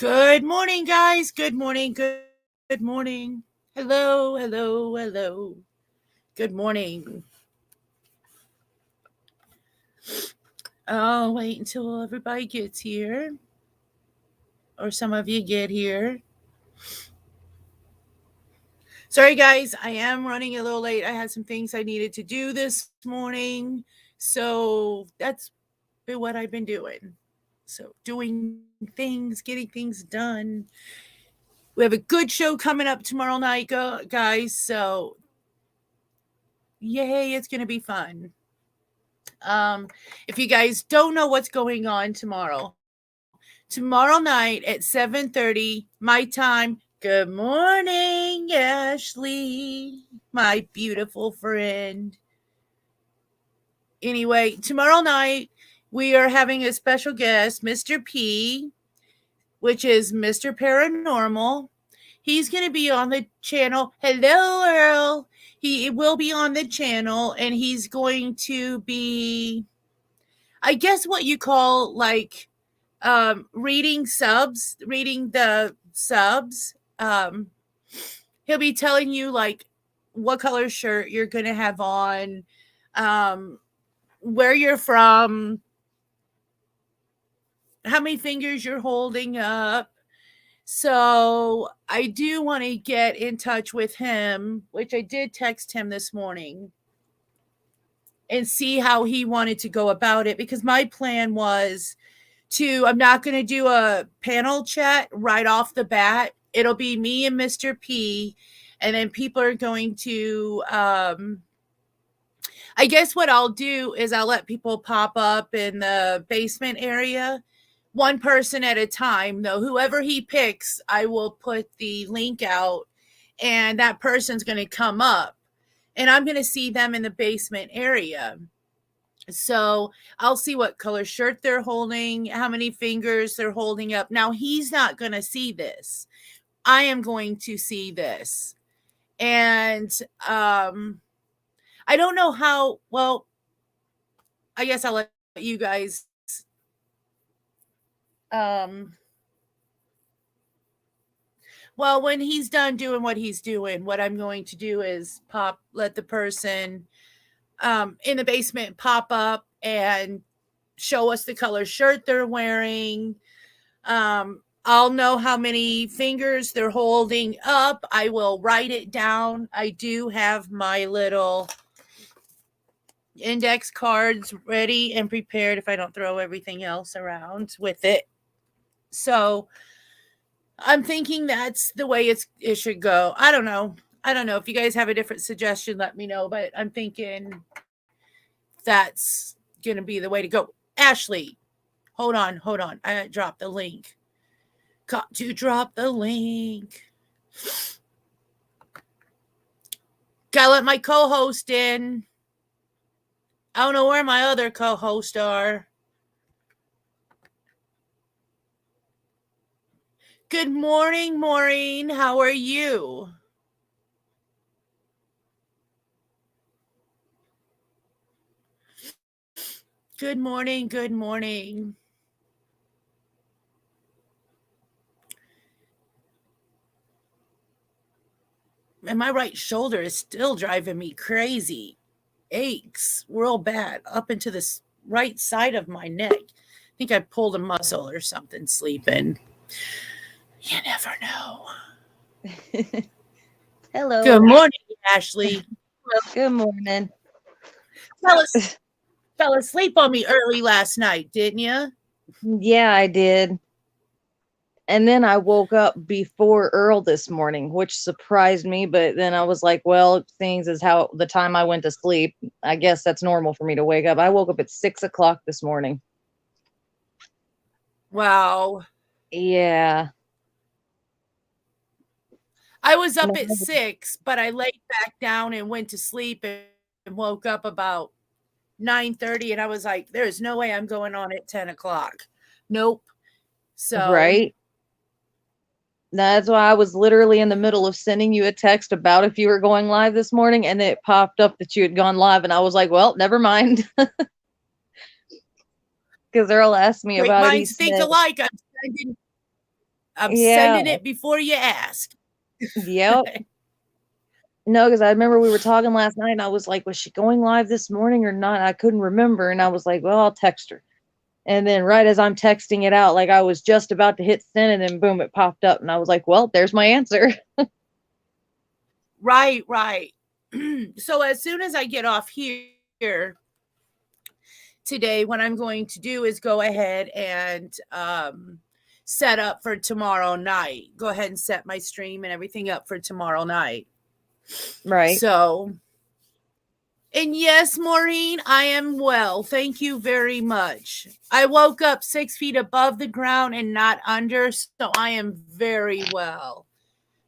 Good morning, guys. Good morning. Good morning. Hello, hello, hello. Good morning. I'll wait until everybody gets here, or some of you get here. Sorry, guys. I am running a little late. I had some things I needed to do this morning. So that's what I've been doing. So, doing things, getting things done. We have a good show coming up tomorrow night, guys. So, yay, it's going to be fun. If you guys don't know what's going on tomorrow night at 7:30 my time. Good morning, Ashley, my beautiful friend. Anyway, tomorrow night we are having a special guest, Mr. P, which is Mr. Paranormal. He's going to be on the channel. Hello, Earl. He will be on the channel, and he's going to be, I guess, what you call like reading the subs. He'll be telling you like what color shirt you're going to have on, where you're from, how many fingers you're holding up. So I do want to get in touch with him, which I did text him this morning, and see how he wanted to go about it, because my plan was I'm not going to do a panel chat right off the bat. It'll be me and Mr. P, and then people are going to, I guess what I'll do is I'll let people pop up in the basement area, one person at a time, though. Whoever he picks, I will put the link out, and that person's going to come up, and I'm going to see them in the basement area. So I'll see what color shirt they're holding, how many fingers they're holding up. Now, he's not going to see this. I am going to see this. And I don't know how, well, I guess I'll let you guys well, when he's done doing what he's doing, what I'm going to do is let the person in the basement pop up and show us the color shirt they're wearing. I'll know how many fingers they're holding up. I will write it down. I do have my little index cards ready and prepared if I don't throw everything else around with it. So I'm thinking that's the way it should go. I don't know. If you guys have a different suggestion, let me know. But I'm thinking that's going to be the way to go. Ashley, hold on. I dropped the link. Got to drop the link. Gotta let my co-host in. I don't know where my other co-hosts are. Good morning, Maureen. How are you? Good morning. And my right shoulder is still driving me crazy. Aches real bad up into this right side of my neck. I think I pulled a muscle or something sleeping. You never know. Hello. Good morning, Ashley. Good morning. Fell asleep on me early last night, didn't you? Yeah, I did. And then I woke up before Earl this morning, which surprised me. But then I was like, well, things is how the time I went to sleep. I guess that's normal for me to wake up. I woke up at 6:00 this morning. Wow. Yeah. I was up at 6, but I laid back down and went to sleep and woke up about 9:30, and I was like, there's no way I'm going on at 10 o'clock. Nope. So right. That's why I was literally in the middle of sending you a text about if you were going live this morning, and it popped up that you had gone live, and I was like, well, never mind. Because Earl asked me great about it. minds think alike. I'm sending I'm Yeah. sending it before you ask. Yep. No, because I remember we were talking last night and I was like, was she going live this morning or not? I couldn't remember. And I was like, well, I'll text her. And then right as I'm texting it out, like I was just about to hit send and then boom, it popped up. And I was like, well, there's my answer. Right, right. So as soon as I get off here today, what I'm going to do is go ahead and set up for tomorrow night. Go ahead and set my stream and everything up for tomorrow night. Right. So, and yes, Maureen, I am well. Thank you very much. I woke up 6 feet above the ground and not under, so I am very well.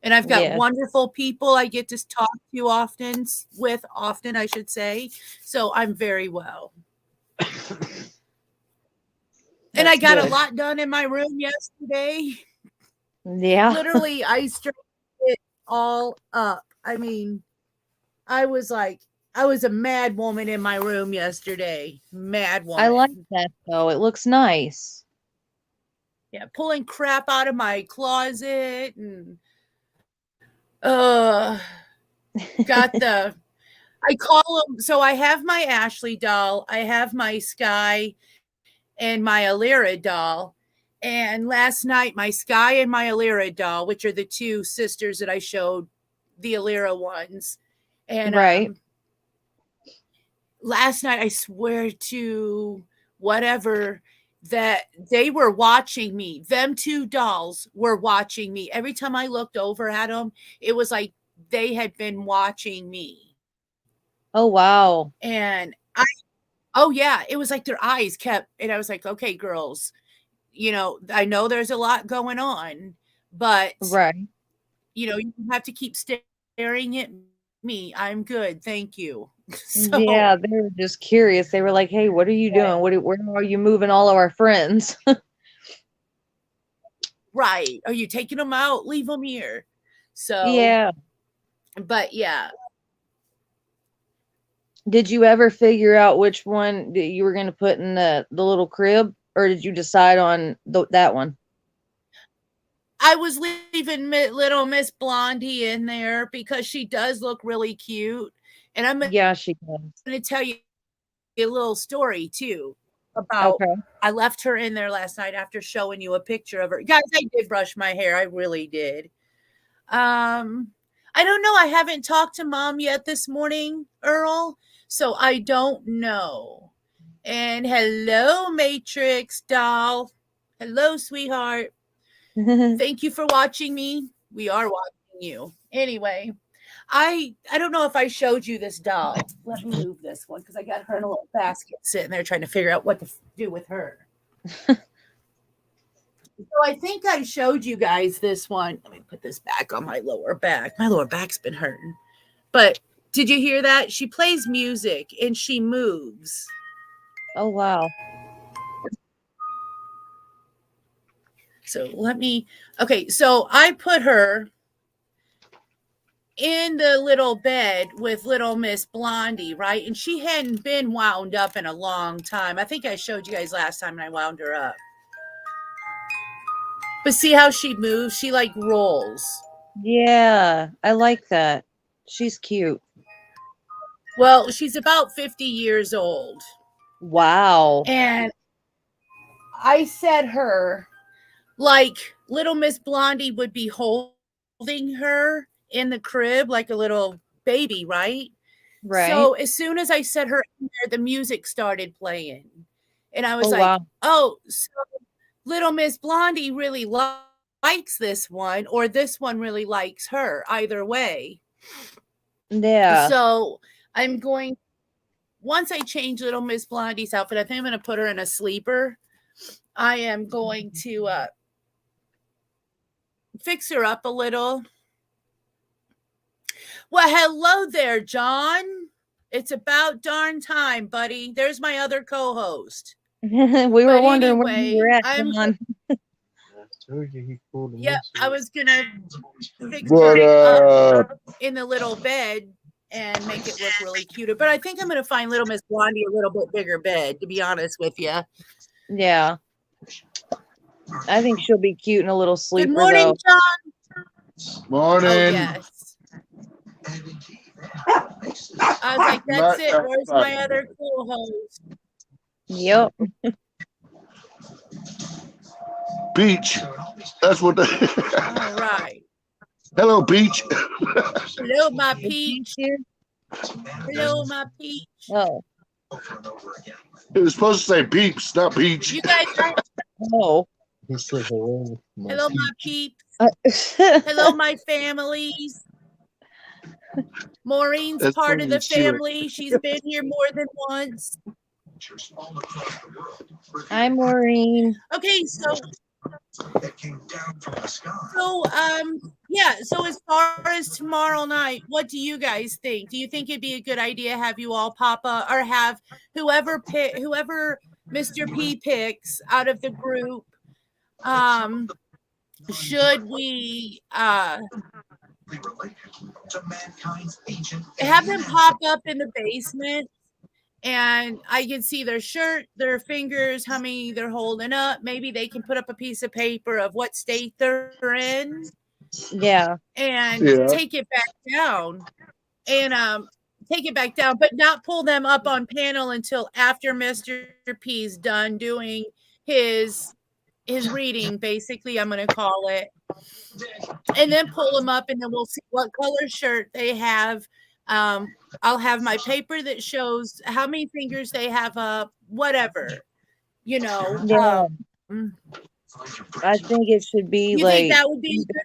And I've got Yes. wonderful people I get to talk to often, I should say. So I'm very well. And I got a lot done in my room yesterday. Yeah. Literally, I straightened it all up. I mean, I was a mad woman in my room yesterday. Mad woman. I like that though. It looks nice. Yeah, pulling crap out of my closet and got the I call them. So I have my Ashley doll, I have my Sky and my Alira doll. And last night, my Sky and my Alira doll, which are the two sisters that I showed, the Alira ones. And Right. last night, I swear to whatever, that they were watching me. Them two dolls were watching me. Every time I looked over at them, it was like they had been watching me. Oh, wow. And oh yeah, it was like their eyes kept, and I was like, okay, girls, I know there's a lot going on, but Right. you have to keep staring at me. I'm good, thank you. Yeah, they were just curious. They were like, "Hey, what are you doing? Where are you moving all of our friends?" Right, are you taking them out? Leave them here. So Yeah. but yeah, Did you ever figure out which one that you were going to put in the little crib, or did you decide on that one? I was leaving little Miss Blondie in there because she does look really cute, and I'm Yeah, she does. going to tell you a little story too about Okay. I left her in there last night after showing you a picture of her. Guys, I did brush my hair. I really did. I don't know. I haven't talked to mom yet this morning, Earl, so I don't know. And hello, Matrix doll. Hello, sweetheart. Thank you for watching me. We are watching you. Anyway, I don't know if I showed you this doll. Let me move this one because I got her in a little basket sitting there trying to figure out what to do with her. So I think I showed you guys this one. Let me put this back on my lower back. My lower back's been hurting. But did you hear that? She plays music and she moves. Oh, wow. So okay, so I put her in the little bed with little Miss Blondie, right? And she hadn't been wound up in a long time. I think I showed you guys last time when I wound her up. But see how she moves? She like rolls. Yeah, I like that. She's cute. Well, she's about 50 years old. Wow. And I said her like little Miss Blondie would be holding her in the crib like a little baby, right? Right. So as soon as I set her in there, the music started playing. And I was like, wow. oh, so little Miss Blondie really likes this one, or this one really likes her, either way. Yeah. So I'm going, once I change little Miss Blondie's outfit, I think I'm going to put her in a sleeper. I am going to fix her up a little. Well, hello there, John. It's about darn time, buddy. There's my other co-host. We were wondering where you were at, John. Yeah, I was gonna fix her up in the little bed and make it look really cuter. But I think I'm gonna find little Miss Blondie a little bit bigger bed, to be honest with you. Yeah. I think she'll be cute and a little Good sleeper, morning, though. John. Morning. Oh, yes. I was like, that's it. Where's my other co-host? Yep. Peach. That's what they. All right. Hello, Peach. Hello, my peach. Hello, my peach. Oh. It was supposed to say Peeps, not Peach. You guys are. Oh. Hello, my peeps. Hello, my families. Maureen's That's part of the funny, she like- family. She's been here more than once. Hi, Maureen. Okay, yeah. So as far as tomorrow night, what do you guys think? Do you think it'd be a good idea to have you all pop up, or have whoever Mr. P picks out of the group? Should we have them pop up in the basement, and I can see their shirt, their fingers, how many they're holding up. Maybe they can put up a piece of paper of what state they're in. Yeah. And take it back down. And take it back down, but not pull them up on panel until after Mr. P's done doing his reading, basically, I'm going to call it. And then pull them up, and then we'll see what color shirt they have. I'll have my paper that shows how many fingers they have up, whatever, you know. Yeah. I think it should be you like. think that would be good?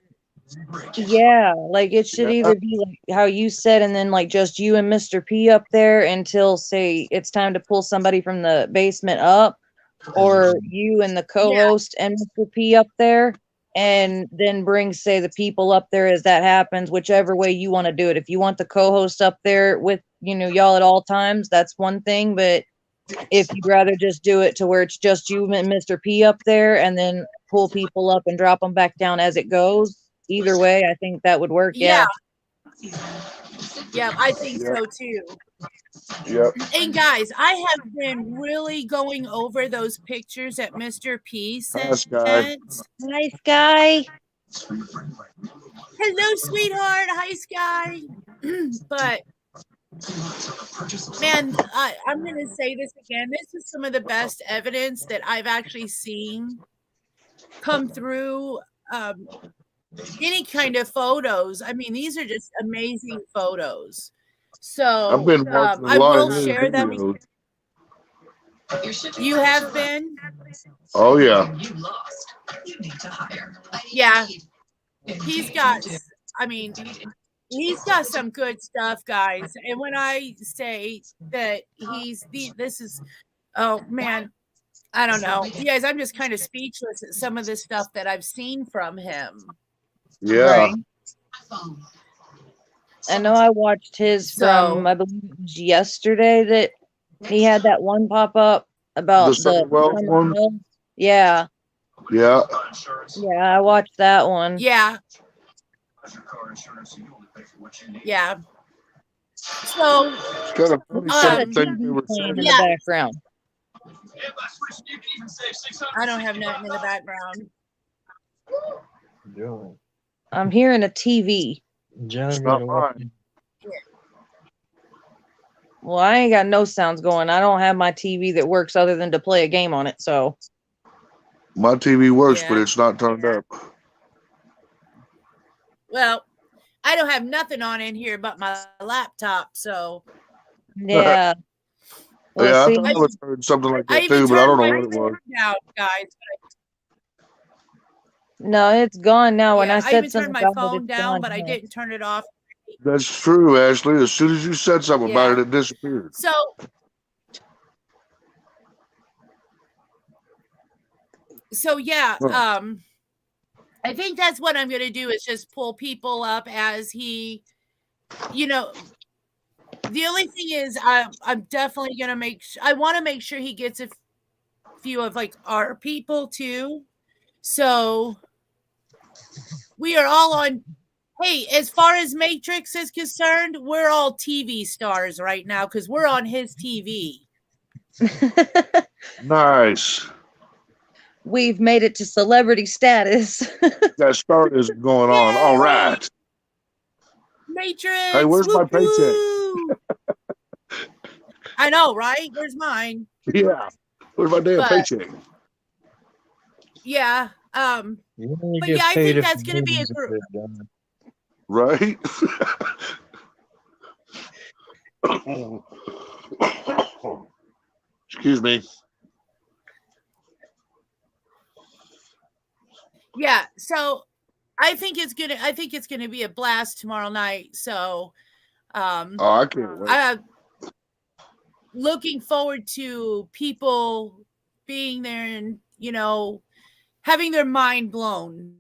Yeah, like it should either be like how you said, and then like just you and Mr. P up there until say it's time to pull somebody from the basement up, or you and the co-host and Mr. P up there, and then bring say the people up there as that happens, whichever way you want to do it. If you want the co-host up there with y'all at all times, that's one thing, but if you'd rather just do it to where it's just you and Mr. P up there, and then pull people up and drop them back down as it goes. Either way, I think that would work. Yeah. Yeah, I think so too. Yep. And guys, I have been really going over those pictures that Mr. P sent. Sky. Hi, Sky. Hello, sweetheart. Hi, Sky. But man, I'm going to say this again. This is some of the best evidence that I've actually seen come through any kind of photos. I mean, these are just amazing photos. So I've been watching I will share them. You have been? Oh yeah. Yeah. He's got, I mean, he's got some good stuff, guys. And when I say that this is, oh man, I don't know. You guys, I'm just kind of speechless at some of the stuff that I've seen from him. Yeah. Right. I know I watched his from, I believe it was yesterday that he had that one pop up about the one. Yeah. Yeah. Yeah, I watched that one. Yeah. Yeah. So it's kind of playing in the background. I don't have nothing in the background. I'm hearing a TV. Well, I ain't got no sounds going. I don't have my TV that works other than to play a game on it, so. My TV works, but it's not turned up. Well, I don't have nothing on in here but my laptop, so. Yeah. Well, yeah, I thought I was heard something like that too, but I don't know what it was. Now, guys. No, it's gone now. When I said even something turned my about phone it, down, but I didn't turn it off. That's true, Ashley. As soon as you said something about it, it disappeared. So yeah, I think that's what I'm going to do is just pull people up as he, the only thing is I'm definitely going to I want to make sure he gets a few of like our people too. So we are all on. Hey, as far as Matrix is concerned, we're all TV stars right now because we're on his TV. Nice. we've made it to celebrity status. That start is going on. All right. Matrix. Hey, where's my paycheck? I know, right? Where's mine? Yeah. Where's my damn paycheck? Yeah. You only But get yeah, I paid think if that's the going to be a movies are group. good, Right? Excuse me. Yeah. So I think it's gonna be a blast tomorrow night. So Oh, I can't wait. I'm looking forward to people being there and, you know, having their mind blown.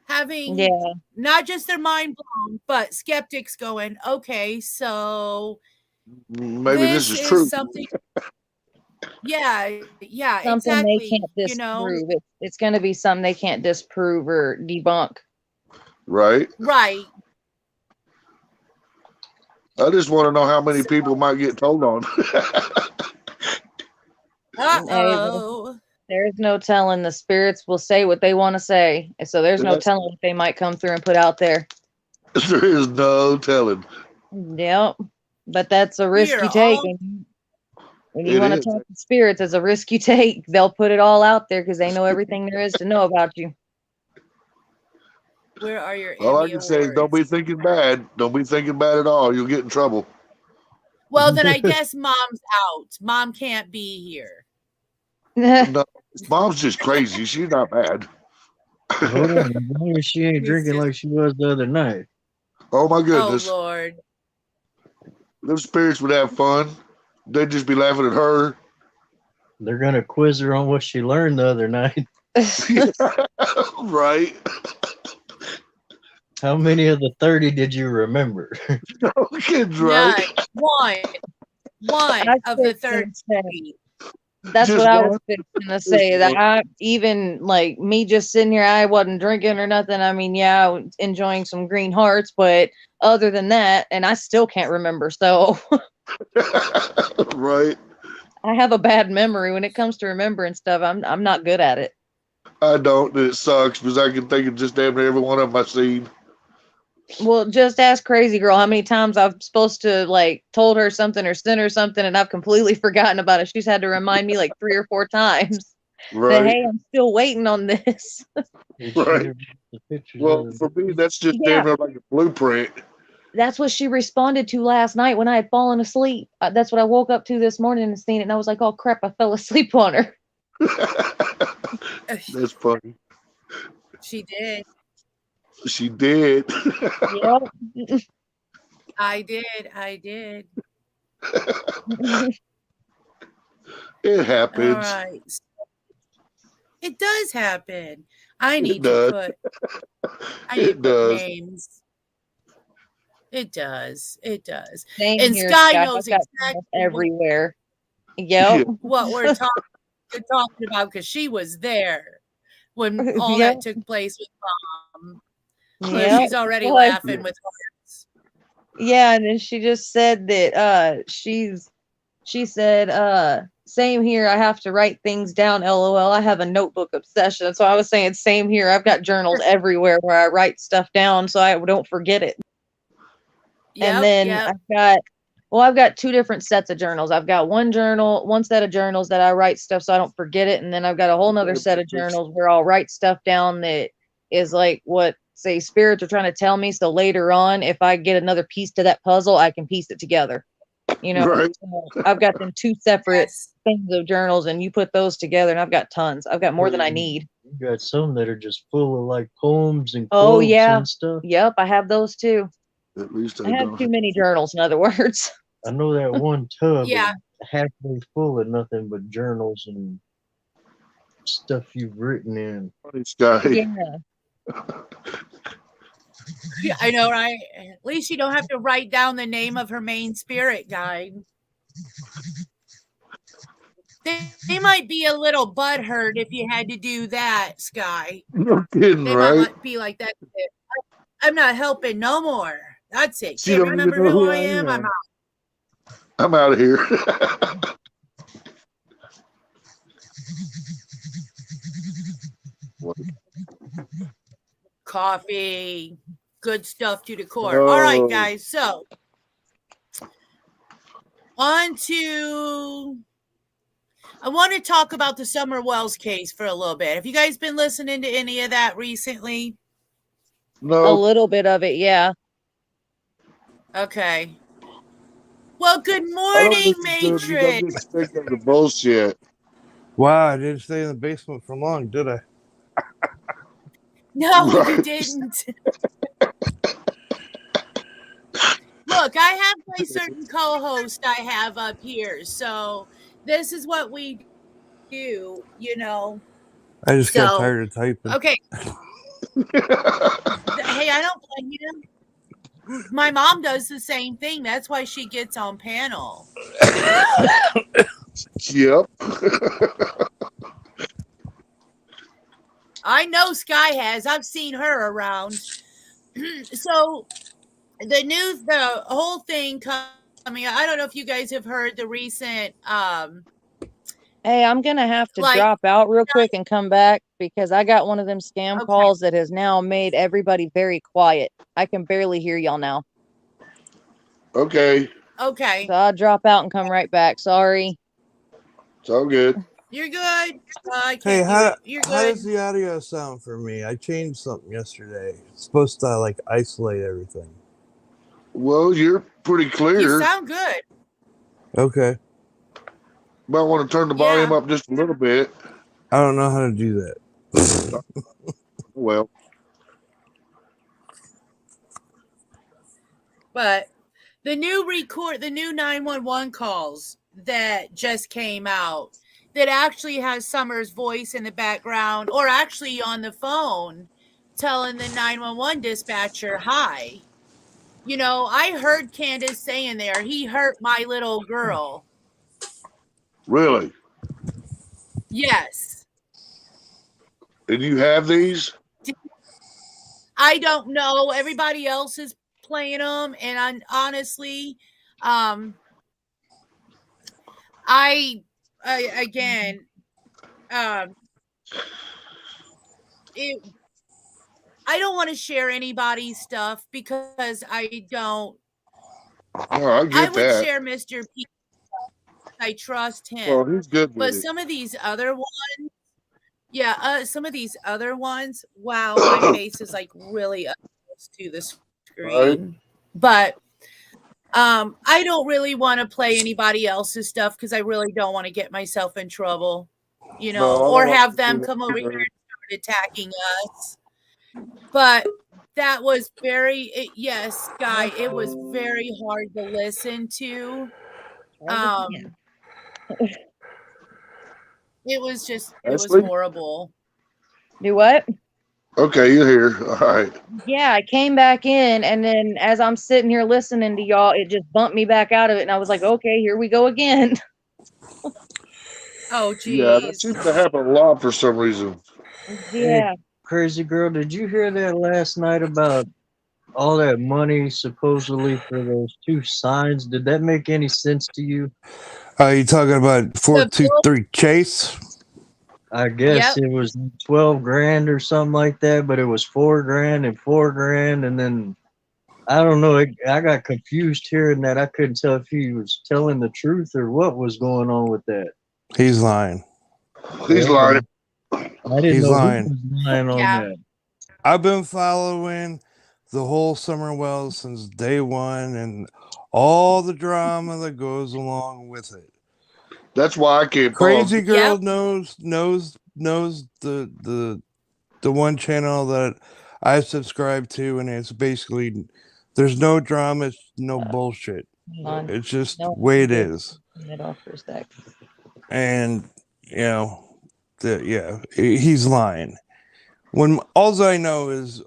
Having not just their mind blown, but skeptics going, okay, so Maybe this is true. Something. Yeah, Something exactly. they can't disprove. You know, It's going to be something they can't disprove or debunk. Right. Right. I just want to know how many people might get told on. Uh-oh. There's no telling. The spirits will say what they want to say. So there's no telling what they might come through and put out there. There is no telling. Yep. But that's a risk you take. When you want to talk to spirits, it's a risk you take. They'll put it all out there because they know everything there is to know about you. Where are your All I can say is don't be thinking bad. Don't be thinking bad at all. You'll get in trouble. Well, then I guess Mom's out. Mom can't be here. No, Mom's just crazy. She's not bad. Hold on, as long as she ain't drinking like she was the other night. Oh my goodness. Oh Lord. Those spirits would have fun. They'd just be laughing at her. They're gonna quiz her on what she learned the other night. Right. How many of the 30 did you remember? No kids, right? None. One of the 30. That's just what I was fixing to say. That I even like me just sitting here, I wasn't drinking or nothing. I mean, yeah, I was enjoying some green hearts, but other than that, and I still can't remember. So right. I have a bad memory when it comes to remembering stuff. I'm not good at it. I don't, and it sucks because I can think of just damn near every one of them I've seen. Well, just ask Crazy Girl how many times I've supposed to like told her something or sent her something and I've completely forgotten about it. She's had to remind me like 3 or 4 times. Right. That, hey, I'm still waiting on this. Right. Well, for me, that's just damn near like a blueprint. That's what she responded to last night when I had fallen asleep. That's what I woke up to this morning and seen it, and I was like, oh crap, I fell asleep on her. That's funny. She did. She did. Yep. I did. It happens. All right. It does happen. I need to put names. It does. Same and here, Sky Scott. knows exactly everywhere. Yep. What we're talking about because she was there when all that took place with Mom. Yep. She's already laughing with hearts. Yeah, and then she just said that she said same here, I have to write things down, LOL. I have a notebook obsession. So I was saying same here. I've got journals everywhere where I write stuff down so I don't forget it. And then I've got 2 different sets of journals. I've got one set of journals that I write stuff so I don't forget it. And then I've got a whole nother set of journals where I'll write stuff down that is like what, say, spirits are trying to tell me. So later on, if I get another piece to that puzzle, I can piece it together. You know, right. So I've got them 2 separate things of journals, and you put those together, and I've got tons. I've got more than I need. You got some that are just full of like poems and quotes and stuff. Yep, I have those too. At least I have too many journals, in other words. I know that one tub is halfway full of nothing but journals and stuff you've written in. Yeah, I know, right? At least you don't have to write down the name of her main spirit guide. They might be a little butthurt if you had to do that, Sky. No kidding, they might be like that. I'm not helping no more. That's it. She Can't don't remember even know who I am. I'm out. I'm out of here. Coffee, good stuff to the core. All right, guys. So on to, I want to talk about the Summer Wells case for a little bit. Have you guys been listening to any of that recently? No. A little bit of it, yeah. Okay. Well, good I don't morning, listen to it because I'm Matrix. just sick of the bullshit. Wow, I didn't stay in the basement for long, did I? No, you Right. didn't. Look, I have my certain co-host I have up here, so this is what we do, you know. I just got So, tired of typing. okay. Hey, I don't blame you. My mom does the same thing. That's why she gets on panel. Yep. I know Sky has. I've seen her around. So the whole thing coming. I don't know if you guys have heard the recent. Hey, I'm gonna have to drop out real quick and come back because I got one of them scam calls that has now made everybody very quiet. I can barely hear y'all now. Okay. Okay. So I'll drop out and come right back. Sorry. It's all good. You're good. I can't Hey, You're good. how does the audio sound for me? I changed something yesterday. It's supposed to like isolate everything. Well, you're pretty clear. You sound good. Okay. Might want to turn the volume up just a little bit. I don't know how to do that. Well. But the new 911 calls that just came out that actually has Summer's voice in the background or actually on the phone telling the 911 dispatcher, hi. You know, I heard Candace saying there, he hurt my little girl. Really? Yes. And you have these? I don't know. Everybody else is playing them, and honestly, I don't want to share anybody's stuff because I don't. Oh, I get would that. share Mr. P. I trust him. Well, he's good with but it. some of these other ones, some of these other ones, wow, my face is like really up close to the screen. Right. But I don't really want to play anybody else's stuff because I really don't want to get myself in trouble, you know, or have them come over here and start attacking us. But that was yes, Guy, it was very hard to listen to. It was horrible. Do what? Okay, you're here. All right. Yeah, I came back in, and then as I'm sitting here listening to y'all, it just bumped me back out of it, and I was like, okay, here we go again. Oh, geez. Yeah, that seems to happen a lot for some reason. Yeah. Hey, crazy girl, did you hear that last night about all that money supposedly for those 2 signs? Did that make any sense to you? Are you talking about 423 Chase? I guess it was 12 grand or something like that, but it was 4 grand and 4 grand. And then I don't know. I got confused hearing that. I couldn't tell if he was telling the truth or what was going on with that. He's lying. He's lying. I didn't know lying. who was lying on that. I've been following the whole Summer Wells since day one and all the drama that goes along with it. That's why I can't. Crazy girl knows the one channel that I subscribe to, and it's basically there's no drama, it's no bullshit. It's just the way it is. And you know, he's lying. When all I know is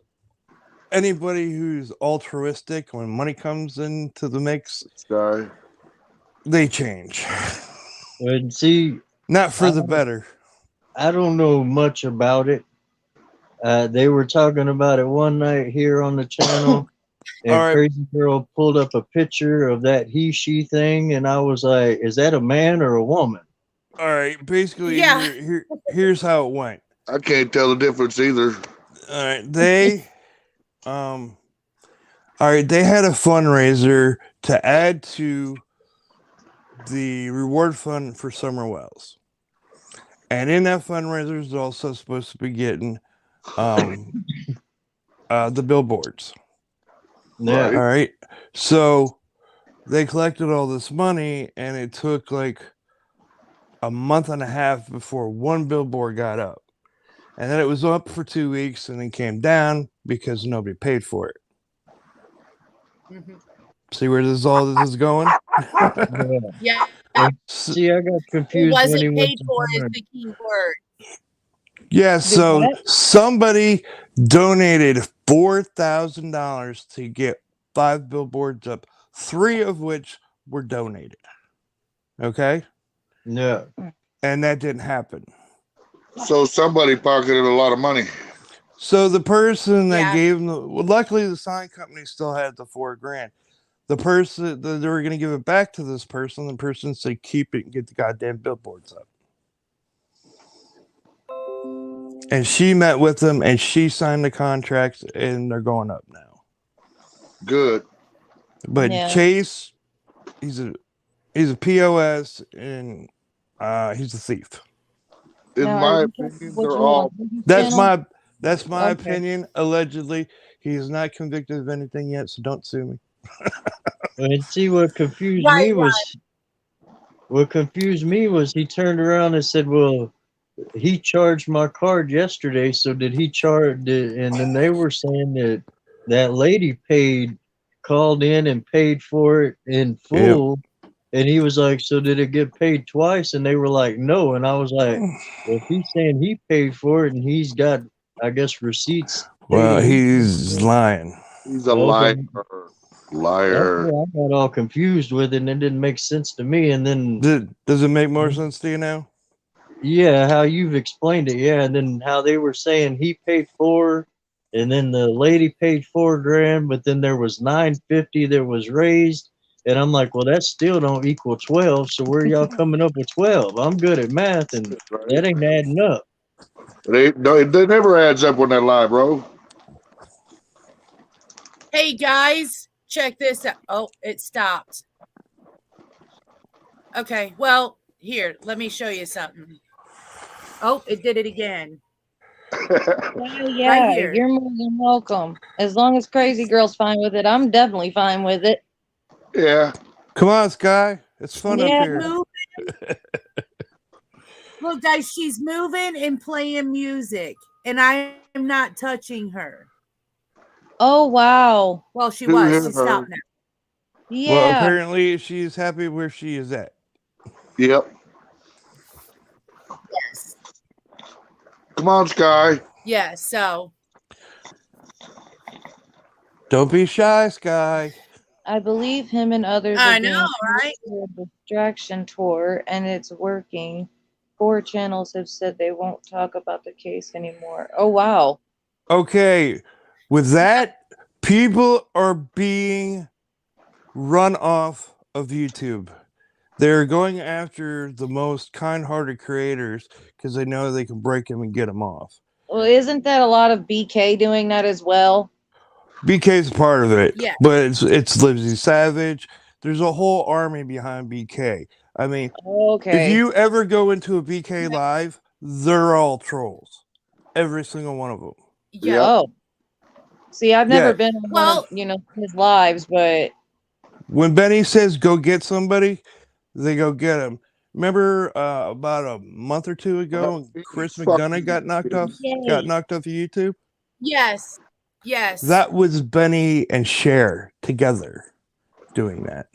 anybody who's altruistic, when money comes into the mix, they change. And see, not for the better. I don't know much about it. They were talking about it one night here on the channel, and Crazy Girl pulled up a picture of that he/she thing, and I was like, "Is that a man or a woman?" All right, basically, here's how it went. I can't tell the difference either. All right, they all right, they had a fundraiser to add to the reward fund for Summer Wells. And in that fundraiser is also supposed to be getting the billboards. Yeah. All right. So they collected all this money, and it took like a month and a half before one billboard got up. And then it was up for 2 weeks and then came down because nobody paid for it. Mhm. See where all this is going? Yeah. Yeah, See, I got it confused when he wasn't went paid to for is find. the key word. Yeah, Do so what? somebody donated $4,000 to get 5 billboards up, 3 of which were donated. Okay? Yeah. And that didn't happen. So somebody pocketed a lot of money. So the person that Yeah. gave them, well, luckily the sign company still had the $4,000. The person that they were going to give it back to this person, the person said, keep it and get the goddamn billboards up. And she met with them and she signed the contracts and they're going up now. Good. But Yeah. Chase, he's a POS and he's a thief. In Now, my are you opinion, what they're you all. want? Disney That's Channel? my Okay. opinion. Allegedly, he is not convicted of anything yet, so don't sue me. And see, what confused Right, me was he turned around and said, "Well, he charged my card yesterday, so did he charge?" And then they were saying that that lady called in and paid for it in full. And he was like, "So did it get paid twice?" And they were like, "No." And I was like, "Well, if he's saying he paid for it and he's got, I guess, receipts Well, stating he paid he's for lying. He's a it." Okay, liar. that's Liar. where I got all confused with it, and it didn't make sense to me. And then, Does it make more sense to you now? yeah, how you've explained it, yeah, and then how they were saying he paid four, and then the lady paid $4,000, but then there was 950 that was raised. And I'm like, well, that still don't equal 12. So where y'all coming up with 12? I'm good at math, and Right? that ain't adding up. It never adds up when they lie, bro. Hey guys, check this out. Oh, it stopped. Okay, well, here, let me show you something. Oh, it did it again. Yeah, Right here. you're more than welcome. As long as Crazy Girl's fine with it, I'm definitely fine with it. Yeah. Come on, Sky. It's fun up Yeah. here. Moving. Look, guys, she's moving and playing music, and I am not touching her. Oh wow. Well, she Who was. hit She her? stopped now. Yeah. Well, apparently she's happy where she is at. Yep. Yes. Come on, Sky. Yeah, so Don't be shy, Sky. I believe him and others I are being know, used right? for a distraction tour, and it's working. 4 channels have said they won't talk about the case anymore. Oh wow. Okay, with that, people are being run off of YouTube. They're going after the most kind-hearted creators because they know they can break them and get them off. Well, isn't that a lot of BK doing that as well? BK's part of it, Yeah. but it's Livesy Savage. There's a whole army behind BK. I mean, Okay. if you ever go into a BK live, they're all trolls. Every single one of them. Yeah. Oh. See, I've never Yeah. been on one Well, of, his lives, but When Benny says go get somebody, they go get him. Remember about a month or two ago, Chris McDonough got knocked off of YouTube? yes. Yes. That was Benny and Cher together doing that.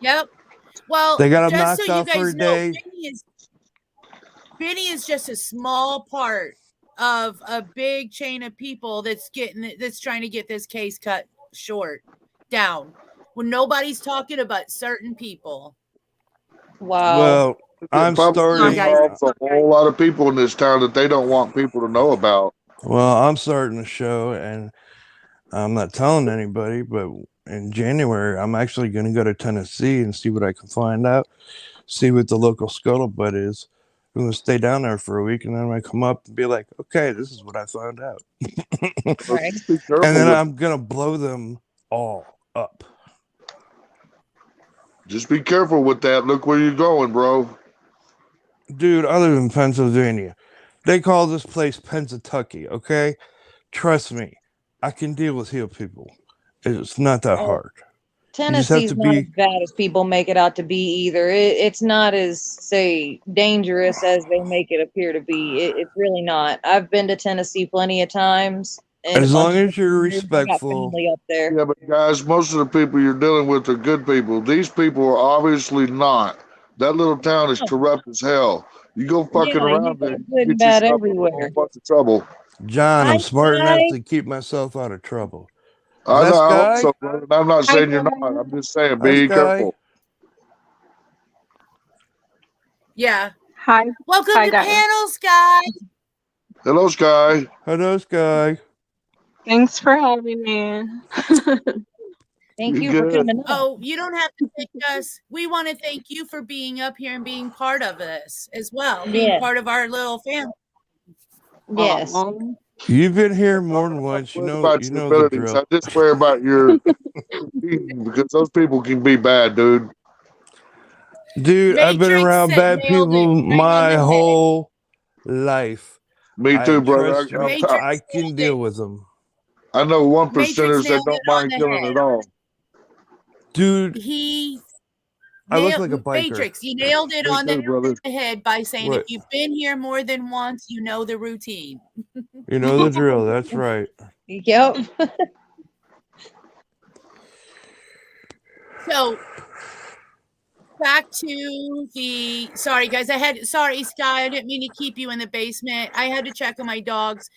Yep. Well, They got him just so knocked you off for guys a know, day. Benny is just a small part of a big chain of people that's trying to get this case cut short down. When nobody's talking about certain people. wow. Well, I'm starting. guys. A whole lot of people in this town that they don't want people to know about. Well, I'm starting a show, and I'm not telling anybody, but in January, I'm actually going to go to Tennessee and see what I can find out, see what the local scuttlebutt is. gonna stay down there for a week, and then I'm gonna come up and be like, okay, this is what I found out. Right. Just be careful And then with- I'm gonna blow them all up. Just be careful with that. Look where you're going, bro. Dude, I live in Pennsylvania. They call this place Pennsatucky, okay? Trust me, I can deal with heel people. It's not that Oh, hard. Tennessee's to not be- as bad as people make it out to be either. It's not as, say, dangerous as they make it appear to be. It's really not. I've been to Tennessee plenty of times. And As a bunch long of as you're years, I got respectful. family up there. Yeah, but guys, most of the people you're dealing with are good people. These people are obviously not. That little town is corrupt as hell. You go fucking Yeah, you around there, got you good and get bad yourself in a everywhere. whole bunch of trouble. John, Hi, I'm smart enough Guy. to keep myself out of trouble. I know, Less I hope guy? so, brother. I'm not Hi, saying you're not. Guy. I'm just saying, Less be guy? careful. Yeah. Hi. Welcome Hi, to guys. panel, Sky. Hello, Sky. Hello, Sky. Thanks for having me. Thank You you for good? coming up. Oh, you don't have to thank us. We want to thank you for being up here and being part of this as well, being Yeah. part of our little family. Yes. You've been here more than once. You Worry know, about you your know the abilities. drill. I just worry about your team because those people can be bad, dude. Dude, I've been Matrix around said bad nailed it people right on my the head. whole life. Me too, brother. Trust me, Matrix I can nailed deal it. with them. I know one Matrix percenters that nailed don't it on mind the killing head. at all. Dude, He I look nailed like a biker. Matrix. You nailed it Me on too, brother. the head by saying What? if you've been here more than once, you know the routine. You know the drill. That's right. Yep. So back to the sorry guys, sorry Sky, I didn't mean to keep you in the basement. I had to check on my dogs.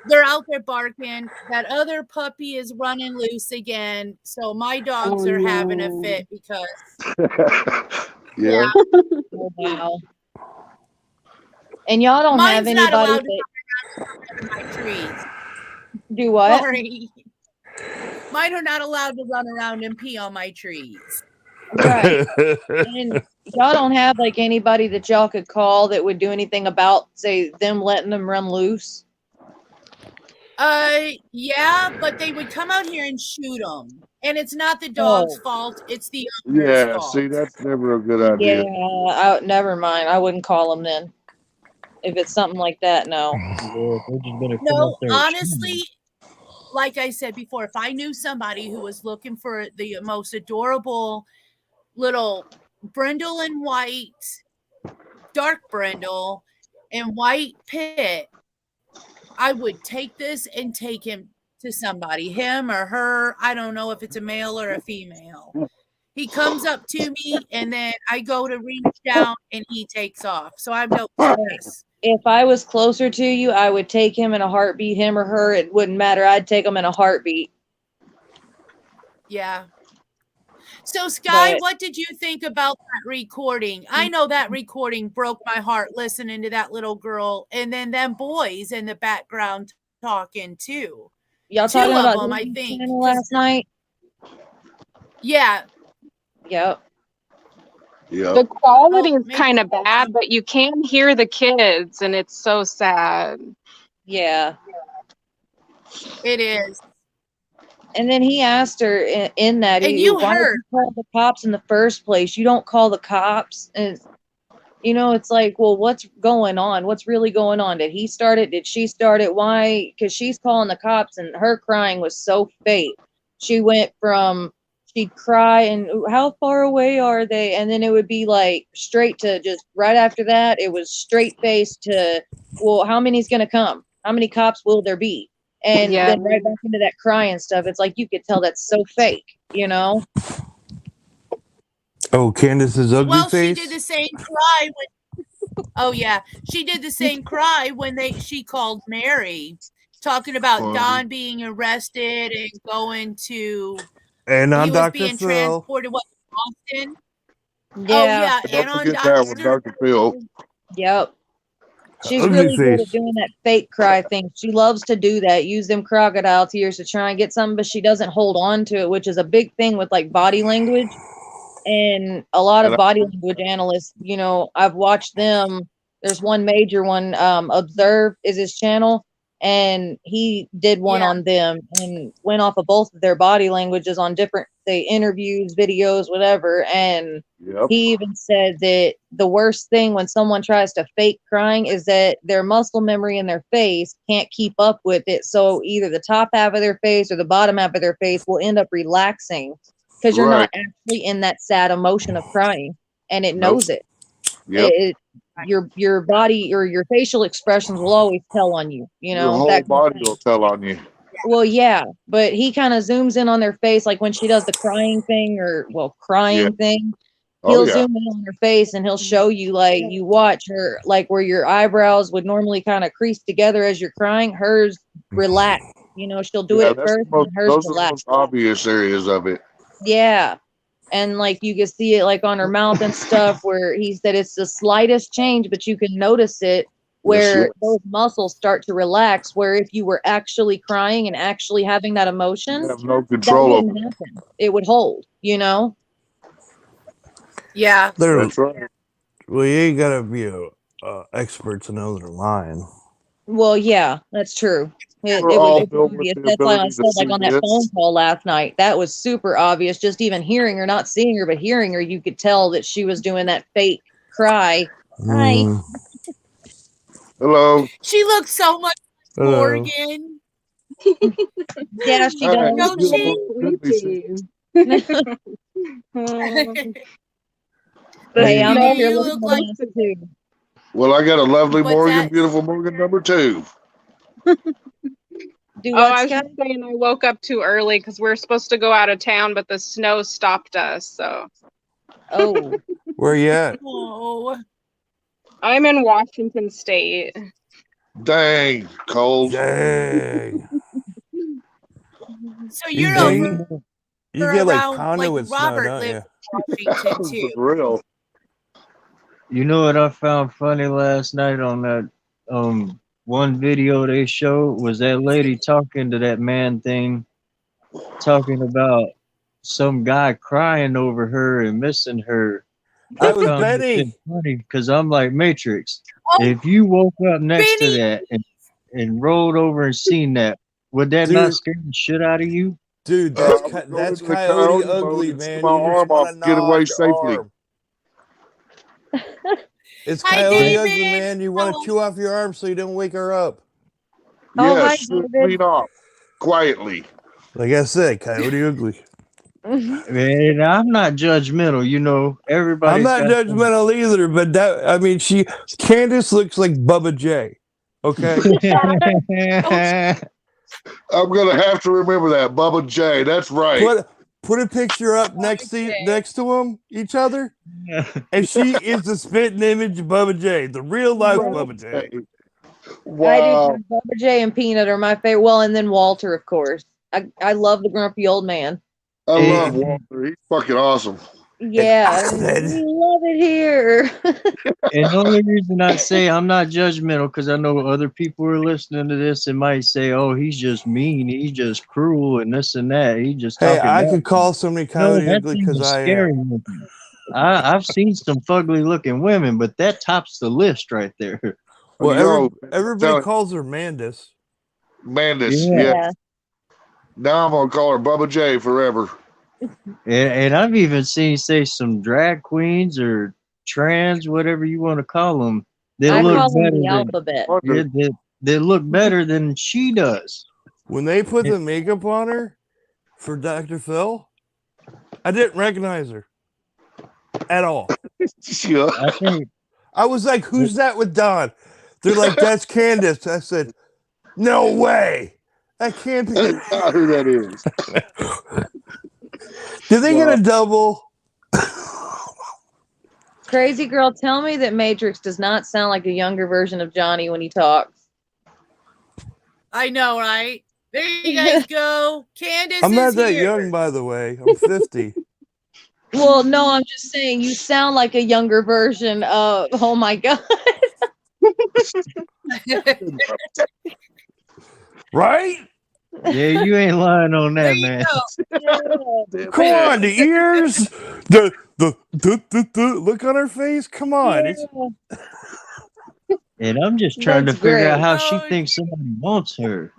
They're out there barking. That other puppy is running loose again. So my dogs are having a fit because Yeah. Oh, wow. And y'all don't have mine's not anybody allowed to that run around in my trees. do what? Sorry. Mine are not allowed to run around and pee on my trees. Right. And y'all don't have like anybody that y'all could call that would do anything about, say, them letting them run loose. Yeah, but they would come out here and shoot them. And it's not the dog's Oh. fault. It's the owner's Yeah. fault. See, that's never a good idea. Yeah, never mind. I wouldn't call them then. If it's something like that, no. Yeah, they're just gonna come No, up there and shoot honestly, like I said before, if I knew somebody who was looking for the most adorable little brindle and white, dark brindle and white pit, I would take this and take him to somebody, him or her. I don't know if it's a male or a female. He comes up to me and then I go to reach down and he takes off. So I'm no stress. If I was closer to you, I would take him in a heartbeat, him or her. It wouldn't matter. I'd take him in a heartbeat. Yeah. So Sky, But- what did you think about that recording? I know that recording broke my heart listening to that little girl and then them boys in the background talking too. Y'all Two talking of about them, I Disney think, Channel 'cause- last night? Yeah. Yep. Yeah. The quality Well, is kind of bad, but you can hear the kids, and it's so sad. Yeah. It is. And then he asked her in that, And you why did heard. you call the cops in the first place? You don't call the cops. And, it's like, well, what's going on? What's really going on? Did he start it? Did she start it? Why? Because she's calling the cops and her crying was so fake. She went from, she'd cry and how far away are they? And then it would be like straight to just right after that, it was straight face to, well, how many's going to come? How many cops will there be? And Yeah. then right back into that crying stuff. It's like you could tell that's so fake, Oh, Candace's ugly Well, face. she did the same cry when oh yeah. She did the same cry when she called Mary, talking about Funny. Don being arrested and going to And on he was Dr. being Phil. transported what Boston. Yeah. Oh yeah, Don't and on forget that with Dr. Dr. Phil. Yep. She's Ugly really good face. at doing that fake cry thing. She loves to do that, use them crocodile tears to try and get something, but she doesn't hold on to it, which is a big thing with like body language. And a lot of And body language analysts, I've watched them There's one major one. Observe is his channel, and he did one Yeah. on them and went off of both of their body languages on different, say, interviews, videos, whatever. And Yep. he even said that the worst thing when someone tries to fake crying is that their muscle memory in their face can't keep up with it. So either the top half of their face or the bottom half of their face will end up relaxing because you're not actually in that sad emotion of crying, and it knows it. Yep. Your body or your facial expressions will always tell on you, Your know, whole that kind of body thing. will tell on you. Well, yeah, but he kind of zooms in on their face, like when she does the crying thing Yeah. thing. Oh He'll yeah. zoom in on her face and he'll show you, like, you watch her, like where your eyebrows would normally kind of crease together as you're crying, hers relax. You know, she'll do it Yeah, at that's the first and most, then hers those are the relax. most obvious areas of it. Yeah. And like you can see it like on her mouth and stuff, where he said it's the slightest change, but you can notice it where yes. those muscles start to relax. Where if you were actually crying and actually having that You emotion, have no that control over wouldn't it. happen. It would hold, you know? Yeah. They're That's right. well, you ain't gotta be a expert to know they're lying. Well, yeah, that's true. We're It all was built with obvious. the That's why I ability to said, like see on that phone this. call last night, that was super obvious. Just even hearing her, not seeing her, but hearing her, you could tell that she was doing that fake cry. Hi. Mm, Hello. She looks so much like hello. Morgan. Yeah, she Hi. does. Don't Beautiful. she? Good to see. Hey, I'm Maybe up here you looking look at like. us too. Well, I got a lovely What's Morgan, that? beautiful Morgan number 2. Do Oh, what, I was Scott? just saying I woke up too early because we are supposed to go out of town, but the snow stopped us. So Oh, Where you at? Oh. I'm in Washington State. Dang, cold. Dang. So You you're get over you get like around like conduit snow, Robert don't lives you? in Washington too. For real. You know what I found funny last night on that one video they showed was that lady talking to that man thing, talking about some guy crying over her and missing her. I That was found that shit Benny. funny because I'm like, Matrix, Oh, if you woke up next to Benny. that and rolled over and seen that, would that not Dude, scare the shit out of you? dude, I would go that's into the Coyote coyote mode Ugly, and see man. my You just arm want off, to get gnaw away on your safely. arm. It's Hi, Coyote Ugly, David. man. You want to chew off your arm so you don't wake her up. oh, hi, Yes, David. clean off quietly. Like I said, Coyote Ugly. And I'm not judgmental, you know. I'm Everybody's not got some. judgmental either, but that I mean, Candace looks like Bubba J. Okay. I'm gonna have to remember that, Bubba J. That's right. Put a picture up next to them, each other, and she is the spitting image of Bubba J, the real life Bubba J. I do Wow. too. Bubba J and Peanut are my favorite. Well, and then Walter, of course. I love the grumpy old man. I Hey, love Walter. He's fucking awesome. Yeah, And we Ahmed. love it here. and the only reason I say I'm not judgmental because I know other people are listening to this and might say, "Oh, he's just mean, he's just cruel, and this and that. He's just Hey, talking I bad." could call somebody No, Coyote that Ugly thing because is I scary am. looking. I've seen some fugly looking women, but that tops the list right there. Well, You know, everybody tell- calls her Mandis. Mandis, Yeah. yes. Now I'm gonna call her Bubba J forever. And I've even seen, say, some drag queens or trans, whatever you want to call them, that I look call them better the than alphabet. yeah, that look better than she does. When they put the makeup on her for Dr. Phil, I didn't recognize her at all. Yeah. I think I was like, "Who's that with Don?" They're like, "That's Candace." I said, "No way, that can't be." That's not who that is. Did they get a double? Crazy girl, tell me that Matrix does not sound like a younger version of Johnny when he talks. I know, right? There you guys go. Candace I'm not is that here. young, by the way. I'm 50. Well, no, I'm just saying you sound like a younger version of. Oh my god. Right? yeah, you ain't lying on There that, you man. go. Come on, the ears, the look on her face. Come on, it's And I'm just trying to That's figure out great. how she Oh, thinks somebody wants her.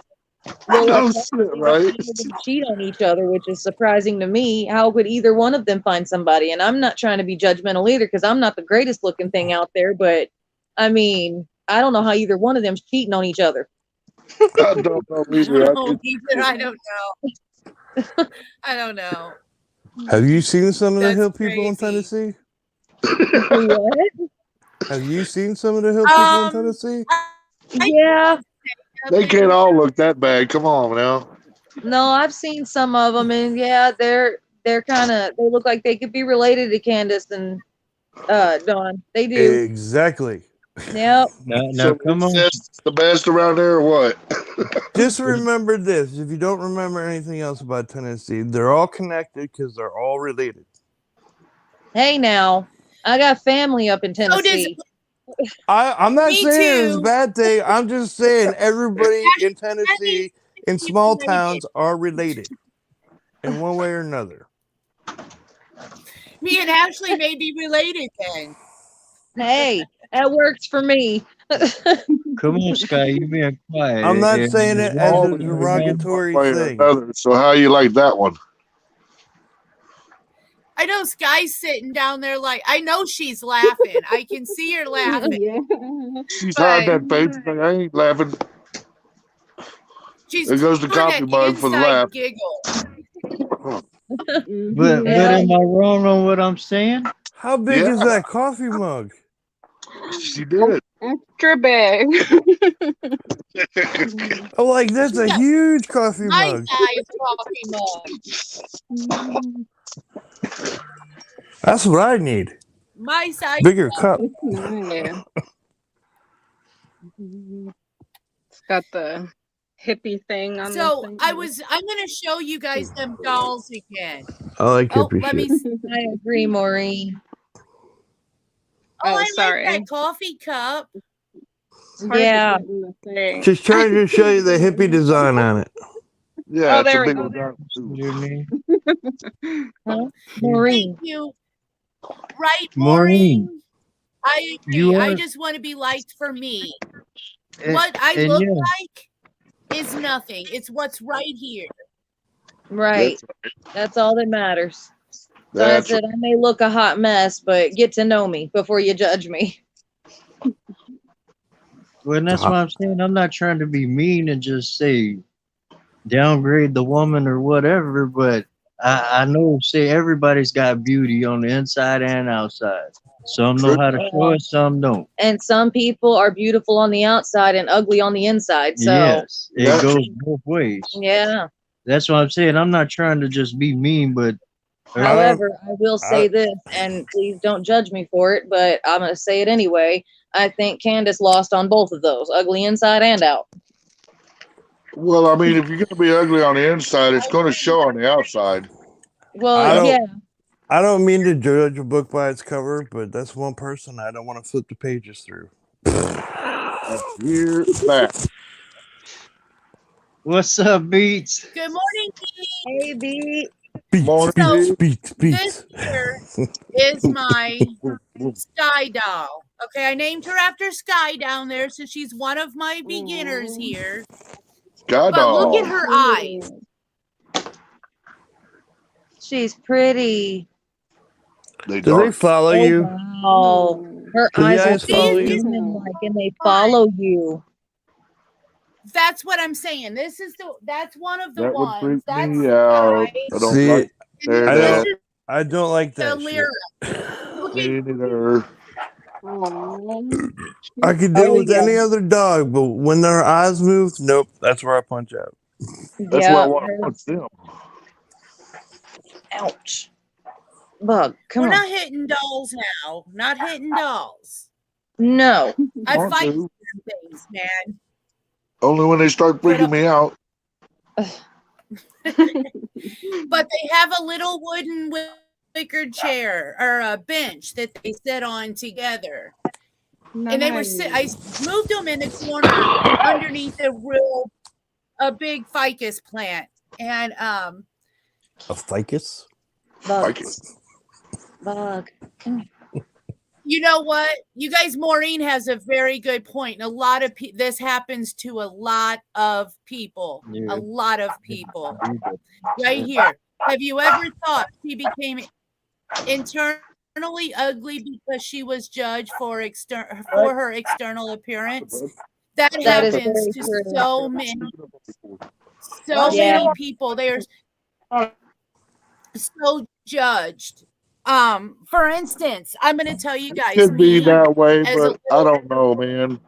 Well, No apparently shit, they right? don't even cheat on each other, which is surprising to me. How could either one of them find somebody? And I'm not trying to be judgmental either, because I'm not the greatest looking thing out there. But I mean, I don't know how either one of them's cheating on each other. I don't know I don't either. know either. I don't know. I don't know. Have you seen some of the That's hill people in crazy. Tennessee? What? Have you seen some of the hill people in I Tennessee? Yeah. They can't all look that bad. Come on now. No, I've seen some of them, and yeah, they're kind of, they look like they could be related to Candace and Dawn. They do. Exactly. Yep. Now So come on. incest the best around there, or what? Just remember this. If you don't remember anything else about Tennessee, they're all connected because they're all related. Hey, now I got family up in So does Tennessee. I'm not me saying it's a too. bad thing. I'm just saying everybody in That Tennessee, in is small related. towns, are related in one way or another. Me and Ashley may be related then. Hey, that works for me. Come on, Sky, you being quiet. I'm not And saying it as All a the derogatory one way or thing. another. So how you like that one? I know Sky's sitting down there like I know she's laughing. I can see her laughing. Yeah. She's But hiding that face. Like, I ain't laughing. she's There goes the doing coffee an mug for the inside laugh. giggle. but Yeah. am I wrong on what I'm saying? How big Yeah, is that coffee mug? she did. Extra big. Oh, like that's She's a got huge coffee my mug. size coffee mug. That's what I need. My size. Bigger cup. It's nice. It's got the hippie thing on the So thing. I'm gonna show you guys them dolls again. I like Oh, hippie let shit. me. I agree, Maureen. Oh, Oh, I sorry. like that coffee cup. It's hard Yeah. to get in the thing. She's trying to show you the hippie design on it. Yeah, Oh, it's a there we big go. one. down too. Your name? Huh? Thank Maureen. you. Right, Maureen, Maureen? I agree. you I are. just want to be liked for me. And, What I and look yeah, like is nothing. It's what's right here. Right. That's all that matters. So I That's said, I may look a hot mess, but get to know me before you judge me. well, that's what I'm saying. I'm not trying to be mean and just say downgrade the woman or whatever, but I know, say, everybody's got beauty on the inside and outside. Some know how to show it, some don't. And some people are beautiful on the outside and ugly on the inside. So Yes, it That's goes both ways. yeah. That's what I'm saying. I'm not trying to just be mean, but However, I will say this, and please don't judge me for it, but I'm going to say it anyway. I think Candace lost on both of those, ugly inside and out. well, I mean, if you're gonna be ugly on the inside, it's gonna show on the outside. Well, yeah. I don't mean to judge a book by its cover, but that's one person I don't want to flip the pages through. Here, back. what's up, Beats? Good morning, Hey, B. Morning, So Beats. this here is my Sky doll. Okay, I named her after Sky down there, so she's one of my beginners here. Sky But look dog. at her eyes. She's pretty. They Do they dark. follow you? Wow. Her Do the eyes are eyes follow you? demon-like, and they follow you. That's what I'm saying. That's one of the That would ones. freak That's me out. Sky. I don't See, like And I this don't. is I don't like the that shit. lyric. Look me at neither. I could deal with yeah. any other dog, but when their eyes move, nope, that's where I punch out. That's why I want to punch them. Ouch. Bug, come We're on. not hitting dolls now. Not hitting dolls. No. I Want fight to. things, man. Only when they start freaking me out. But they have a little wooden wicker chair or a bench that they sit on together. And they were I moved them in the corner underneath a big ficus plant. And A ficus? Bug. Like it. Bug. Come here. You know what? You guys, Maureen has a very good point. And a lot of this happens to a lot of people. Yeah. A lot of people. Right here. Have you ever thought she became internally ugly because she was judged for her external appearance? That That is happens very to true. so many Yeah. people. They're so judged. For instance, I'm going to tell you guys, Could be me that way, as a but I don't know, man.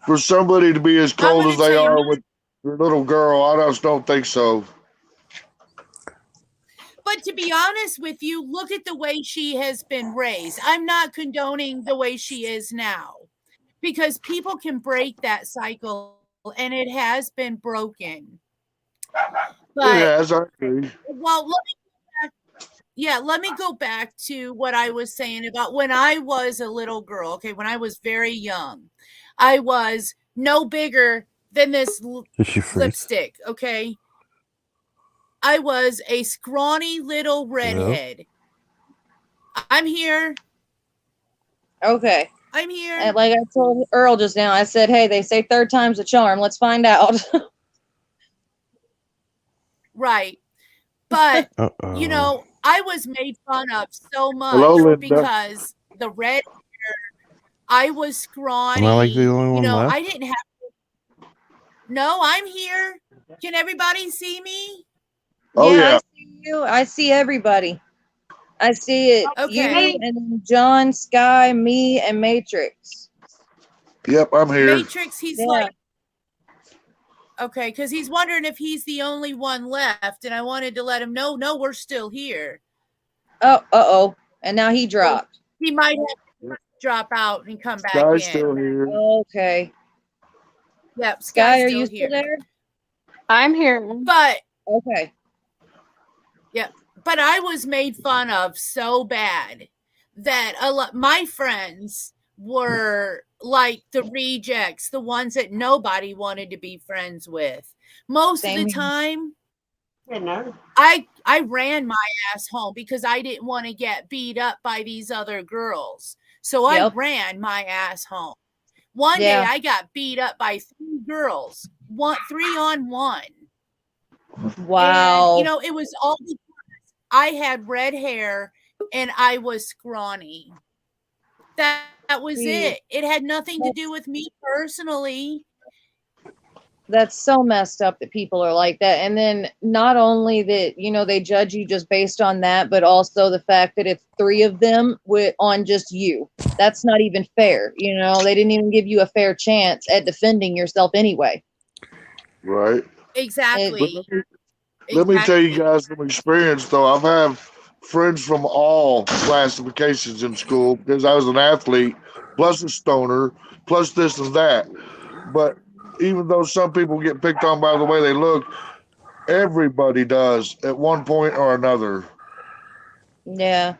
For somebody to be as I'm cold going as to they tell you, are with their little girl, I just don't think so. but to be honest with you, look at the way she has been raised. I'm not condoning the way she is now because people can break that cycle and it has been broken. But Yes, I agree. well, let me go back to what I was saying about when I was a little girl. Okay, when I was very young, I was no bigger than this Did she freeze? lipstick. Okay, I was a scrawny little redhead. I'm here. Okay. I'm here. And like I told Earl just now, I said, hey, they say third time's a charm. Let's find out. Right. But, Uh-oh. you know, I was made fun of so much Hello, Linda. because the red hair, I was scrawny. Am I like the only one left? I didn't have to. No, I'm here. Can everybody see me? Oh, yeah. I see you. I see everybody. I see it. Okay. You and then John, Sky, me, and Matrix. Yep, I'm here. Matrix, he's Yeah. like, okay, because he's wondering if he's the only one left. And I wanted to let him know, no, we're still here. Oh. And now he dropped. He might have to drop out and come back Sky's in. still here. Okay. Yep, Sky, Sky's are still you here. still there? I'm here. But Okay. but I was made fun of so bad that my friends were like the rejects, the ones that nobody wanted to be friends with. Most Same of the here. time, I ran my ass home because I didn't want to get beat up by these other girls. So I Yep. ran my ass home. One day Yeah. I got beat up by 3 girls, 3-on-1. Wow. And, it was all because I had red hair and I was scrawny. That was it. It had nothing to do with me personally. That's so messed up that people are like that. And then not only that, they judge you just based on that, but also the fact that it's 3 of them on just you. That's not even fair. They didn't even give you a fair chance at defending yourself anyway. Right. Exactly. Let me tell you guys from experience, though. I've had friends from all classifications in school because I was an athlete, plus a stoner, plus this and that. But even though some people get picked on by the way they look, everybody does at one point or another. Yeah.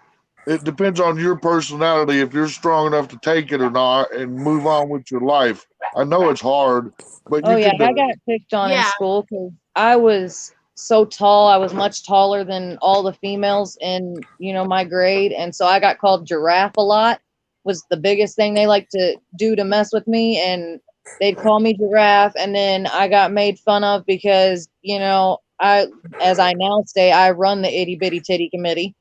It depends on your personality if you're strong enough to take it or not and move on with your life. I know it's hard, but you can do I it. got picked on in school because I was so tall. I was much taller than all the females in, my grade. And so I got called giraffe a lot, was the biggest thing they like to do to mess with me. And they'd call me giraffe. And then I got made fun of because, as I now say, I run the itty bitty titty committee.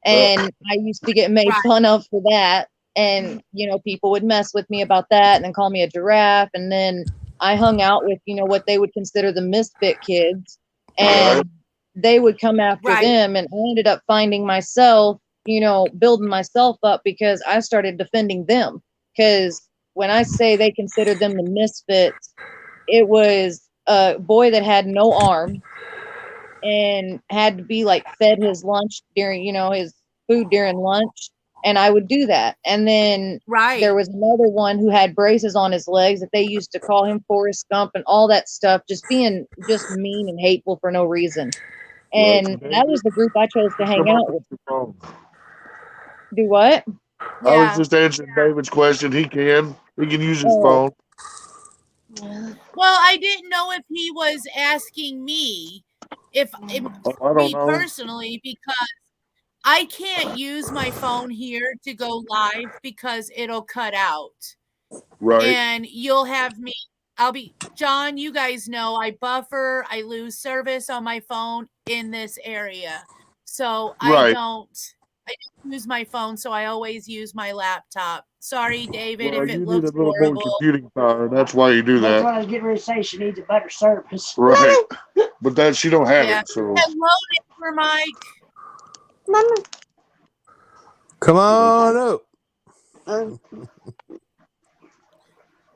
And I used to get made fun of for that. And, people would mess with me about that and then call me a giraffe. And then I hung out with, what they would consider the misfit kids. And they would come after them. And I ended up finding myself, building myself up because I started defending them. Because when I say they considered them the misfits, it was a boy that had no arm and had to be like fed his lunch during, his food during lunch. And I would do that. And then there was another one who had braces on his legs that they used to call him Forrest Gump and all that stuff, just being just mean and hateful for no reason. And that was the group I chose to hang out with. Do what? I was just answering David's question. He can use his phone. Well, I didn't know if he was asking me, if I don't me know. personally, because I can't use my phone here to go live because it'll cut out. Right. And John, you guys know I buffer, I lose service on my phone in this area. So I don't use my phone, so I always use my laptop. Sorry, David, Well, if it you need looks a little more horrible. computing power. That's why you do That's that. what I was getting ready to say. She needs a better service. Right. But that she don't have Yeah. it. So Hello, neighbor Mike. Mama. Come on up.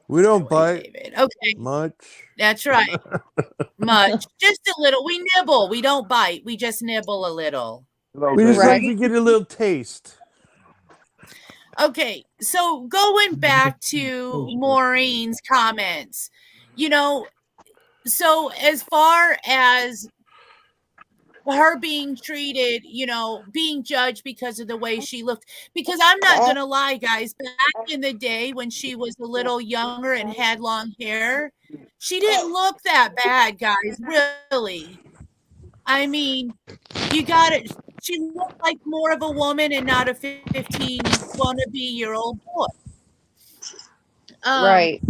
We don't bite David. Okay, much. that's right. Much. Just a little. We nibble. We don't bite. We just nibble a little. We just Right. like to get a little taste. Okay, so going back to Maureen's comments, so as far as her being treated, being judged because of the way she looked, because I'm not going to lie, guys, back in the day when she was a little younger and had long hair, she didn't look that bad, guys, really. I mean, you got it. She looked like more of a woman and not a 15 wannabe-year-old boy. Right.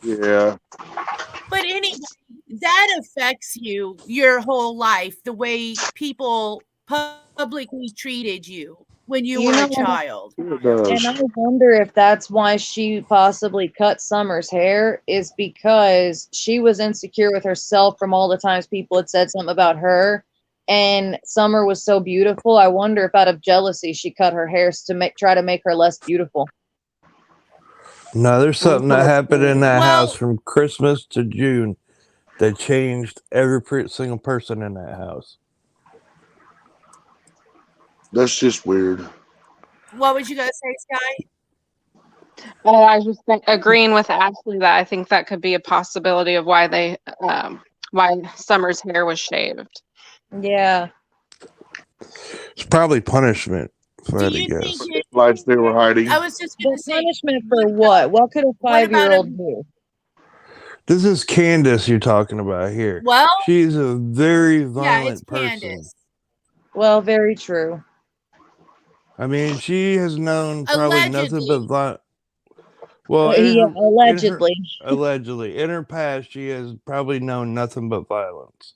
yeah. But anyway, that affects you your whole life, the way people publicly treated you when you were a child. It does. And I wonder if that's why she possibly cut Summer's hair, is because she was insecure with herself from all the times people had said something about her. And Summer was so beautiful. I wonder if out of jealousy she cut her hair to try to make her less beautiful. No, there's something that happened in that Well- house from Christmas to June that changed every single person in that house. That's just weird. What was you going to say, Sky? Oh, I was just agreeing with Ashley that I think that could be a possibility of why why Summer's hair was shaved. Yeah. It's probably punishment, if I Do had to you guess. think it, Lights they were hiding. I was just going The to say, punishment for what? What could a What about 5-year-old do? This is Candace you're talking about here. well, She's a very yeah, it's violent person. Candace. Well, very true. I mean, she has known probably nothing but Allegedly. violence. Well, Yeah, allegedly. allegedly. In her past, she has probably known nothing but violence.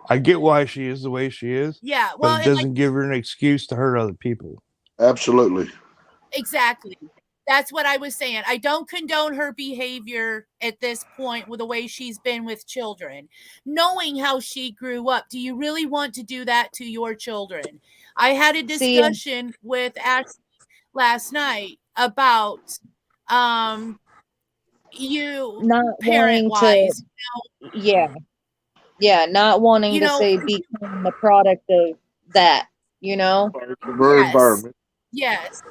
I get why she is the way she is, Yeah, well, but it doesn't give her an excuse to hurt other people. Absolutely. exactly. That's what I was saying. I don't condone her behavior at this point with the way she's been with children. Knowing how she grew up, do you really want to do that to your children? I had a discussion with Ashley last night about you Not parent wanting wise. to, yeah, not wanting to say become the product of that, Her environment. Yes.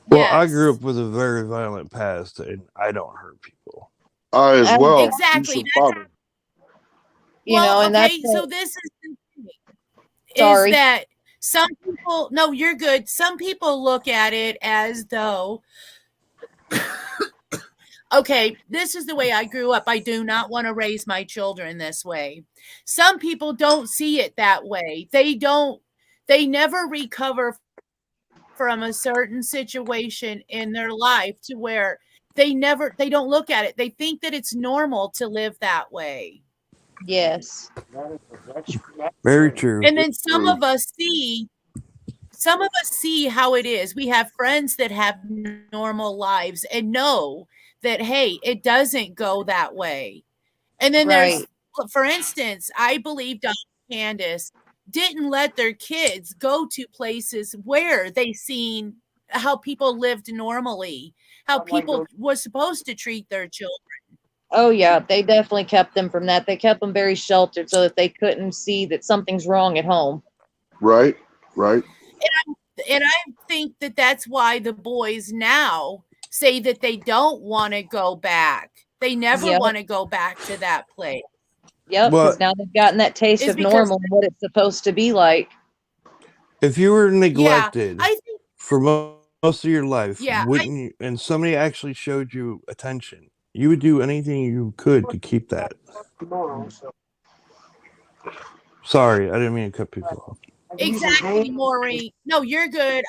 Well, I grew up with a very violent past, and I don't hurt people. I as well. Exactly. And that's so this is the thing, Sorry. is that some people, no, you're good. Some people look at it as though, okay, this is the way I grew up. I do not want to raise my children this way. Some people don't see it that way. They never recover from a certain situation in their life to where they don't look at it. They think that it's normal to live that way. Yes. Very true. And then some of us see how it is. We have friends that have normal lives and know that, hey, it doesn't go that way. And then there's, for instance, I believe Dr. Candace didn't let their kids go to places where they seen how people lived normally, how people was supposed to treat their children. Oh, yeah, they definitely kept them from that. They kept them very sheltered so that they couldn't see that something's wrong at home. Right. And I think that that's why the boys now say that they don't want to go back. They never want to go back to that place. Yep, because now they've gotten that taste of normal and what it's supposed to be like. If you were neglected for most of your life, Yeah, wouldn't you, and somebody actually showed you attention, you would do anything you could to keep that. Sorry, I didn't mean to cut people off. Exactly, Maureen. No, you're good.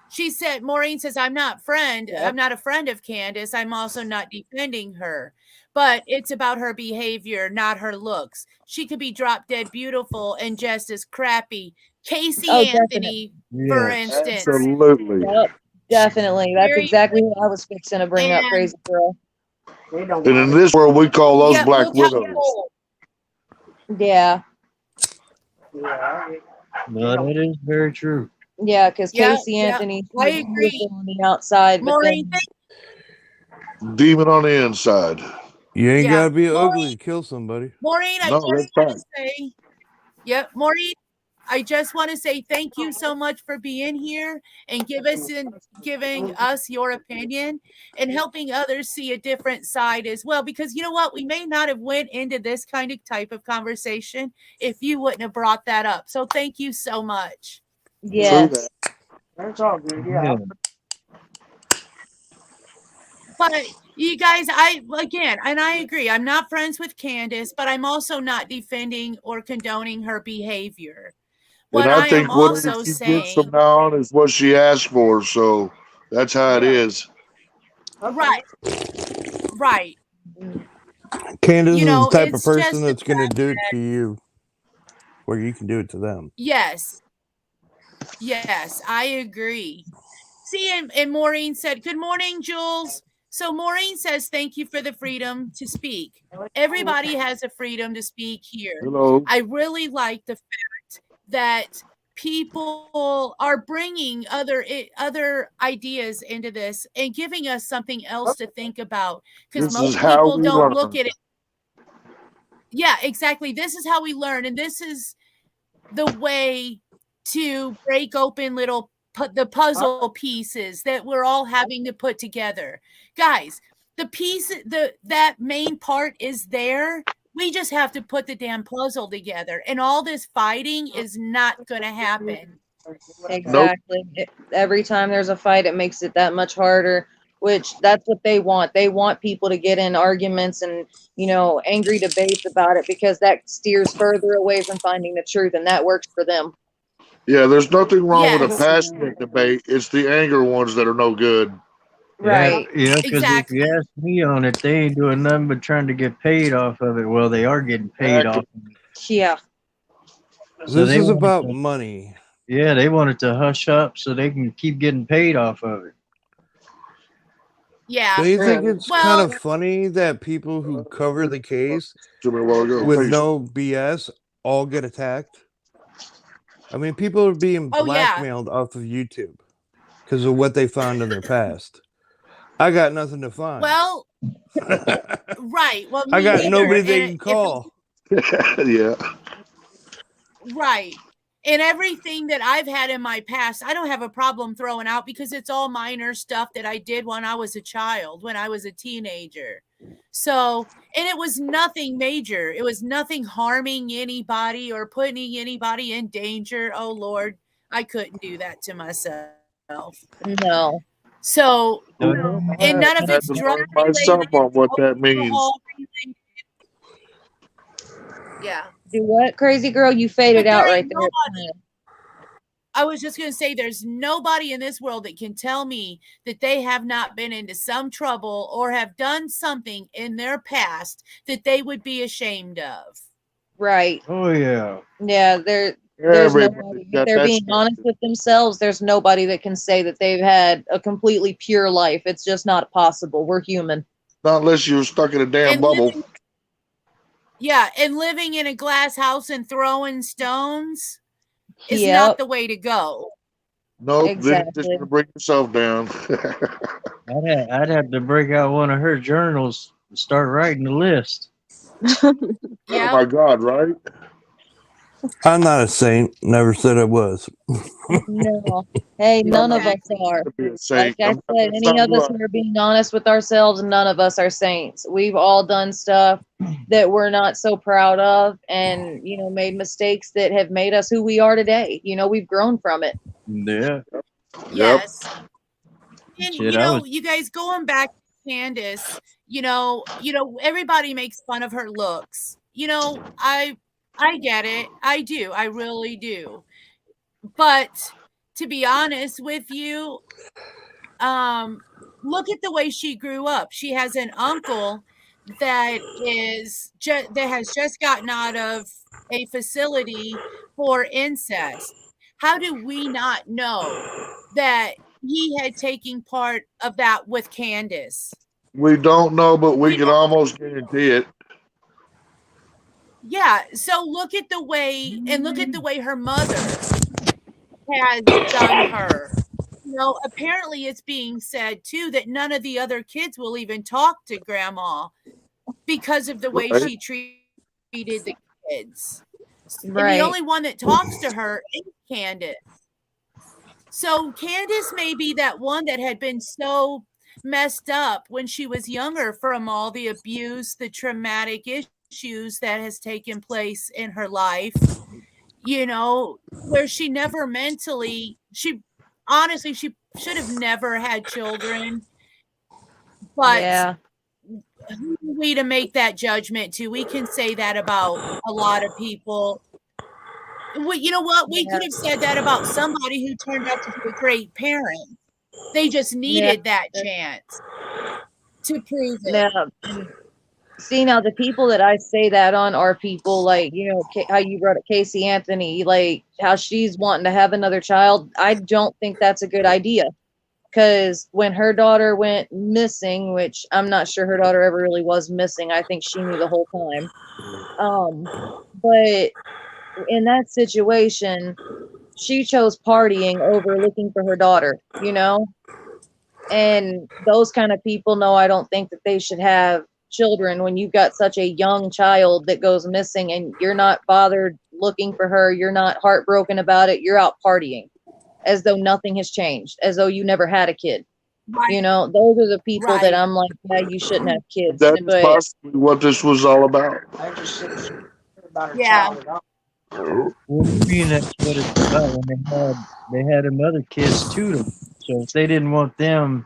She said, Maureen says, I'm not a friend of Candace. I'm also not defending her. But it's about her behavior, not her looks. She could be drop dead beautiful and just as crappy. Casey Oh, Anthony, for Yes. instance. Absolutely. Yep, definitely. That's Very exactly what I was fixing to bring up, And Crazy Girl. And in this world, we call those yeah, black look how widows. cold. Yeah, No, that is very true. yeah, because Yeah, Casey yeah, Anthony, I she's agree. beautiful on the outside, but Maureen, then Demon on the inside. You ain't yeah. gotta be Maureen, ugly to kill somebody. Maureen, I No, just that's want fine. to say, yeah, Maureen, I just want to say thank you so much for being here and giving us your opinion and helping others see a different side as well. Because you know what, we may not have went into this kind of type of conversation if you wouldn't have brought that up. So thank you so much. True yes, that. That's all good. Yeah. Yeah. But you guys, and I agree. I'm not friends with Candace, but I'm also not defending or condoning her behavior. And What I I am think whatever also she gets saying, from now on is what she asked for. So that's how it Yeah. is. right, right. Candace You is the know, type of it's person just the that's gonna fact do it that, to you, where you can do it to them. yes, I agree. See, and Maureen said, good morning, Jules. So Maureen says, thank you for the freedom to speak. Everybody has a freedom to speak here. Hello. I really like the fact that people are bringing other ideas into this and giving us something else to think about, because This is most how people we don't look learn. at it. Yeah, exactly. This is how we learn, and this is the way to break open the puzzle pieces that we're all having to put together. Guys, that main part is there. We just have to put the damn puzzle together, and all this fighting is not going to happen. Nope. exactly. Every time there's a fight, it makes it that much harder, which that's what they want. They want people to get in arguments and, angry debates about it because that steers further away from finding the truth, and that works for them. Yeah, there's nothing wrong with a Yes, passionate debate. It's the anger ones that are no good. Yeah, Right. yeah, because if exactly. you ask me on it, they ain't doing nothing but trying to get paid off of it. Well, they are getting paid off Exactly. of it. Yeah. So This they is want about it to, money. yeah, they want it to hush up so they can keep getting paid off of it. Yeah. Do you think it's kind Well, of funny that people who cover the case To me a while ago. with Patient. no BS all get attacked? I mean, people are being oh yeah. blackmailed off of YouTube because of what they found in their past. I got nothing to find. Well, right. Well, I me got neither. nobody And they can if call. Yeah. right. And everything that I've had in my past, I don't have a problem throwing out because it's all minor stuff that I did when I was a child, when I was a teenager. So, and it was nothing major. It was nothing harming anybody or putting anybody in danger. Oh, Lord, I couldn't do that to myself. No. So, and none of I had it's to drug learn myself on what that means. alcohol related. Yeah. Do what? Crazy Girl, you faded But out there right ain't there. nobody. I was just going to say, there's nobody in this world that can tell me that they have not been into some trouble or have done something in their past that they would be ashamed of. Right. Oh yeah. Yeah, there's Everybody's nobody. If got they're that being stuff. honest with themselves, there's nobody that can say that they've had a completely pure life. It's just not possible. We're human. Not unless you're stuck in a damn And bubble. living in a glass house and throwing stones is Yep. not the way to go. Nope. Then you're just Exactly. gonna bring yourself down. I'd have to break out one of her journals and start writing the list. Oh Yeah. my God! Right? I'm not a saint. Never said I was. No. Hey, none of us are. To be a Like saint. I said, any of us who are being honest with ourselves, none of us are saints. We've all done stuff that we're not so proud of and, made mistakes that have made us who we are today. We've grown from it. Yeah. Yes. And Shit, I was you guys, going back to Candace, everybody makes fun of her looks. I get it. I do. I really do. But to be honest with you, look at the way she grew up. She has an uncle that that has just gotten out of a facility for incest. How do we not know that he had taken part of that with Candace? We don't know, but we We can don't. almost guarantee it. Yeah. So look at the way her mother has done her. Apparently it's being said too that none of the other kids will even talk to grandma because of the way Right? she treated the kids. And the Right. only one that talks to her is Candace. So Candace may be that one that had been so messed up when she was younger from all the abuse, the traumatic issues that has taken place in her life, where she never she honestly, she should have never had children, but Yeah. who are we to make that judgment too? We can say that about a lot of people. You know what? We Yeah. could have said that about somebody who turned out to be a great parent. They just Yeah. needed that chance to prove it. Now, see, now the people that I say that on are people like, how you brought up Casey Anthony, like how she's wanting to have another child. I don't think that's a good idea. Because when her daughter went missing, which I'm not sure her daughter ever really was missing, I think she knew the whole time. But in that situation, she chose partying over looking for her daughter, and those kind of people know I don't think that they should have children when you've got such a young child that goes missing and you're not bothered looking for her, you're not heartbroken about it, you're out partying as though nothing has changed, as though you never had a kid. Right. Those are the people that Right. I'm like, yeah, you shouldn't have kids. That is But possibly what this was all about. I just said about her Yeah. child at all. What do you mean that's what it's about? When they had them other kids too. So if they didn't want them,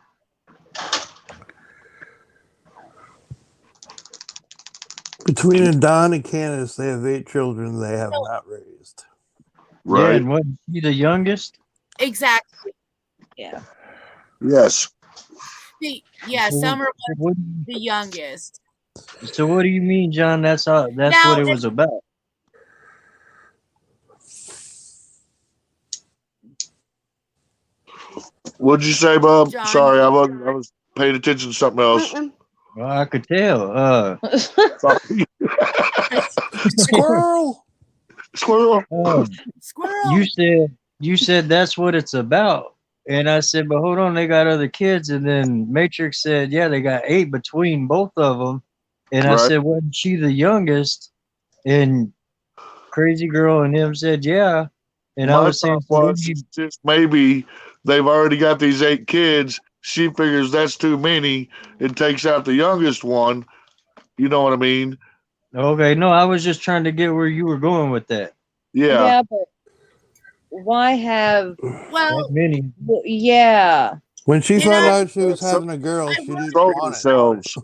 Between Don and Candace, they have 8 children they have not raised. yeah, Right? and wasn't she the youngest? Exactly. yeah, Yes. Summer So was what, the youngest. so what do you mean, John? That's what Now, it was about. What'd you say, Bob? John, Sorry, I was paying attention to something else. Well, I could tell. Sorry. Squirrel! Squirrel. squirrel. You said that's what it's about. And I said, but hold on, they got other kids. And then Matrix said, yeah, they got 8 between both of them. And I Right. said, wasn't she the youngest? And Crazy Girl and him said, yeah. And I My was saying, thought was just maybe they've already got these 8 kids. She figures that's too many and takes out the youngest one. You know what I mean? okay, no, I was just trying to get where you were going with that. Yeah. yeah, but why have? Well, That many. Yeah, When she You found know, out she was so- having a girl, I she didn't Control want it. themselves.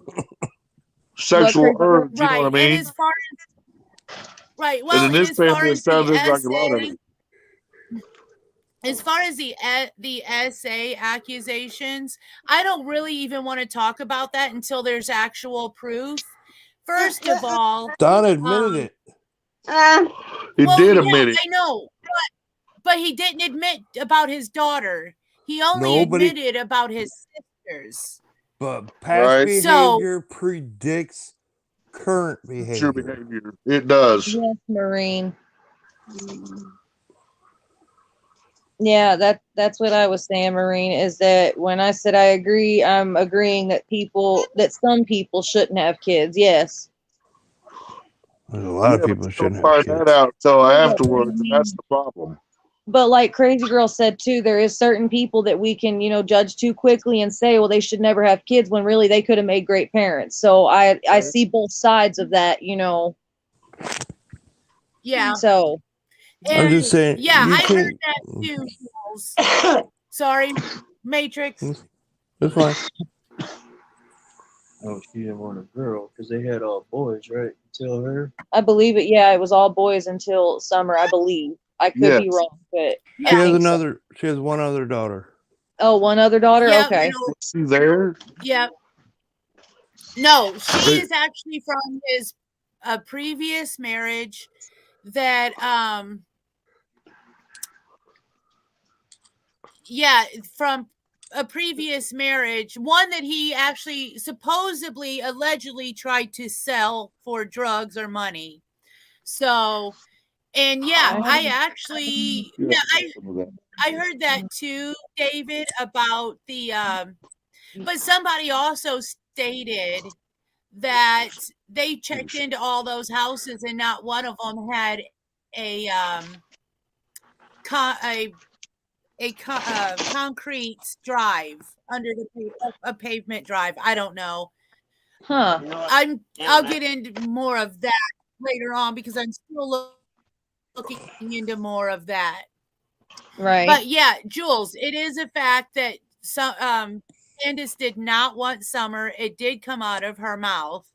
Sexual What, urge, you know right. what I mean? And as far as right, well, and in and this as far family, it as the sounds just like a lot of essay, it. as far as the essay accusations, I don't really even want to talk about that until there's actual proof. First of all, Don admitted it. He well, did yeah, admit it. I know, but he didn't admit about his daughter. He only Nobody- admitted about his sisters. But past Right. behavior predicts current Future behavior. behavior. It does. yes, Marine. Yeah, that's what I was saying, Marine, is that when I said I agree, I'm agreeing that some people shouldn't have kids. Yes. There's a lot of Yeah, people but you shouldn't don't have find kids. that out till Yeah, afterwards, and that's the problem. But like Crazy Girl said too, there is certain people that we can, judge too quickly and say, well, they should never have kids when really they could have made great parents. So I see both sides of that, Yeah. So I'm just saying. Yeah, you I heard can't- that too. Charles. Sorry, Matrix. That's fine. Oh, she didn't want a girl because they had all boys, right? Until her. I believe it. Yeah, it was all boys until summer. I believe. I could be Yes. wrong, but Yeah. She I has think so. another. She has one other daughter. Oh, one other daughter. Yep. Okay. Was she there? Yep. No, she Wait. is actually from his previous marriage that from a previous marriage, one that he actually supposedly allegedly tried to sell for drugs or money. So, and yeah, I actually Yeah, some of that. I heard that too, David, about the but somebody also stated that they checked into all those houses and not one of them had a concrete drive under a pavement drive. I don't know. Huh. I'll get into more of that later on because I'm still looking into more of that. Right. But yeah, Jules, it is a fact that Candace did not want Summer. It did come out of her mouth.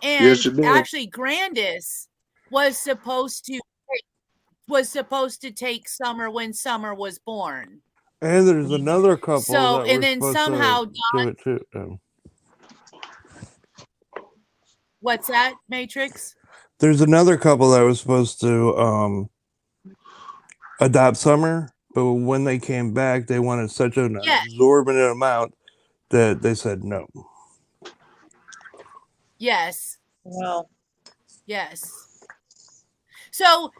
And Yes, it did. actually Grandis was supposed to take Summer when Summer was born. And there's another couple So, that and were then supposed somehow to give it to. What's that, Matrix? There's another couple that was supposed to adopt Summer, but when they came back, they wanted such an exorbitant amount that they said no. Yes. Wow. Yes. So,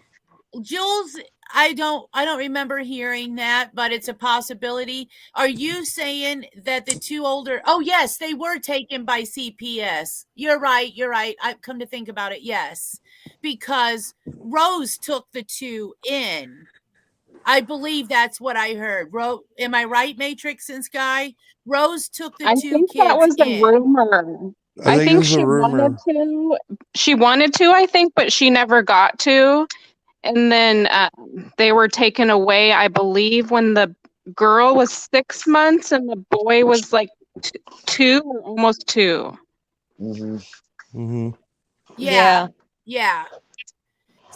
Jules, I don't remember hearing that, but it's a possibility. Are you saying that the two older? Oh, yes, they were taken by CPS. You're right. I've come to think about it. Yes, because Rose took the two in. I believe that's what I heard. Am I right, Matrix and Sky? Rose took the I two think kids that was a in. rumor. I think it's a she rumor. wanted to. She wanted to, I think, but she never got to. And then they were taken away, I believe, when the girl was 6 months and the boy was like 2 or almost 2. Mm-hmm. Mm-hmm. Yeah.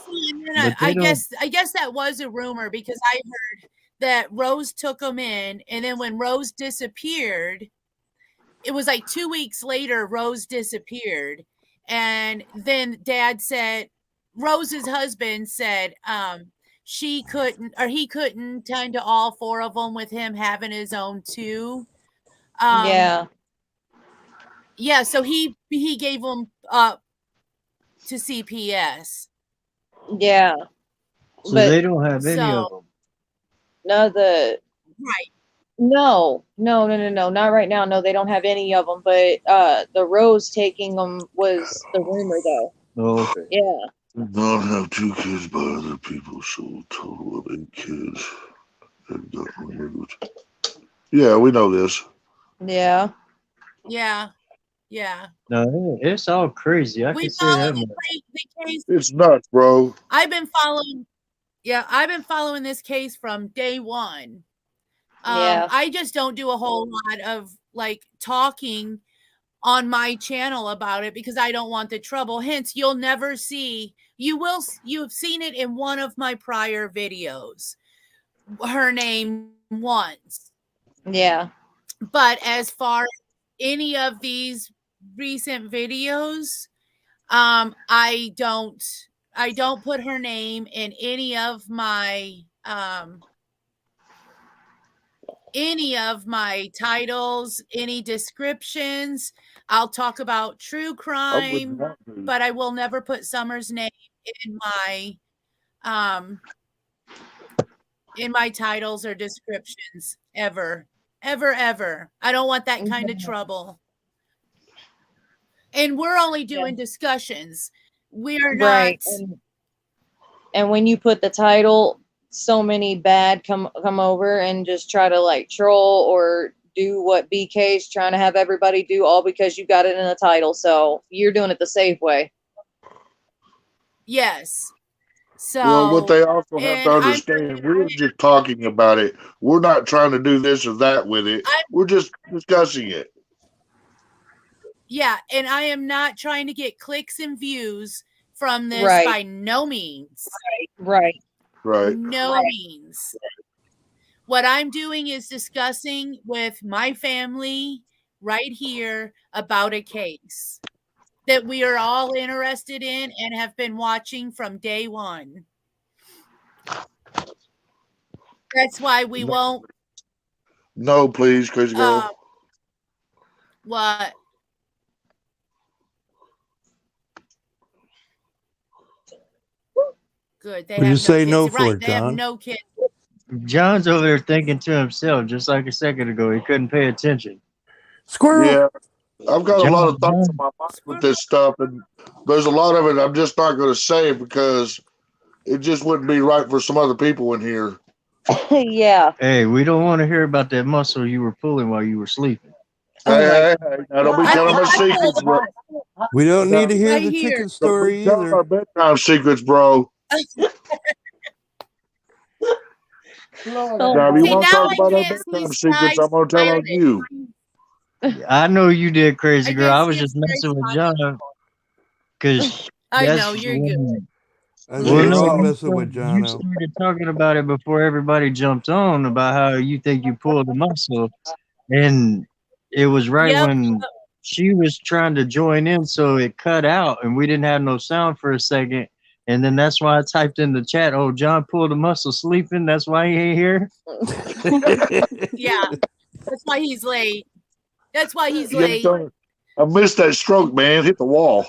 But they I don't. guess that was a rumor because I heard that Rose took them in, and then when Rose disappeared, it was like 2 weeks later Rose disappeared, and then Dad said, Rose's husband said, he couldn't tend to all 4 of them with him having his own 2. Yeah. Yeah, so he gave them up to CPS. Yeah. So But they don't have any of So them. no, right. no, not right now. No, they don't have any of them. But the Rose taking them was the rumor, though. Oh, okay. Yeah. Did not have 2 kids by other people, so a total of 8 kids had gotten removed. Yeah, we know this. Yeah. Yeah. No, it's all crazy. I We can say follow that the much. case. It's nuts, bro. I've been following this case from day one. Yeah. I just don't do a whole lot of like talking on my channel about it because I don't want the trouble. Hence, you've seen it in one of my prior videos. Her name once. Yeah. But as far as any of these recent videos, I don't put her name in any of my titles, any descriptions. I'll talk about true crime, but I will never put Summer's name in my titles or descriptions ever. I don't want that kind of trouble. And we're only doing discussions. We're Right. not. And when you put the title, so many bad come over and just try to like troll or do what BK's trying to have everybody do, all because you got it in the title. So you're doing it the safe way. Yes. So Well, what they also have to understand, we're just talking about it. We're not trying to do this or that with it. We're just discussing it. Yeah, and I am not trying to get clicks and views from this Right. by no means. Right. Right. No means. What I'm doing is discussing with my family right here about a case that we are all interested in and have been watching from day one. That's why we won't. No, please, crazy girl. What? Good. They What'd have you say no no kids. for, Right. They have John? no kids. John's over there thinking to himself, just like a second ago. He couldn't pay attention. Squirrel. Yeah, I've got a lot of thoughts John, in my mind with this stuff, and there's a lot of it I'm just not going to say because it just wouldn't be right for some other people in here. Yeah. hey, we don't want to hear about that muscle you were pulling while you were sleeping. Oh my. Hey, now don't be I telling my pulled secrets, bro. We don't need to hear right the here. chicken Don't story be telling either. our bedtime secrets, bro. Oh Now, if you my. See, want to now talk I about our can't see bedtime secrets, Sky's I'm going to tell on private. you. I know you did, crazy I girl. can't I see was if just Sky's messing with private. John because I that's know you're good. I well, think we're no, all messing with you Jono. started talking about it before everybody jumped on about how you think you pulled the muscle, and it was right Yep. when she was trying to join in, so it cut out, and we didn't have no sound for a second, and then that's why I typed in the chat, "Oh, John pulled a muscle sleeping. That's why he ain't here." Yeah. That's why he's late. That's why he's Yeah, late. I missed that stroke, man. Hit the wall.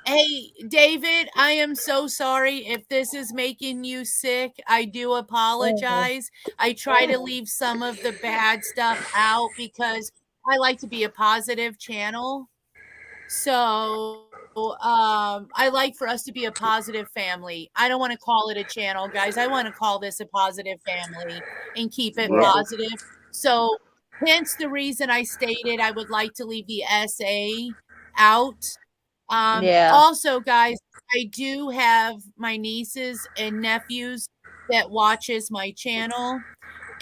Hey, David, I am so sorry if this is making you sick. I do apologize. I try to leave some of the bad stuff out because I like to be a positive channel. So, I like for us to be a positive family. I don't want to call it a channel, guys. I want to call this a positive family and keep it Right. positive. So, hence the reason I stated I would like to leave the SA out. Yeah. Also, guys, I do have my nieces and nephews that watches my channel,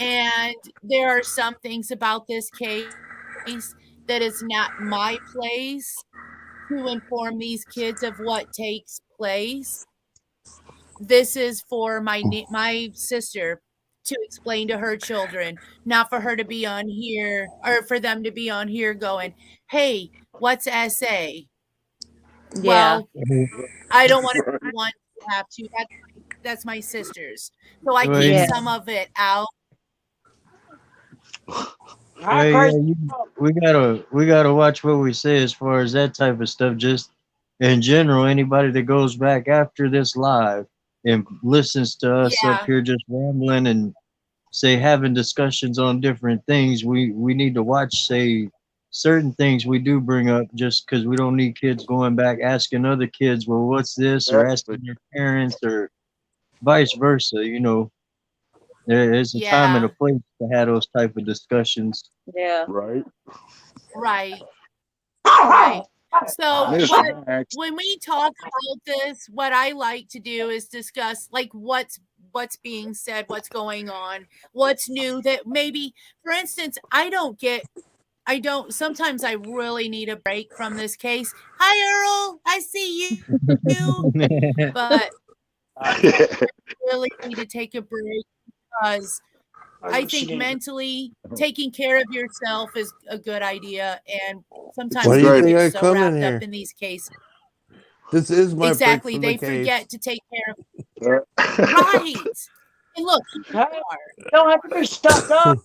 and there are some things about this case that is not my place to inform these kids of what takes place. This is for my sister to explain to her children, not for her to be on here or for them to be on here going, "Hey, what's SA?" Yeah. Well, I don't want anyone to have to. That's my sister's. So I Well, keep Yeah. some of it out. Hi, yeah, crazy. we gotta watch what we say as far as that type of stuff. Just in general, anybody that goes back after this live and listens to us up Yeah. here just rambling and say having discussions on different things, we need to watch say certain things we do bring up just because we don't need kids going back asking other kids, well, what's this, or asking their parents, or vice versa. You know, there's a time and a Yeah. place to have those type of discussions. Yeah. Right. Right. Right. So Miss Max. when we talk about this, what I like to do is discuss like what's being said, what's going on, what's new that maybe, for instance, sometimes I really need a break from this case. Hi Earl, I see you. But I really need to take a break because I think mentally taking care of yourself is a good idea, and sometimes Why do you people think get I so come in wrapped here? up in these cases. This is my Exactly, break from they the case. forget to take care of right. And look, here Hey, we are. you don't have to be stuck up.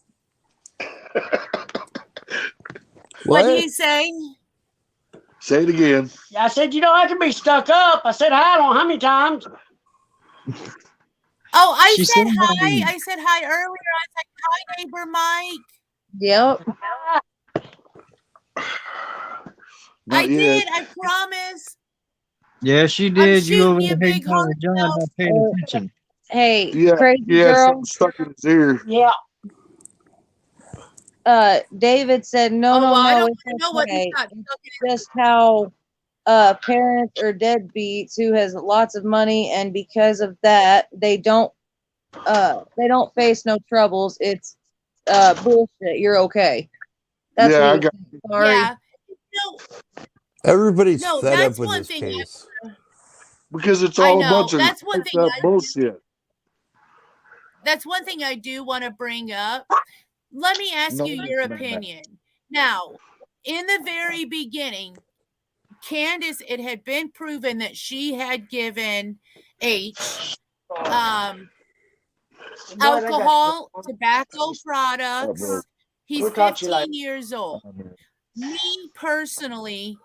What do What? you say? Say it again. Yeah, I said you don't have to be stuck up. I said hi, I don't know how many times. Oh, I She said said, hi. I said hi earlier. I said hi, neighbor Mike. Yep. Not I yet. did. I promise. yeah, she I'm did. You over shooting you there a hanging big out heart with John, now. not paying attention. Hey, Yeah. crazy Yeah. girl. Something stuck in his ear. Yeah. David said, no, Oh, no, well, I no, don't it's want to know what he's okay. got It's stuck in his just how parents or deadbeats who has lots of money, and because of that, they don't face no troubles. It's bullshit. You're okay. That's Yeah, I what got sorry. Yeah. No, Everybody's no, fed up that's with one this thing. case. because it's I all a know. bunch of That's one mixed thing up bullshit. that's one thing I do want to bring up. Let me ask No, you your no. opinion. Now, in the very beginning, Candace, it had been proven that she had given H alcohol, tobacco products. He's Who taught you like 15 years old. Me personally,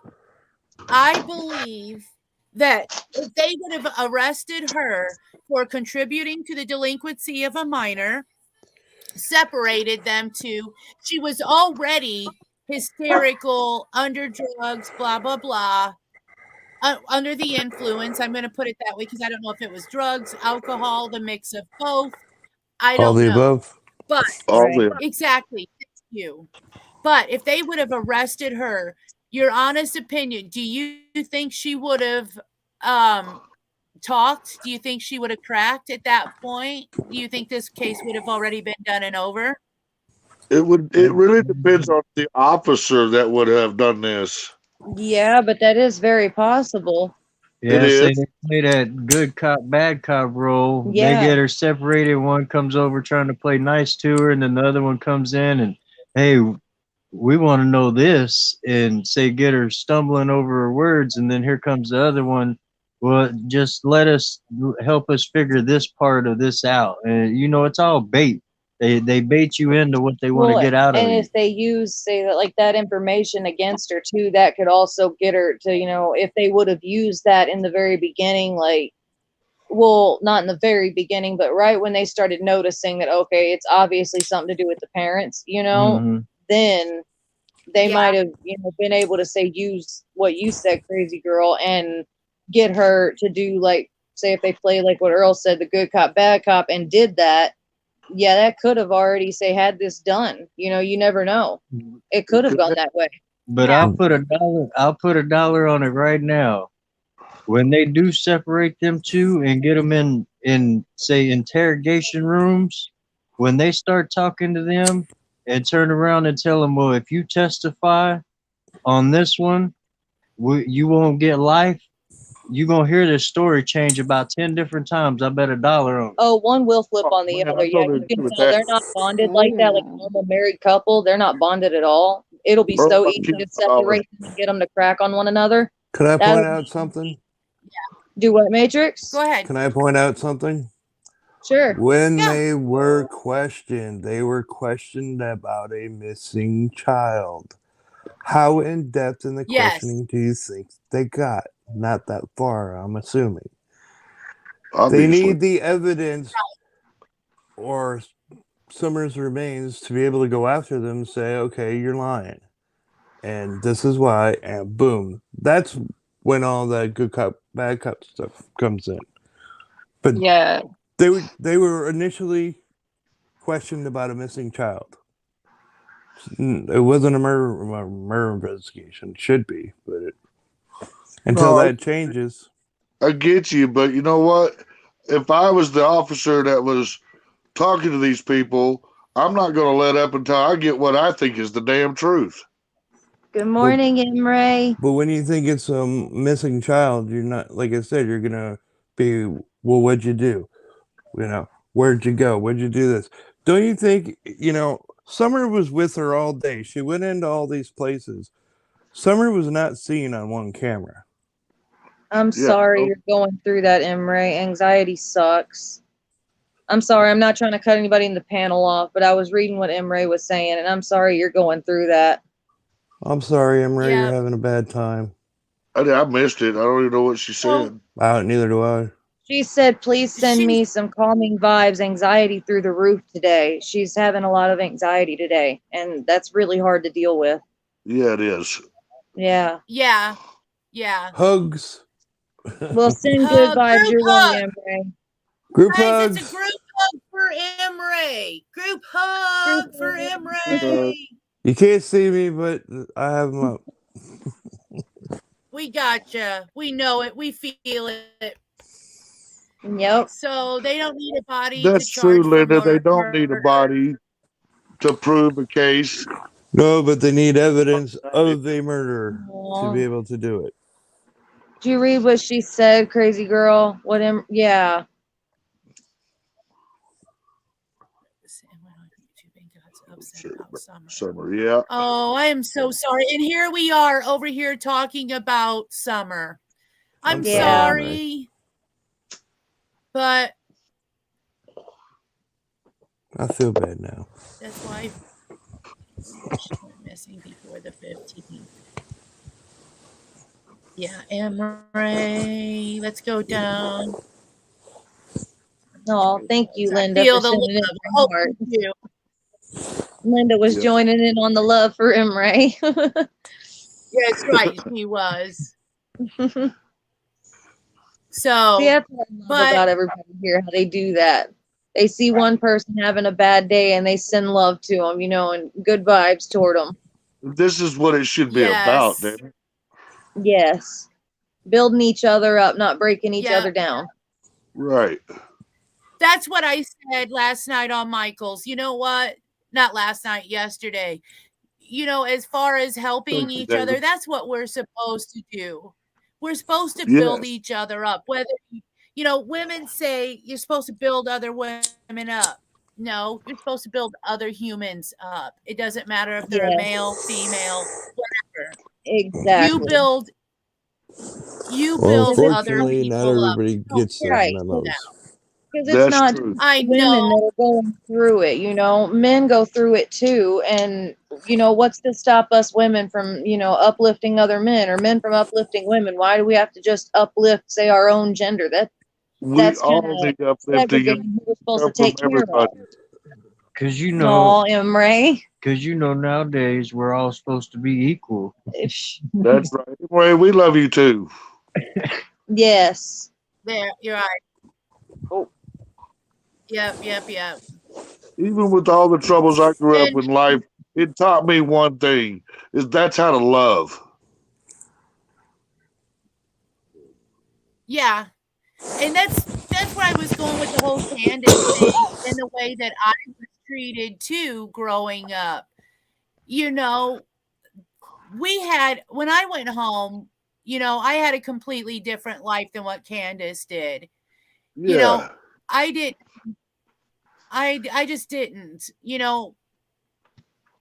I believe that if they would have arrested her for contributing to the delinquency of a minor, separated them two, she was already hysterical, under drugs, blah, blah, blah, under the influence. I'm going to put it that way because I don't know if it was drugs, alcohol, the mix of both. I All don't the know. above. But All Right. them. exactly, it's you. But if they would have arrested her, your honest opinion, do you think she would have talked? Do you think she would have cracked at that point? Do you think this case would have already been done and over? It really depends on the officer that would have done this. Yeah, but that is very possible. Yeah, It say is. they play that good cop, bad cop role. They Yeah. get her separated. One comes over trying to play nice to her, and then the other one comes in and, hey, we want to know this, and say get her stumbling over her words, and then here comes the other one. Well, just help us figure this part of this out, and it's all bait. They bait you into what they want to Well, get out of and you. if they use, say that like that information against her too, that could also get her to, if they would have used that in the very beginning, like, well, not in the very beginning, but right when they started noticing that, okay, it's obviously something to do with the parents, Mhm. then they Yeah. might have, been able to say, use what you said, crazy girl, and get her to do, like, say if they play like what Earl said, the good cop, bad cop, and did that. Yeah, that could have already had this done. You never know. It could have gone that way. But Yeah. I'll put a dollar on it right now. When they do separate them two and get them in say interrogation rooms, when they start talking to them and turn around and tell them, well, if you testify on this one, you won't get life. You're gonna hear this story change about 10 different times. I bet $1 on it. Oh, one will flip Oh, on the man, other. I Yeah, totally you agree can with tell that. they're not bonded like that, like a normal married couple. They're not bonded at all. It'll be Bro, so I'll easy give to you $1. separate them and get them to crack on one another. Could I That'll point out something? do what, Matrix? Go ahead. Can I point out something? Sure. When Yeah. they were questioned about a missing child. How in depth in the Yes. questioning do you think they got? Not that far, I'm assuming. They Obviously. need the evidence or Summers' remains to be able to go after them and say, okay, you're lying. And this is why, and boom. That's when all that good cop, bad cop stuff comes in. But Yeah. they were initially questioned about a missing child. It wasn't a murder investigation. It should be, but until No, that changes. I get you, but you know what? If I was the officer that was talking to these people, I'm not going to let up until I get what I think is the damn truth. Good morning, Imre. But when you think it's a missing child, you're not, like I said, you're gonna be, well, what'd you do? Where'd you go? What'd you do this? Don't you think, Summer was with her all day. She went into all these places. Summer was not seen on one camera. I'm Yeah, sorry no. you're going through that, Imre. Anxiety sucks. I'm sorry. I'm not trying to cut anybody in the panel off, but I was reading what Imre was saying, and I'm sorry you're going through that. I'm sorry, Emery, Yeah. you're having a bad time. I missed it. I don't even know what she said. Neither do I. She said, please send She's- me some calming vibes, anxiety through the roof today. She's having a lot of anxiety today, and that's really hard to deal with. Yeah, it is. Yeah. Yeah. Yeah. Hugs. Well, send good vibes Group your way, hug. Imre. Group Guys, hugs. it's a group hug for Imre. Group hug for Imre. You can't see me, but I have them up. We gotcha. We know it. We feel it. Yep. So they don't need a body That's to charge true, for Linda. They murder. don't need a body to prove a case. No, but they need evidence of a murder to be Aw. able to do it. Did you read what she said, crazy girl? Yeah. Upset about summer. Summer, yeah. Oh, I am so sorry. And here we are over here talking about summer. I'm Yeah. sorry, but I feel bad now. that's why she went missing before the 15th. Yeah, Emery. Let's go down. Oh, thank you, I Linda, feel for the sending it love. to my Oh, heart. thank you. Linda was Yep. joining in on the love for Imre. Yes, right. He was. See, So, that's what I love but about everybody here, how they do that. They see one person having a bad day and they send love to them, and good vibes toward them. This is what it should be about, yes, damn it. Yes. Building each other up, not breaking each yeah, other down. Right. that's what I said last night on Michael's. You know what? Not last night, yesterday. As far as helping Thank you, each other, David. that's what we're supposed to do. We're supposed to build Yes. each other up. Whether, women say you're supposed to build other women up. No, you're supposed to build other humans up. It doesn't matter if they're a Yes, male, female, whatever. You exactly. build Well, Because it's other not unfortunately, not people up. everybody Don't gets those care right. people memos. down. Because it's That's not true. just I women know. that are going through it, men go through it too. And, what's to stop us women from, uplifting other men or men from uplifting women? Why do we have to just uplift, say, our own gender? We That's kind all of need uplifting and segregating who we're supposed to come from take care of. everybody. Because No, Emre. nowadays we're all supposed to be equal. That's right. Ray, we love you too. Yes. There, you're right. Oh. Yep. Even with all the troubles I grew up And in life, it taught me one thing: is that's how to love. yeah, and that's where I was going with the whole Candace thing and the way that I was treated too growing up. We had when I went home, I had a completely different life than what Candace did. Yeah. I did I just didn't.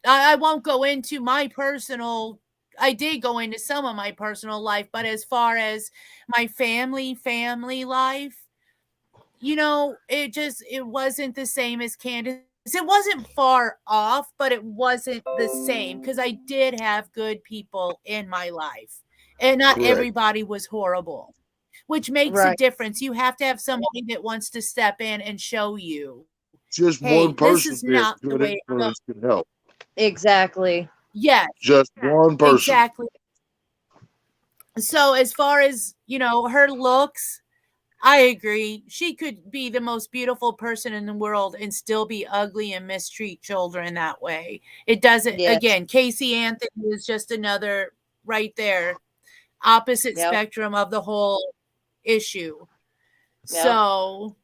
I won't go into my personal I did go into some of my personal life, but as far as my family life, it wasn't the same as Candace. It wasn't far off, but it wasn't the same because I did have good people in my life. And not Correct. everybody was horrible, which makes a Right. difference. You have to have somebody that wants to step in and show you, Just hey, one this person is being not the good way it goes. influence can help. Exactly. Yes, Just one person. exactly. So as far as, her looks, I agree. She could be the most beautiful person in the world and still be ugly and mistreat children that way. It doesn't, Yes. again, Casey Anthony is just another right there, opposite Yep. spectrum of the whole issue. Yep. So,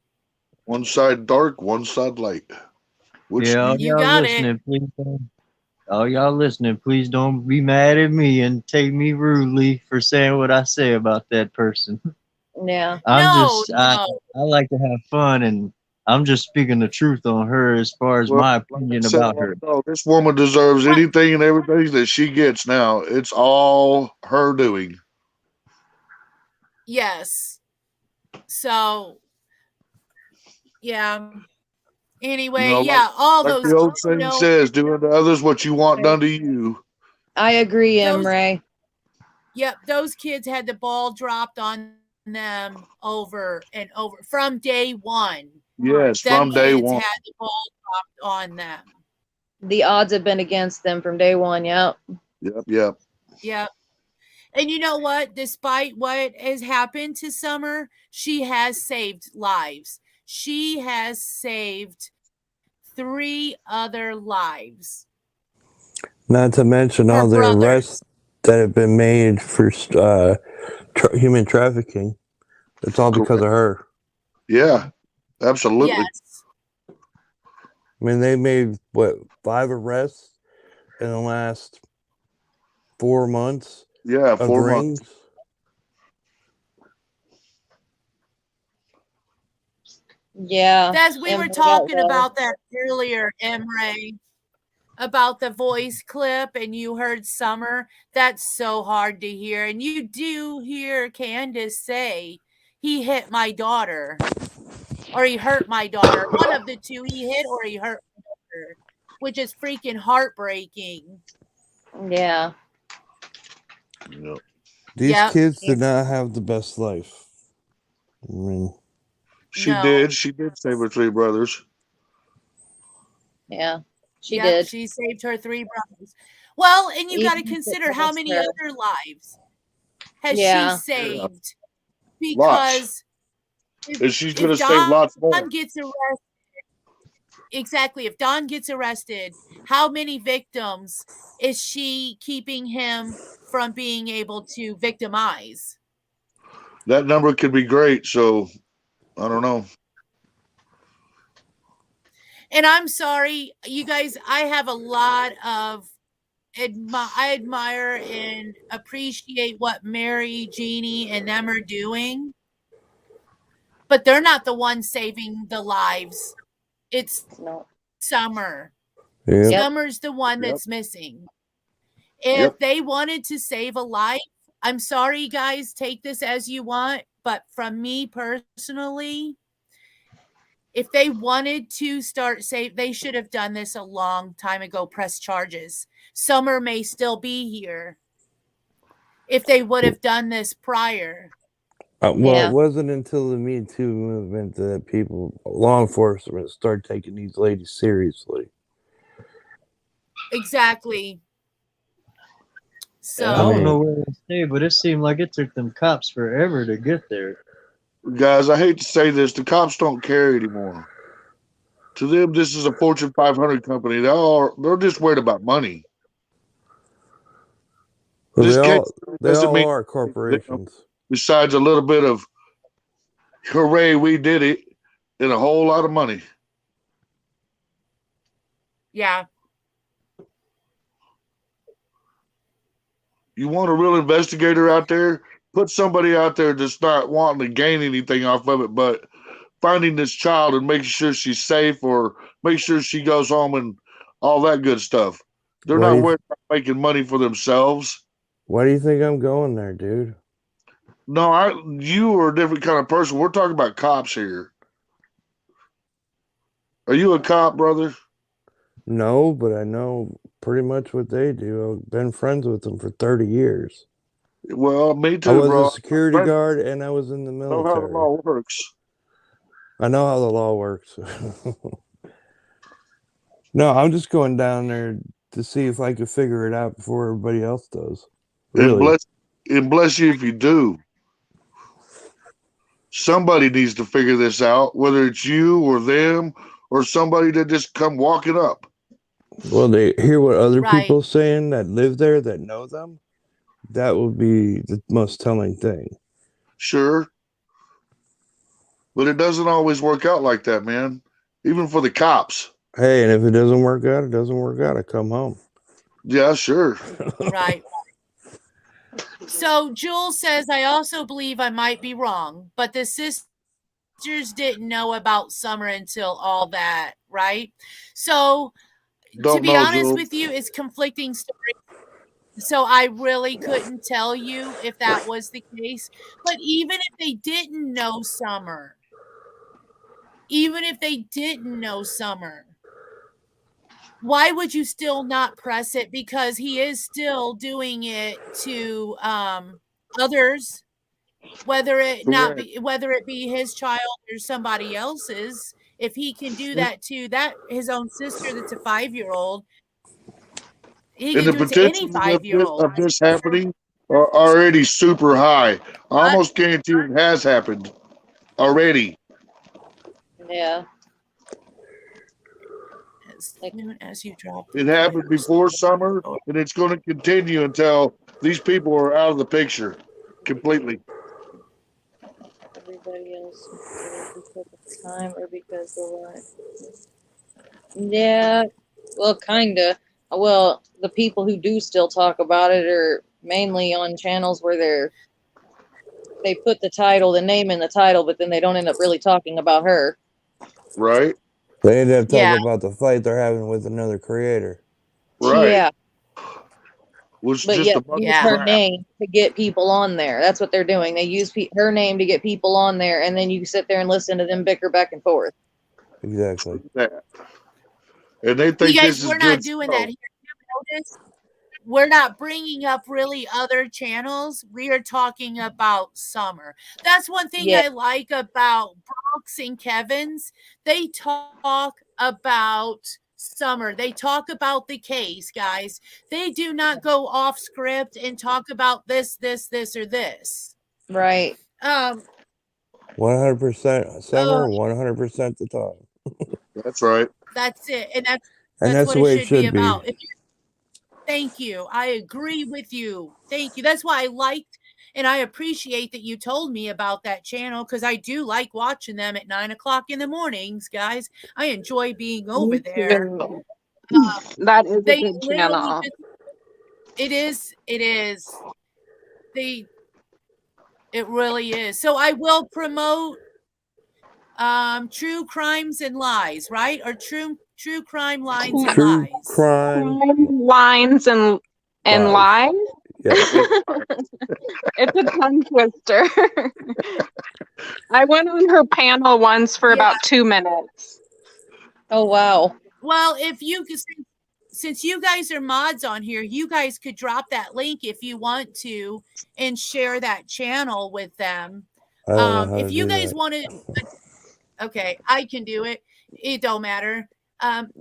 One side dark, one side light. Which Yeah, all you y'all got it. listening, please don't. All y'all listening, please don't be mad at me and take me rudely for saying what I say about that person. Yeah. No. I like to have fun, and I'm just speaking the truth on her as far as well, my like I opinion said a about while her. ago, this woman deserves anything and everything that she gets now. It's all her doing. Yes. So, yeah. Anyway, yeah, all Like those, the old saying says, do unto others what you want done to you. I agree, those, Emre. yep, those kids had the ball dropped on them over and over from day one. Yes, Them from day kids one. had the ball dropped on them. The odds have been against them from day one. Yep. Yep. Yep. And you know what? Despite what has happened to Summer, she has saved lives. She has saved 3 other lives. Not to mention Her all the brothers. arrests that have been made for human trafficking. It's all because of her. Yeah, absolutely. Yes. I mean, they made, 5 arrests in the last 4 months. Yeah, Of 4 rings. months. Yeah. As we were Emre, that talking was- about that earlier, Emre, about the voice clip, and you heard Summer. That's so hard to hear. And you do hear Candace say, he hit my daughter, or he hurt my daughter. One of the two, he hit or he hurt my daughter, which is freaking heartbreaking. Yeah. Yep. These Yep. kids did not have the best life. I mean, She No. did. She did save her 3 brothers. Yeah. She Yep, did. she saved her 3 brothers. Well, and you got to Even if it consider how cost many her. other lives has Yeah. she saved? Lots. Because And she's if going to save lots more. Don gets arrested, exactly, if Don gets arrested, how many victims is she keeping him from being able to victimize? That number could be great. So I don't know. And I'm sorry, you guys, I have a lot of I admire and appreciate what Mary, Jeannie, and them are doing, but they're not the ones saving the lives. It's No. Summer. yeah. Yep. Summer's the one Yep. that's missing. If Yep. they wanted to save a life, I'm sorry, guys, take this as you want, but from me personally, if they wanted to start save, they should have done this a long time ago, press charges. Summer may still be here if they would have done this prior. Well, Yeah. it wasn't until the Me Too movement that law enforcement, started taking these ladies seriously. Exactly. So I don't know where to stay, but it seemed like it took them cops forever to get there. Guys, I hate to say this. The cops don't care anymore. To them, this is a Fortune 500 company. They're just worried about money. Well, This they case all doesn't mean are corporations. besides a little bit of hooray, we did it, and a whole lot of money. yeah. You want a real investigator out there? Put somebody out there that's not wanting to gain anything off of it, but finding this child and making sure she's safe, or make sure she goes home and all that good stuff. They're Why not do you- worried about making money for themselves. Why do you think I'm going there, dude? No, you are a different kind of person. We're talking about cops here. Are you a cop, brother? No, but I know pretty much what they do. I've been friends with them for 30 years. Well, me I too, was bro. a security I guard and I was in the know how the military. law works. I know how the law works. No, I'm just going down there to see if I could figure it out before everybody else does. And Really. bless you if you do. Somebody needs to figure this out, whether it's you or them or somebody that just come walking up. Well, they hear what other Right. people saying that live there that know them. That would be the most telling thing. Sure. But it doesn't always work out like that, man. Even for the cops. Hey, and if it doesn't work out, it doesn't work out. I come home. Yeah, sure. Right. So Jules says, I also believe I might be wrong, but the sisters didn't know about Summer until all that, right? So Don't to be know, honest Jules. with you, it's conflicting stories. So I really couldn't tell you if that was the case. But even if they didn't know Summer, why would you still not press it? Because he is still doing it to others, whether it be his child or somebody else's. If he can do that to his own sister that's a 5-year-old, he And can the do it to any potential 5-year-old. of this happening are already super high. I almost guarantee it has happened already. Yeah. As soon as you drop It happened before Summer, and it's going to continue until these people are out of the picture completely. Everybody else because of time or because of what? Yeah. Well, kinda. Well, the people who do still talk about it are mainly on channels where they put the name in the title, but then they don't end up really talking about her. Right. They end up talking Yeah. about the fight they're having with another creator. Right. Yeah, Was but just yet a bunch use of Yeah. her crap. name to get people on there. That's what they're doing. They use her name to get people on there, and then you sit there and listen to them bicker back and forth. Exactly. That. And they You think guys, this is we're not good doing that stuff. here. You notice? We're not bringing up really other channels. We are talking about Summer. That's one thing Yeah, I like about Brooks and Kevin's. They talk about Summer. They talk about the case, guys. They do not go off script and talk about this, or this. right. 100% Oh, summer, 100% the time. That's right. that's it. And And that's that's what the it way it should be should be. about. Thank you. I agree with you. Thank you. That's why I liked and I appreciate that you told me about that channel because I do like watching them at 9 o'clock in the mornings, guys. I enjoy being over Me there. too. That is a They good literally channel. just, it is. They, it really is. So I will promote true crimes and lies, right? Or true crime lines and True lies. crime Lines and lies. lies. Yep. It's a tongue twister. I went on her panel once for Yeah. about 2 minutes. Oh wow. Well, if you since you guys are mods on here, you guys could drop that link if you want to and share that channel with them. I don't know how If to you do guys that. want to, okay, I can do it. It don't matter.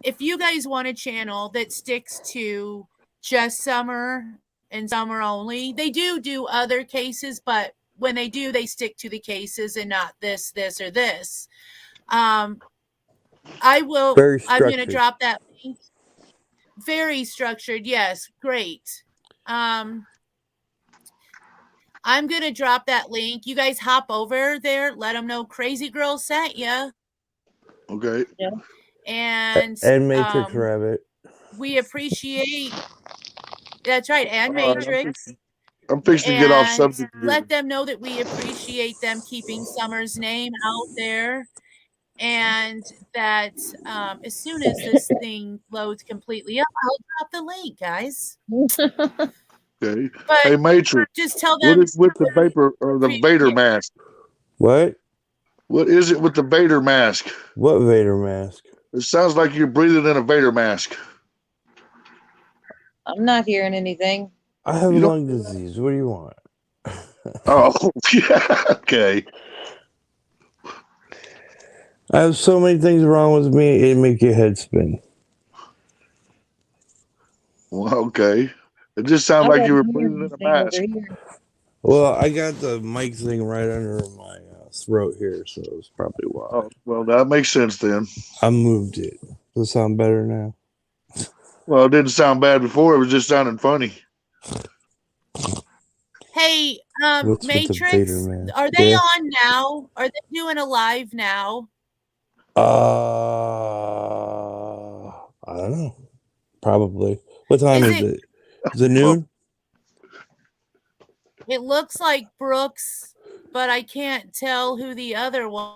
If you guys want a channel that sticks to just Summer and Summer only, they do other cases, but when they do, they stick to the cases and not this, or this. I will. Very I'm going to structured. drop that link. Very structured. Yes, great. I'm going to drop that link. You guys hop over there. Let them know Crazy Girl sent you. Okay. And Matrix Rabbit. we appreciate. That's right, and All right, Matrix. I'm fixing to get off And subject here. let them know that we appreciate them keeping Summer's name out there. And that as soon as this thing loads completely up, I'll drop the link, guys. Okay. But Hey, Matrix, just tell what them. is with the vapor or the Vader mask? What? What is it with the Vader mask? What Vader mask? It sounds like you're breathing in a Vader mask. I'm not hearing anything. I have You don't- lung disease. What do you want? Oh, yeah. Okay. I have so many things wrong with me, it make your head spin. Well, okay. It just sounded like you were breathing in a mask. Well, I got the mic thing right under my throat here, so it's probably why. Oh, well, that makes sense then. I moved it. Does it sound better now? Well, it didn't sound bad before. It was just sounding funny. Hey, What's with the Matrix, Vader mask? are they Yeah. on now? Are they doing a live now? I don't know. Probably. What time is it? Is it noon? It looks like Brooks, but I can't tell who the other one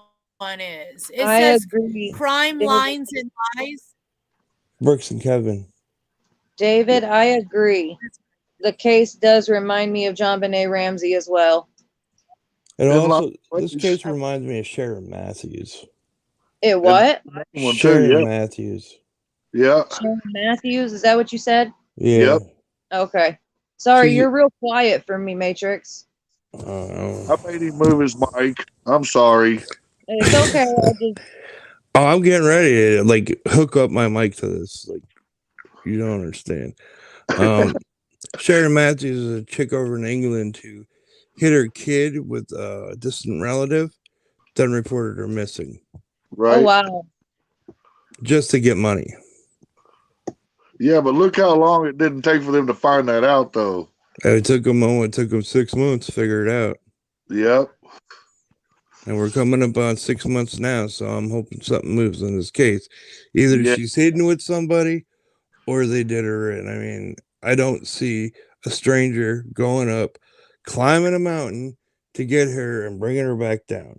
is. It I says agree. crime David. lines and lies. Brooks and Kevin. David, I agree. The case does remind me of John Benet Ramsey as well. And In also, Las this Vegas. case reminds me of Sharon Matthews. It what? One too, Sharon yeah. Matthews. Yeah. Sharon Matthews, is that what you said? Yeah. Yep. Okay. Sorry, She's- you're real quiet for me, Matrix. I made him move his mic. I'm sorry. It's okay. I just, Oh, I'm getting ready to like hook up my mic to this. Like, you don't understand. Sharon Matthews is a chick over in England who hit her kid with a distant relative, then reported her missing Right? oh wow. just to get money. Yeah, but look how long it didn't take for them to find that out, though. And it took them 6 months to figure it out. Yep. And we're coming up on 6 months now, so I'm hoping something moves in this case. Either Yeah. she's hidden with somebody or they did her in. I mean, I don't see a stranger going up, climbing a mountain to get her and bringing her back down.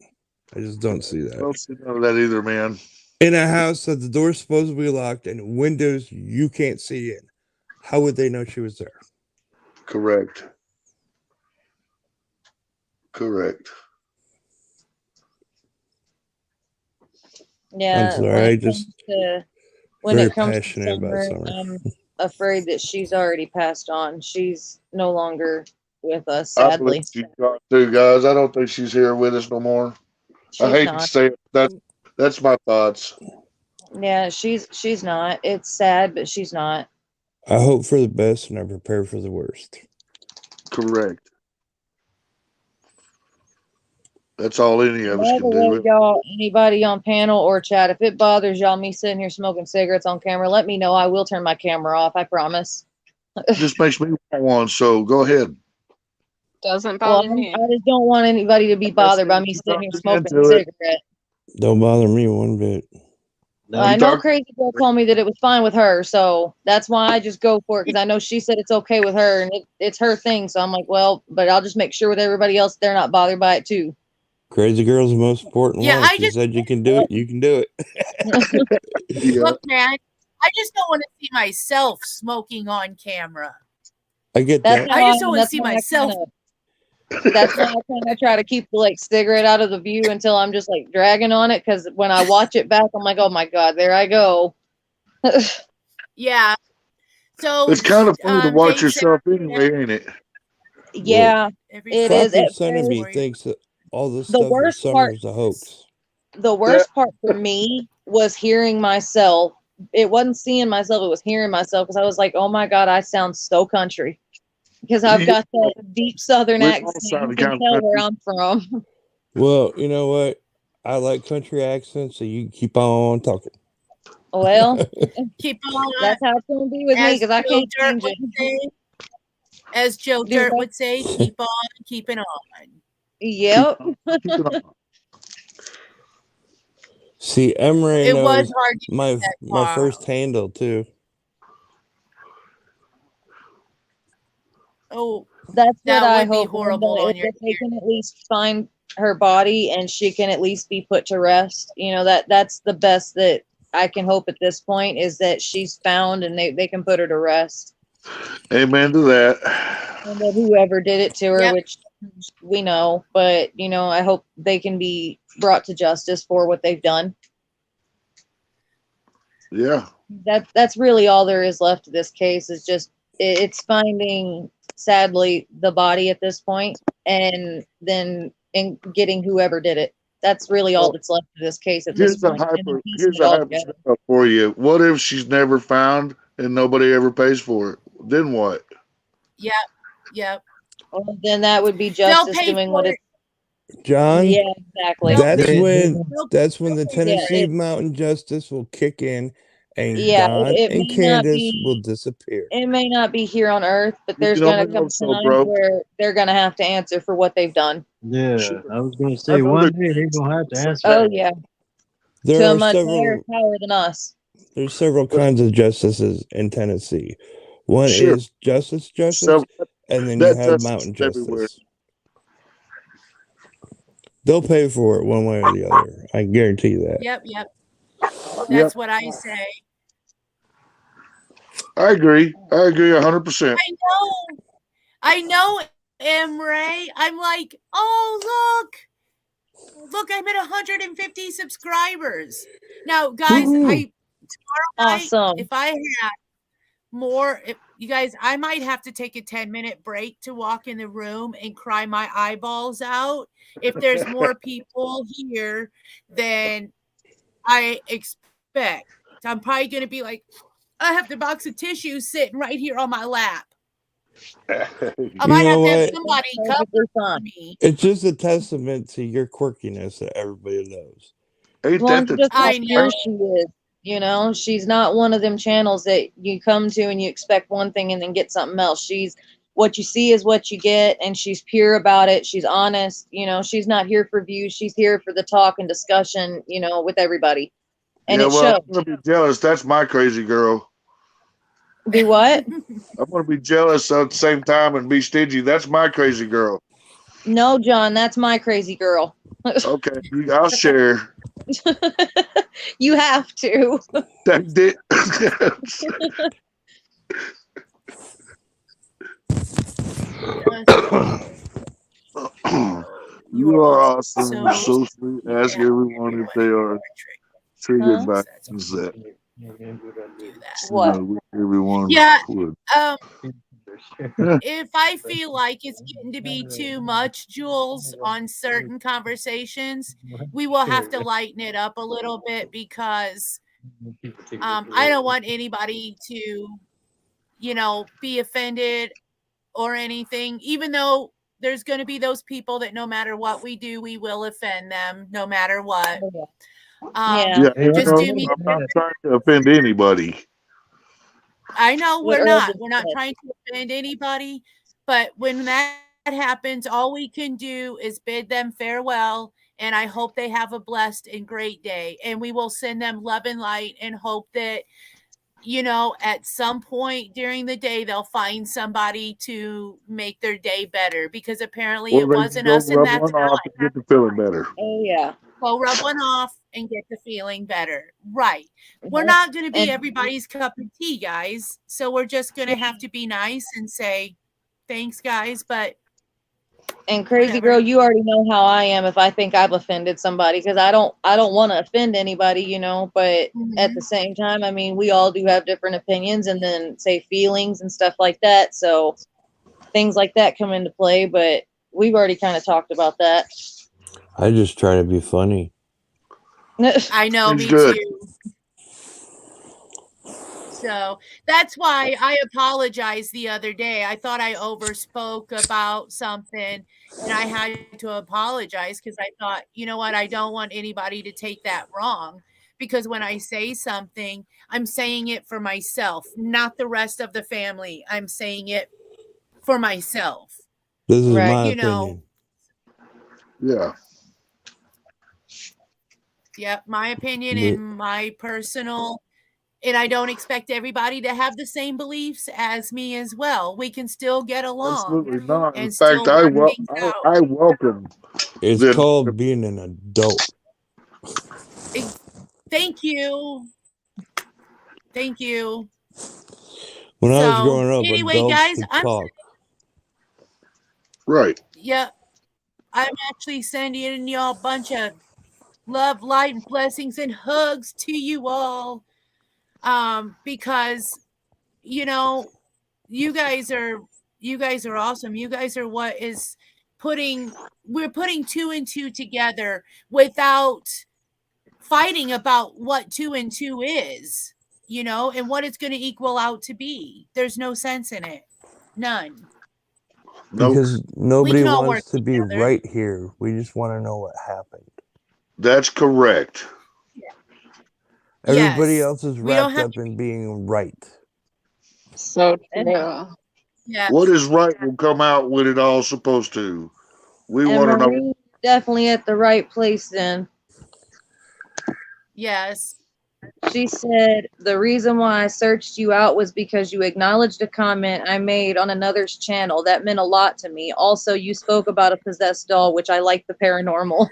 I just don't see I that. don't see none of that either, man. In a house that the door's supposed to be locked and windows you can't see in, how would they know she was there? Correct. Correct. Yeah, I'm sorry, when I it just comes to when very it comes to passionate about Summer. I'm afraid that she's already passed on. She's no longer with us, I believe sadly. she's gone too, guys. I don't think she's here with us no more. I She's hate to not. say it. That's my thoughts. Yeah, she's not. It's sad, but she's not. I hope for the best and I prepare for the worst. Correct. That's all any of us By can the way, do. y'all, anybody on panel or chat, if it bothers y'all me sitting here smoking cigarettes on camera, let me know. I will turn my camera off. I promise. It just makes me want one. So go ahead. Doesn't Well, bother me. I just don't want anybody to be bothered by me sitting here smoking a cigarette. Don't bother me one bit. No, I you know talk- Crazy Girl told me that it was fine with her, so that's why I just go for it, because I know she said it's okay with her and it's her thing. So I'm like, well, but I'll just make sure with everybody else they're not bothered by it too. Crazy girl's the most important Yeah, one. I She just- said you can do it. You can do it. Yeah. Look, man, I just don't want to see myself smoking on camera. I get That's that. I how just don't want to that's see why I myself. that's why I kind of try to keep the cigarette out of the view until I'm just dragging on it, because when I watch it back, I'm like, oh my god, there I go. Yeah. So It's kind of fun to watch Dave said yourself anyway, ain't it? Yeah, it is. At 5% of me first, thinks that all this the stuff with worst Summer part is a hoax. the worst part for me was hearing myself. It wasn't seeing myself, it was hearing myself, because I was like, oh my god, I sound so country, because I've Yeah. got that deep southern We all accent. You sound can kind of tell where country. I'm from. Well, you know what? I like country accents, so you keep on talking. Well, keep on. that's how it's gonna be with me, As because I Joe can't Dirt change would it. say, as Joe Do Dirt what? would say, keep on keeping on. Yep. Keep it on. See, Emre It was knows hard to my get that my far. first handle too. Oh, That's what that I would be hope, horrible Linda, on your if they can at least find her body and she can at least be put to rest. That's the best that I can hope at this point, is that she's found and they can put her to rest. Amen to that. And that whoever did it to her, Yep. which we know, but I hope they can be brought to justice for what they've done. Yeah. That's really all there is left to this case, is just it's finding, sadly, the body at this point, and then getting whoever did it. That's really all that's left to this case at this point. And then piecing Here's it a all together. hypothetical for you. What if she's never found and nobody ever pays for it? Then what? Yep. Well, then that would be They'll justice pay doing for what it. it. John, Yeah, exactly. They'll that's pay- when they'll- that's when the they'll pay for Tennessee it. Mountain Justice will kick in, and Yeah, Don it and may not Candace be- will disappear. It may not be here on Earth, but there's You going don't to come know, so, time bro. where they're going to have to answer for what they've done. Yeah, Sure. I was gonna say I know one that- day they're gonna have to answer. Oh yeah, There to a are much higher several. power than us. There's several kinds of justices in Tennessee. One Sure. is justice, So, and then that you have justice mountain is everywhere. justice. They'll pay for it one way or the other. I guarantee you that. Yep. That's Yep. what I say. I agree 100%. I know, Emre. I'm like, oh look, I'm at 150 subscribers now, guys. Woohoo. Tomorrow night, Awesome. if I had more, you guys, I might have to take a 10-minute break to walk in the room and cry my eyeballs out if there's more people here than I expect. So I'm probably going to be like, I have the box of tissues sitting right here on my lap. I might know have to have what? somebody Perfectly cover fine. me. It's just a testament to your quirkiness that everybody knows. Ain't Well, that the just how I pure know. she is. She's not one of them channels that you come to and you expect one thing and then get something else. She's what you see is what you get, and she's pure about it. She's honest. She's not here for views. She's here for the talk and discussion, with everybody. And yeah, it well, shows. I'm gonna be jealous. That's my crazy girl. Do what? I'm gonna be jealous at the same time and be stingy. That's my crazy girl. No, John, that's my crazy girl. Okay, I'll share. You have to. That did. You are awesome. You're so sweet. Ask everyone if they are triggered Huh? by That's that. do that. What? Everyone Yeah. would. If I feel like it's getting to be too much, Jules, on certain conversations, we will have to lighten it up a little bit because I don't want anybody to, be offended or anything, even though there's going to be those people that no matter what we do, we will offend them no matter what. Yeah. Just do me. I'm not trying to offend anybody. I know What we're Earl not. just We're not said. trying to offend anybody, but when that happens, all we can do is bid them farewell. And I hope they have a blessed and great day. And we will send them love and light and hope that, at some point during the day, they'll find somebody to make their day better because apparently Or it they wasn't go us and rub that's one off and get to feeling better. Oh yeah. go rub one off and get the feeling better. Right. We're Mhm. not going to be And- everybody's cup of tea, guys. So we're just going to have to be nice and say, thanks, guys. But And crazy whatever. girl, you already know how I am if I think I've offended somebody because I don't want to offend anybody, but at the same time, I mean, we all do have different opinions and then say feelings and stuff like that. So things like that come into play, but we've already kind of talked about that. I just try to be funny. I know, He's me good. too. So that's why I apologized the other day. I thought I overspoke about something and I had to apologize because I thought, you know what, I don't want anybody to take that wrong. Because when I say something, I'm saying it for myself, not the rest of the family. I'm saying it for myself. This is Right. my You know, opinion. Yeah. my opinion Yeah. and my personal, and I don't expect everybody to have the same beliefs as me as well. We can still get along Absolutely not. In and fact, still work things out. I welcome. It's Then- called being an adult. Thank you. Thank you. When I was So, growing up, anyway, adults guys, could I'm talk. Right. yeah, I'm actually sending y'all a bunch of love, light, and blessings and hugs to you all. Because you guys are awesome. You guys are what is we're putting two and two together without fighting about what 2 and 2 is, and what it's going to equal out to be. There's no sense in it. None. Nope. Because nobody can all work wants to be together. right here. We just want to know what happened. That's correct. Everybody Yes. else is We don't wrapped have up in being right. So And- true. Yes. What is right will come out when it all's supposed to. We And want to know. Marie's definitely at the right place then. Yes. She said, the reason why I searched you out was because you acknowledged a comment I made on another's channel. That meant a lot to me. Also, you spoke about a possessed doll, which I like the paranormal.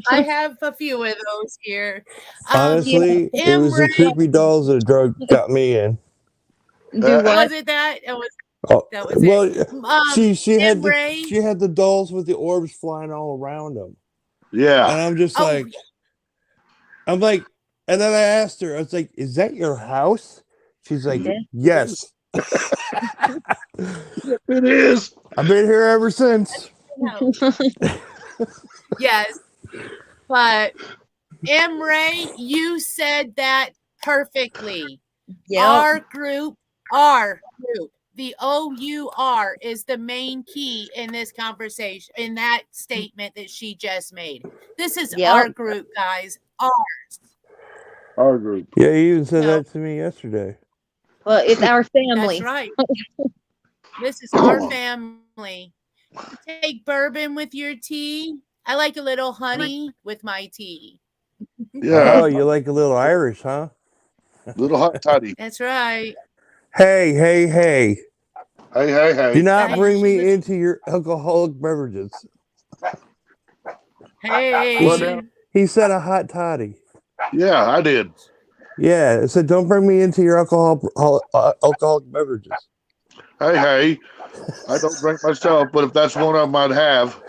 I have a few of those here. Honestly, it was the creepy dolls that got me in. Do what? Was it that? It was. Oh, That was well, it. she had Ray? she had the dolls with the orbs flying all around them, and Yeah. I'm just like, and then I asked her, I was like, "Is that your house?" She's like, Yeah. "Yes." It is. I've been here ever since. Yes. But Ray, you said that perfectly. Yep. Our group, the OUR is the main key in this conversation, in that statement that she just made. This is our group, guys. Ours. Our group. Yeah, you even said that to me yesterday. Well, it's our family. That's right. This is our family. You take bourbon with your tea. I like a little honey with my tea. Yeah. Oh, you like a little Irish, huh? Little hot toddy. That's right. Hey. Hey, hey, Do hey. not I bring me usually- into your alcoholic beverages. Hey. What now? He said a hot toddy. Yeah, I did. Yeah, it said don't bring me into your alcoholic beverages. Hey. I don't drink myself, but if that's one of them, I'd have.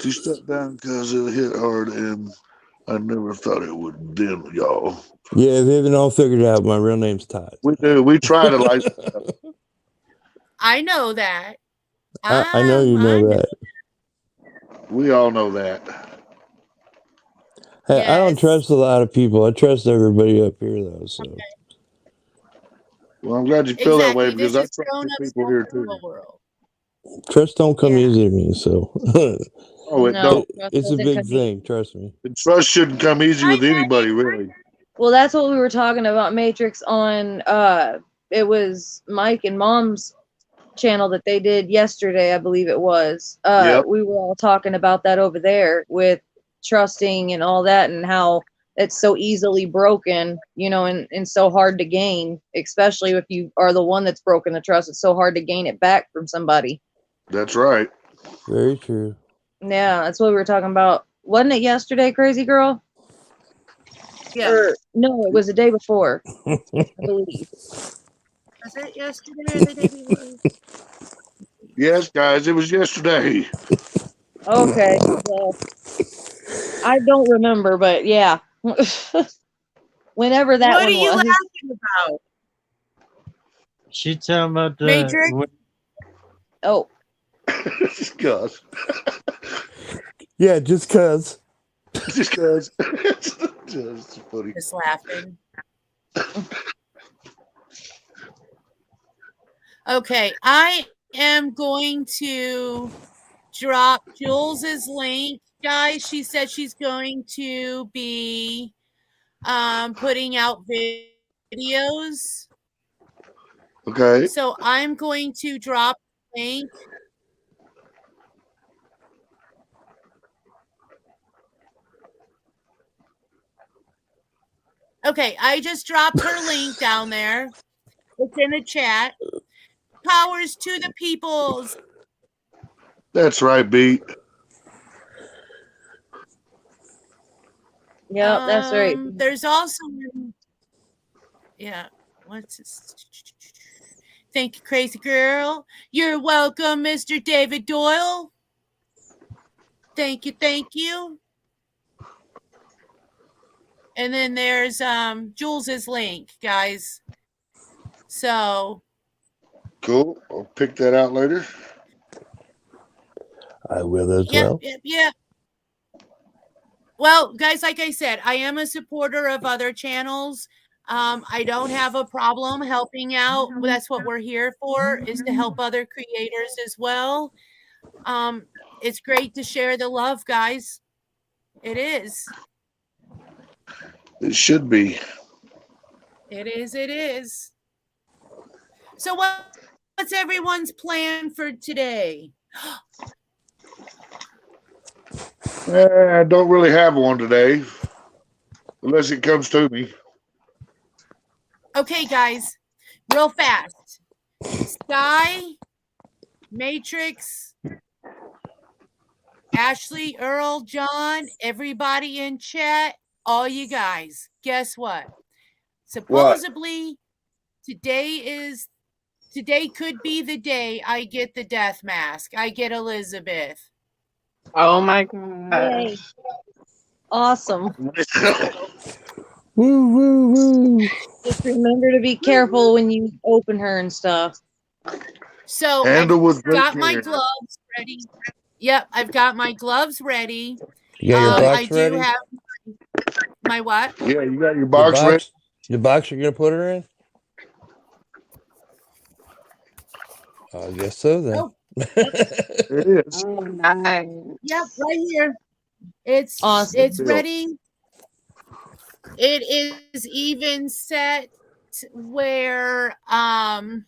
She stepped down because it hit hard, and I never thought it would. Then, y'all. Yeah, if you haven't all figured it out, my real name's Todd. We do. We try to like. I know that. I know you know that. We all know that. Hey, I don't Yes. trust a lot of people. I trust everybody up here, though. So Well, I'm glad you feel that way Exactly. because This I is trust the grown-up people here stuff in too. the world. trust don't come Yeah. easy to me. So Oh, it No, don't. trust it's a doesn't big come easy. thing. Trust me. And trust shouldn't come easy with anybody, really. Well, that's what we were talking about Matrix on it was Mike and Mom's channel that they did yesterday, I believe it was. Yep. We were all talking about that over there with trusting and all that and how it's so easily broken, you know, and so hard to gain, especially if you are the one that's broken the trust. It's so hard to gain it back from somebody. That's right. Very true. Yeah, that's what we were talking about. Wasn't it yesterday, Crazy Girl? Yeah. Or no, it was the day before, I believe. Was it yesterday or the day before? Yes, guys, it was yesterday. Okay, well, I don't remember, but yeah. Whenever that What one are you was. laughing about? She talking about Matrix? Oh, Gosh. Yeah, just cause. Just because. Just funny. Just laughing. Okay, I am going to drop Jules's link, guys. She said she's going to be putting out videos. Okay. So I'm going to drop the link. Okay, I just dropped her link down there. It's in the chat. Powers to the peoples. That's right, Beat. yeah, that's right. There's also, yeah, what's this? Thank you, Crazy Girl. You're welcome, Mr. David Doyle. Thank you. And then there's Jules's link, guys. So Cool. I'll pick that out later. I will as well. Yep. Well, guys, like I said, I am a supporter of other channels. I don't have a problem helping out. That's what we're here for, is to help other creators as well. It's great to share the love, guys. It is. It should be. It is. So what's everyone's plan for today? I don't really have one today, unless it comes to me. Okay, guys, real fast. Sky, Matrix, Ashley, Earl, John, everybody in chat, all you guys, guess what? Supposedly, today could be the day I get the death mask. I get Elizabeth. Oh my god. Yay. Awesome. Woo. Just remember to be careful when you open her and stuff. So Handle with I've great got my care. gloves ready. Yep, I've got my gloves ready. You got your box I do ready? have my what? Yeah, you got your The box ready. box? The box you're gonna put her in? I guess so then. Oh. It is. Oh, nice. Yep, right here. It's Awesome. It's ready. It is even set where I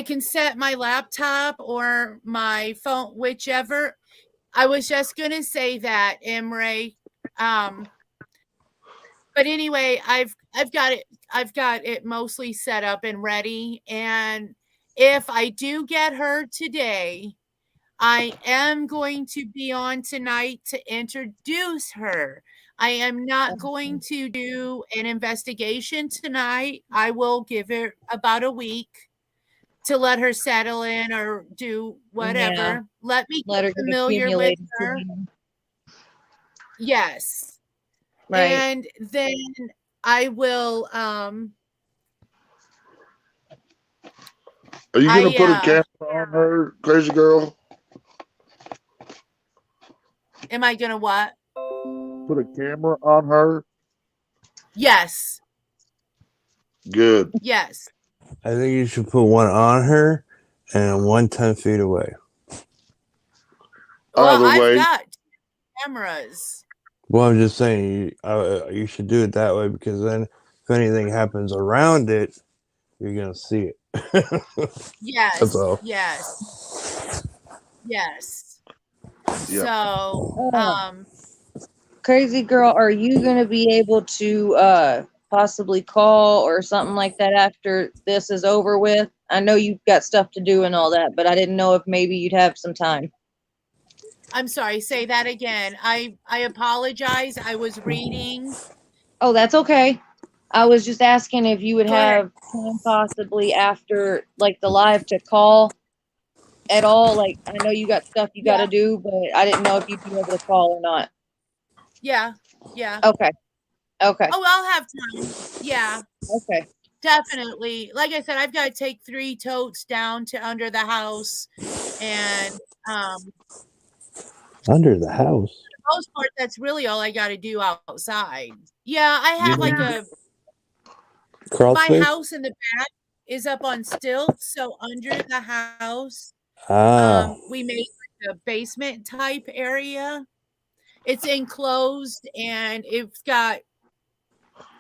can set my laptop or my phone, whichever. I was just gonna say that, Imre. But anyway, I've got it mostly set up and ready. And if I do get her today, I am going to be on tonight to introduce her. I am not going to do an investigation tonight. I will give her about a week to let her settle in or do whatever. Yeah. Let me Let her get get familiar with accumulated. her. Yes. Right. And then I will Are you gonna put a camera on her, crazy girl? am I gonna what? Put a camera on her? Yes. Good. Yes. I think you should put one on her and one 10 feet away. Well, Either I've way. got cameras. Well, I'm just saying you should do it that way, because then if anything happens around it, you're gonna see it. Yes. That's all. Yes. Yes. Yeah. So, Crazy girl, are you gonna be able to possibly call or something like that after this is over with? I know you've got stuff to do and all that, but I didn't know if maybe you'd have some time. I'm sorry, say that again. I apologize. I was reading. Oh, that's okay. I was just asking if you would Go ahead. have time possibly after like the live to call at all. Like I know you got stuff you gotta do, but I didn't know if you'd be able to call or not. Yeah. Yeah. Okay. Okay. Oh, I'll have time. Yeah. Okay. Definitely. Like I said, I've got to take 3 totes down to under the house. And Under the house. for the most part, that's really all I got to do outside. Yeah, I have like Crawl my space? house in the back is up on stilts. So under the house, we made like a basement type area. It's enclosed and it's got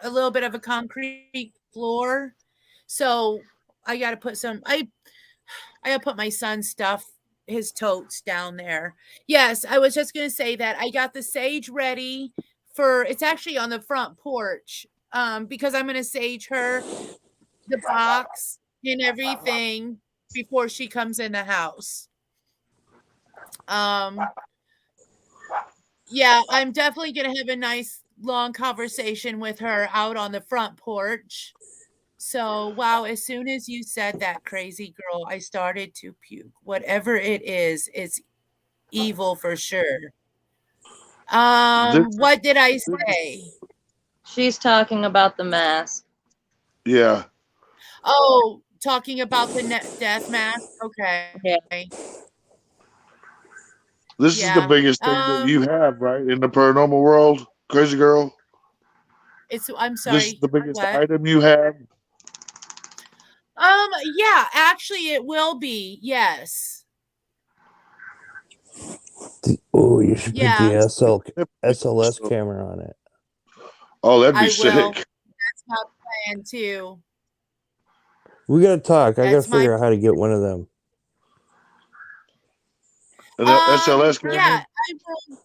a little bit of a concrete floor. So I got to put I got to put my son's stuff, his totes down there. Yes, I was just going to say that I got the sage ready it's actually on the front porch because I'm going to sage her the box and everything before she comes in the house. Yeah, I'm definitely going to have a nice long conversation with her out on the front porch. So, wow, as soon as you said that, crazy girl, I started to puke. Whatever it is, it's evil for sure. What did I say? She's talking about the mask. Yeah. Oh, talking about the death mask? Okay. Yeah. This is the biggest thing that you have, right, in the paranormal world, crazy girl? I'm sorry. This is the biggest item you have? Yeah, actually it will be. Yes. Oh, you should put the SLS camera on it. Oh, that'd be I sick. will. That's my plan too. We gotta talk. I gotta figure out how to get one of them. An SLS camera? Yeah, I will.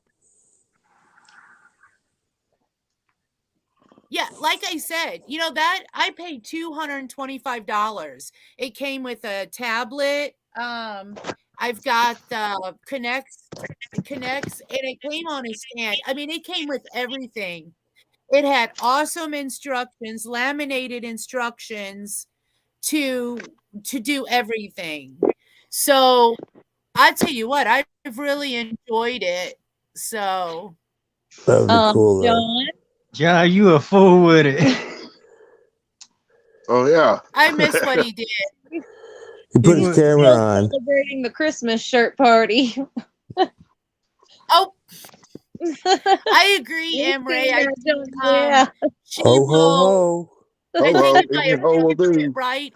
Yeah, like I said, that I paid $225. It came with a tablet. I've got the connects, and it came on a stand. I mean, it came with everything. It had awesome instructions, laminated instructions to do everything. So I tell you what, I've really enjoyed it. So that would be cool, though. John, you a fool with it. Oh yeah. I miss what he did. He put his camera on. Celebrating the Christmas shirt party. Oh, I agree, Emre. I think, yeah. She ho, will, ho, ho. I Ho, think ho, if I ho will ever do. it right.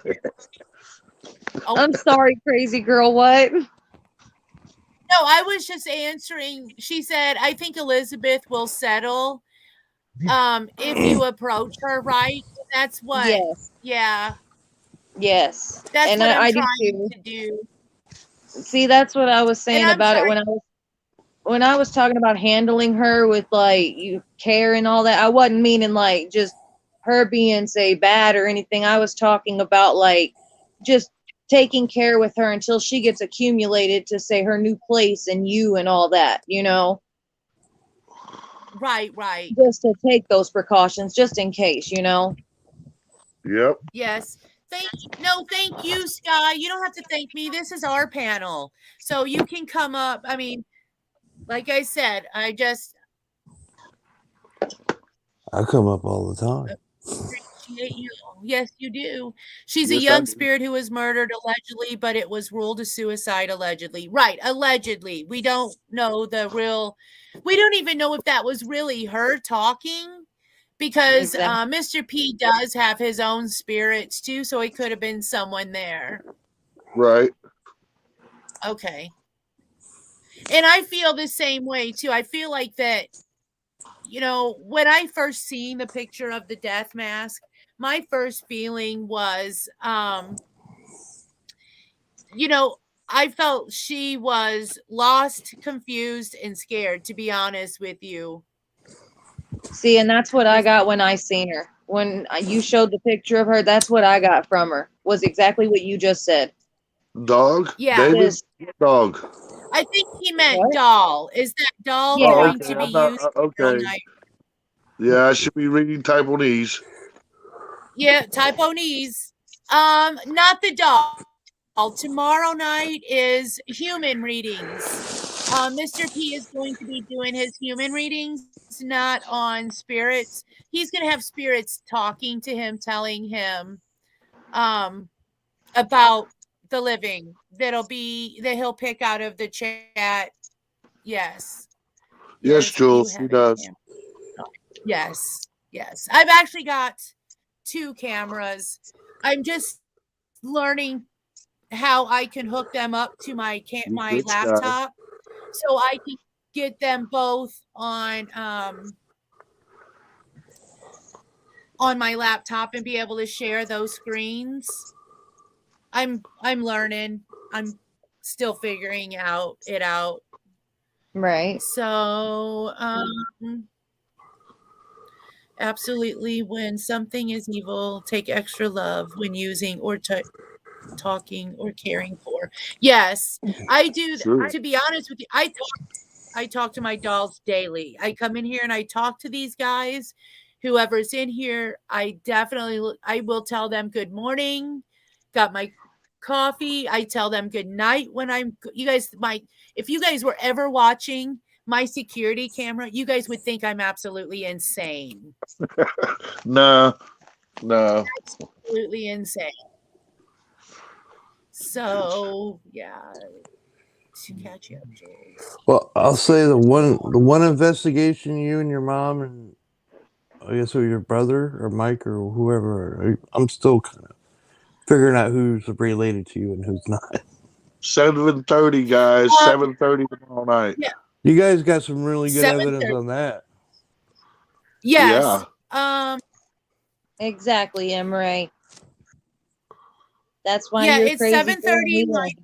Oh, I'm sorry, crazy girl. What? no, I was just answering. She said, I think Elizabeth will settle if you approach her right. That's what. Yes. Yeah. Yes. That's and what I'm I do trying too. to do. See, that's what I was saying I'm about it sorry. when I was when I was talking about handling her with like you care and all that, I wasn't meaning like just her being say bad or anything. I was talking about like just taking care with her until she gets accumulated to say her new place and you and all that, you know. Right. Just to take those precautions just in case, you know. Yep. Yes. Thank you, Sky. You don't have to thank me. This is our panel. So you can come up. I mean, like I said, I come up all the time. appreciate you. Yes, you do. She's a Yes, I young do. spirit who was murdered allegedly, but it was ruled a suicide allegedly. Right, allegedly. We don't know we don't even know if that was really her talking because Exactly. Mr. P does have his own spirits too, so it could have been someone there. Right. Okay. And I feel the same way too. I feel like that, when I first seen the picture of the death mask, my first feeling was, I felt she was lost, confused, and scared, to be honest with you. See, and that's what I got when I seen her. When you showed the picture of her, that's what I got from her. Was exactly what you just said. Dog? Yeah. David? This Dog. I think he meant what? doll. Is that doll Yeah. Oh, going okay. to be I'm not, used all okay. night? Yeah, I should be reading Taiwanese. Yeah, Taiwanese. Not the doll. Tomorrow night is human readings. Mr. P is going to be doing his human readings, not on spirits. He's going to have spirits talking to him, telling him about the living that he'll pick out of the chat. Yes. Yes, Yes, you Jules, he have it. does. Yes. I've actually got 2 cameras. I'm just learning how I can hook them up to my You my good guy. laptop so I can get them both on my laptop and be able to share those screens. I'm learning. I'm still figuring it out. Right. So, absolutely, when something is evil, take extra love when using or talking or caring for. Yes, I do. Sure. To be honest with you, I talk to my dolls daily. I come in here and I talk to these guys. Whoever's in here, I will tell them good morning. Got my coffee. I tell them good night when if you guys were ever watching my security camera, you guys would think I'm absolutely insane. No. Absolutely insane. So, yeah, to catch you up, Jules. Well, I'll say the one investigation you and your mom and I guess or your brother or Mike or whoever, I'm still kind of figuring out who's related to you and who's not. 7:30, guys. 7:30 tomorrow night. Yeah. You guys got some really good evidence 7:30. on that. Yes. Yeah. Exactly, Emery. That's why Yeah, you're it's crazy. 7:30.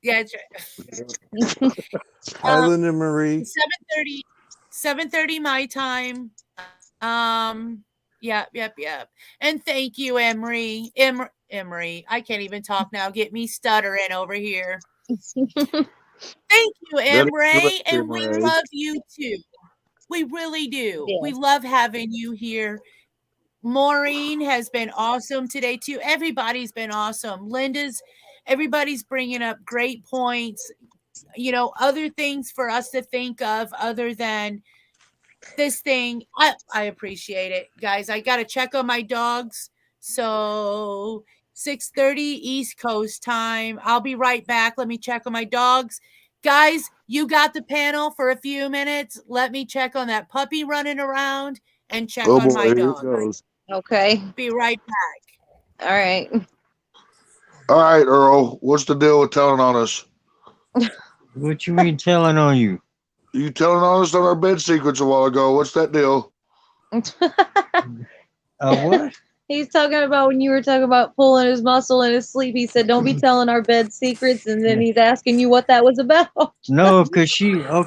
Yeah, it's right. Island and Marie. 7:30 my time. Yep. And thank you, Emery. Emery. I can't even talk now. Get me stuttering over here. Thank you, Emery. And we love you too. We really do. Yeah. We love having you here. Maureen has been awesome today too. Everybody's been awesome. Everybody's bringing up great points. Other things for us to think of other than this thing. I appreciate it, guys. I got to check on my dogs. So 6:30 East Coast time. I'll be right back. Let me check on my dogs. Guys, you got the panel for a few minutes. Let me check on that puppy running around and check on my Here dog. it goes. Okay. Be right back. All right. All right, Earl. What's the deal with telling on us? What you mean telling on you? You telling on us on our bed secrets a while ago. What's that deal? What? He's talking about when you were talking about pulling his muscle in his sleep. He said, "Don't be telling our bed secrets," and then he's asking you what that was about. No, because No,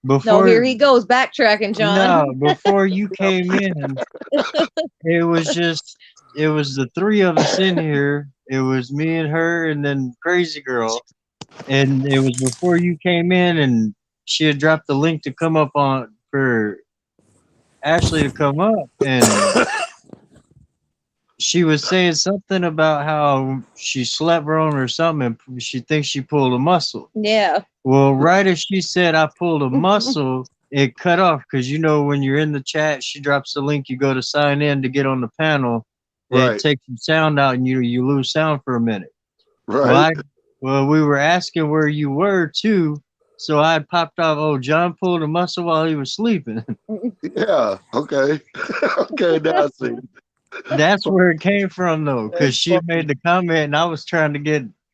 before here he goes backtracking, John. before you came in, it was the three of us in here. It was me and her, and then Crazy Girl, and it was before you came in, and she had dropped the link to come up on for Ashley to come up, and she was saying something about how she slept wrong or something, and she thinks she pulled a muscle. Yeah. Well, right as she said I pulled a muscle, it cut off because when you're in the chat, she drops the link. You go to sign in to get on the panel. Right. It takes the sound out, and you lose sound for a minute. Right. Well, we were asking where you were too, so I popped off. Oh, John pulled a muscle while he was sleeping. Yeah. Okay. Okay. Now I see. That's where it came from, though, because she made the comment, and I was trying to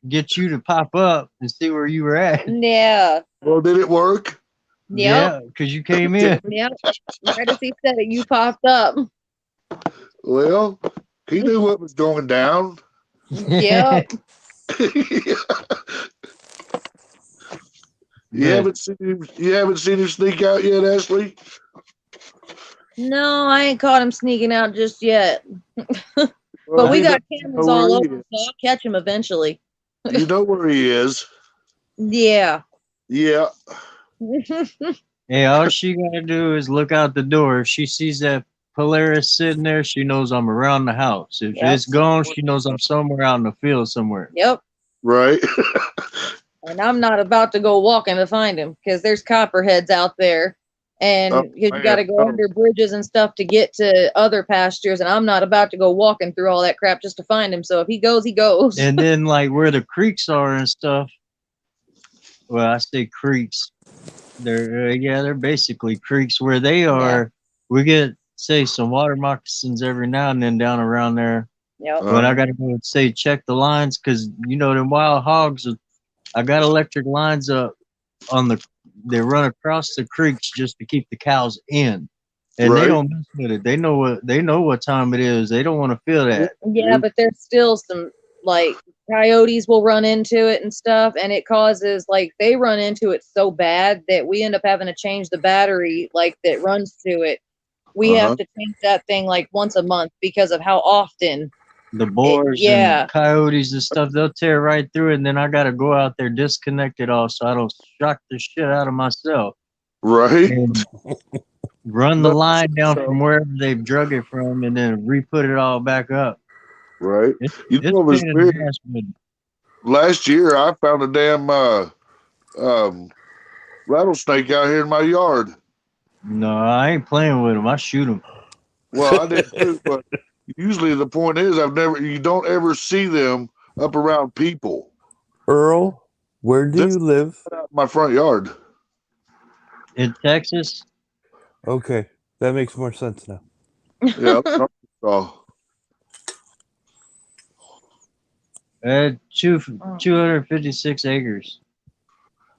get you to pop up and see where you were at. Yeah. Well, did it work? Yep. Yeah, because you came in. Yep. Right as he said it, you popped up. Well, he knew what was going down. Yep. You haven't seen him sneak out yet, Ashley? No, I ain't caught him sneaking out just yet. But we got cameras all over, so I'll catch him eventually. You know where he is. Yeah. Yeah. Hey, all she gotta do is look out the door. If she sees that Polaris sitting there, she knows I'm around the house. If it's gone, she knows I'm somewhere out in the field somewhere. Yep. Right. And I'm not about to go walking to find him because there's copperheads out there. And you got to go under bridges and stuff to get to other pastures. And I'm not about to go walking through all that crap just to find him. So if he goes, he goes. And then, like, where the creeks are and stuff. Well, I say creeks. They're basically creeks. Where they are, we get, say, some water moccasins every now and then down around there. Yep. But I got to go and say, check the lines because, them wild hogs, I got electric lines up they run across the creeks just to keep the cows in. And they don't mess with it. They know what time it is. They don't want to feel that. Yeah, but there's still some, like, coyotes will run into it and stuff, and it causes, like, they run into it so bad that we end up having to change the battery, like, that runs to it. We have to change that thing, like, once a month because of how often. The boars and coyotes and stuff, they'll tear right through it, and then I got to go out there, disconnect it all so I don't shock the shit out of myself. Right. And run the line down from wherever they've drug it from and then re-put it all back up. Right. It's pain in the ass, but last year I found a damn rattlesnake out here in my yard. No, I ain't playing with them. I shoot them. Well, I didn't too, but usually the point is you don't ever see them up around people. Earl, where do you live? My front yard. In Texas? Okay, that makes more sense now. Yeah. 256 acres.